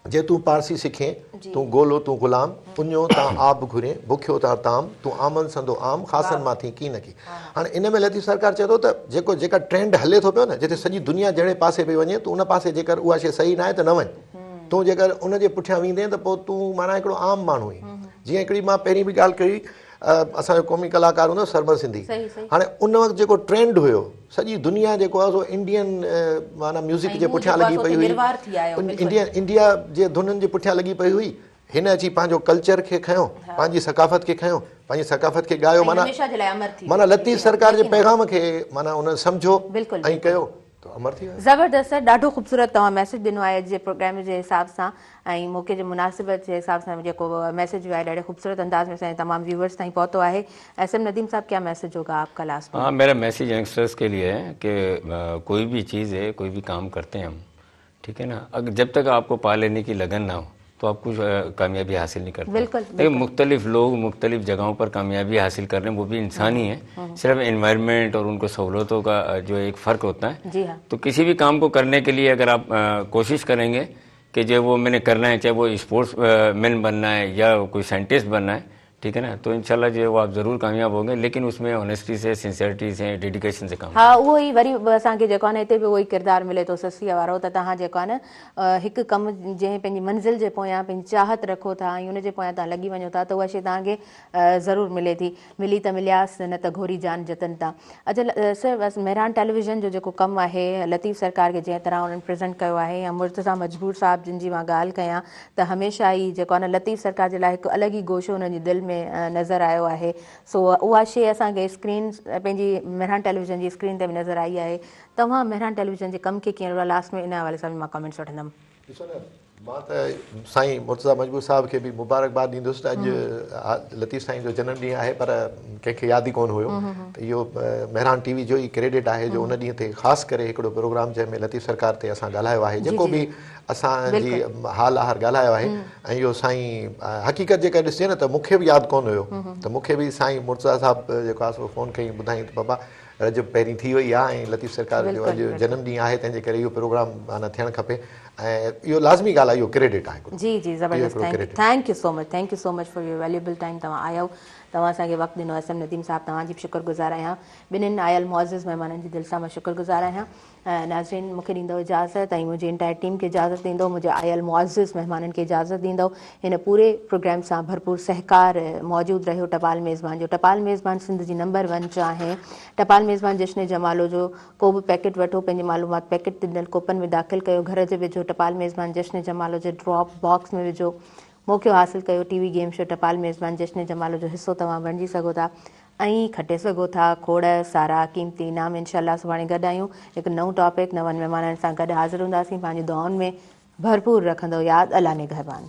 जे तूं पारसी सिखे तूं गोलो तूं ग़ुलाम पुञो तां आब घुरे बुखियो तां ताम तूं आमन संदो आम ख़ासनि मां थी की न की हाणे इन में लतीफ़ सरकार चए थो त जेका ट्रेंड हले थो पियो न जिते सॼी दुनिया जहिड़े पासे पई वञे तूं उन पासे जेकर उहा शइ सही न आहे त न वञ तूं जेकर उनजे पुठियां वेंदे त पोइ तूं माना हिकिड़ो आम माण्हू ई जीअं हिकिड़ी मां पहिरीं बि ॻाल्हि कई असांजो क़ौमी कलाकार हूंदो सरबर सिंधी हाणे उन वक़्तु जेको ट्रेंड हुयो सॼी दुनिया जेको आहे सो इंडियन माना म्यूज़िक जे पुठियां लॻी पई हुई इंडिया जे धुननि जे पुठियां लॻी पई हुई हिन अची पंहिंजो कल्चर खे खयो पंहिंजी सकाफ़त खे खयो पंहिंजी सकाफ़त खे ॻायो माना लतीफ़ सरकार जे पैगाम खे माना उन सम्झो ऐं कयो ज़बरदस्त ॾाढो ख़ूबसूरत तव्हां मैसेज ॾिनो आहे अॼु जे प्रोग्राम जे हिसाब सां ऐं मौक़े जे मुनासिबत जे हिसाब सां जेको मैसेज जो आहे ॾाढे ख़ूबसूरत अंदाज़ में असांजे तमामु व्यूवर्स ताईं पहुतो आहे SM नदीम साहब क्या मैसेज होगा आपका लास्ट में? हाँ, मेरा मैसेज यंगस्टर्स के लिए है कि कोई भी चीज़ है कोई भी काम करते हैं हम ठीक है ना अगर जब तक आपको पा लेने की लगन ना हो तो आप कुछ कामयाबी हासिल नहीं करते लेकिन मुख्तलिफ लोग मुख्तलिफ जगहों पर कामयाबी हासिल कर रहे हैं वो भी इंसान ही है सिर्फ एनवायरनमेंट और उनको सहूलतों का जो एक फ़र्क होता है जी हाँ। तो किसी भी काम को करने के लिए अगर आप कोशिश करेंगे कि जो वो मैंने करना है चाहे वो स्पोर्ट्स मैन बनना है या कोई साइंटिस्ट बनना है ठीक है ना तो इंशाल्लाह जो वो आप ज़रूर कामयाब होंगे लेकिन उसमें ऑनेस्टी से सिंसियरिटी से डेडिकेशन से काम हाँ उहो ई वरी असांखे जेको आहे न हिते बि उहो ई किरदारु मिले थो ससीअ वारो त तव्हां जेको आहे न हिकु कमु जंहिं पंहिंजी मंज़िल जे पोयां पंहिंजी चाहत रखो था ऐं उनजे पोयां तव्हां लॻी वञो था त उहा शइ तव्हांखे ज़रूरु मिले थी मिली त मिलियासीं न त घोरी जान जतन था अच्छा सर बसि मेहरान टेलीविज़न जो जेको कमु आहे लतीफ़ सरकार खे जंहिं तरह उन्हनि प्रेज़ेंट कयो आहे या मुर्तज़ा मजबूर साहिब जिन जी मां ॻाल्हि कयां त हमेशह ई जेको आहे न लतीफ़ सरकार जे लाइ हिकु अलॻि ई गोशो उन्हनि जी दिलि में नज़र आयो आहे सो उहा शइ असांखे स्क्रीन पंहिंजी मेहरान टेलीविज़न जी स्क्रीन ते बि नज़र आई आहे तव्हां मेहरान टेलीविज़न जे कम खे कीअं लास्ट में इन हवाले सां बि मां कमेंट्स वठंदमि ॾिसो न मां त साईं मुर्तज़ा मजबूर साहिब खे बि मुबारकबाद ॾींदुसि त अॼु लतीफ़ साईं जो जनमु ॾींहुं आहे पर कंहिंखे यादि ई कोन हुयो त इहो मेहरान TV जो ई क्रेडिट आहे जो उन ॾींहं ते ख़ासि करे हिकिड़ो प्रोग्राम जंहिंमें लतीफ़ सरकार ते असां ॻाल्हायो आहे जेको बि असांजी हाल आहार ॻाल्हायो आहे ऐं इहो साईं हक़ीक़त जेका ॾिसे न त मूंखे बि यादि कोन हुयो त मूंखे बि साईं मुर्तज़ा साहिबु जेको आहे सो फ़ोन कई ॿुधाईं त बाबा रजब पहिरीं थी वई आहे ऐं लतीफ़ सरकार जो अॼु जनमु ॾींहुं आहे तंहिंजे करे इहो प्रोग्राम माना थियणु खपे ऐं इहो लाज़मी ॻाल्हि आहे इहो क्रेडिट आहे जी जी ज़बरदस्त thank you so much for your valuable time तव्हां आयो तव्हां असांखे वक़्तु ॾिनो SM नदीम साहिबु तव्हांजी बि शुक्रगुज़ार आहियां ॿिन्हिनि आयल मुअज़्ज़िज़ महिमाननि जी दिलि सां मां शुक्रगुज़ार आहियां नाज़रीन मूंखे ॾींदव इजाज़त ऐं मुंहिंजी इंटायर टीम खे इजाज़त ॾींदो मुंहिंजे आयल मुअज़्ज़िज़ महिमाननि खे इजाज़त ॾींदो हिन पूरे प्रोग्राम सां भरपूर सहकार मौजूदु रहियो टपाल मेज़बान जो टपाल मेज़बान सिंध जी नंबर 1 जो आहे टपाल मेज़बान जश्न जमालो जो को बि पैकेट वठो पंहिंजी मालूमात पैकेट ते ॾिनल कोपन में दाख़िल कयो घर जे वेझो टपाल मेज़बान जश्न जमालो जे ड्रॉप बॉक्स में विझो मौक़ो हासिलु कयो TV गेम शो टपाल मेज़बान जश्न जमालो जो हिसो तव्हां बणिजी सघो था ऐं खटे सघो था खोड़ सारा क़ीमती इनाम इंशाल्लाह सुभाणे गॾु आहियूं हिकु नओं टॉपिक नवनि महिमाननि सां गॾु हाज़िर हूंदासीं पंहिंजी दुआउनि में भरपूर रखंदो यादि अल्लाह निगहबान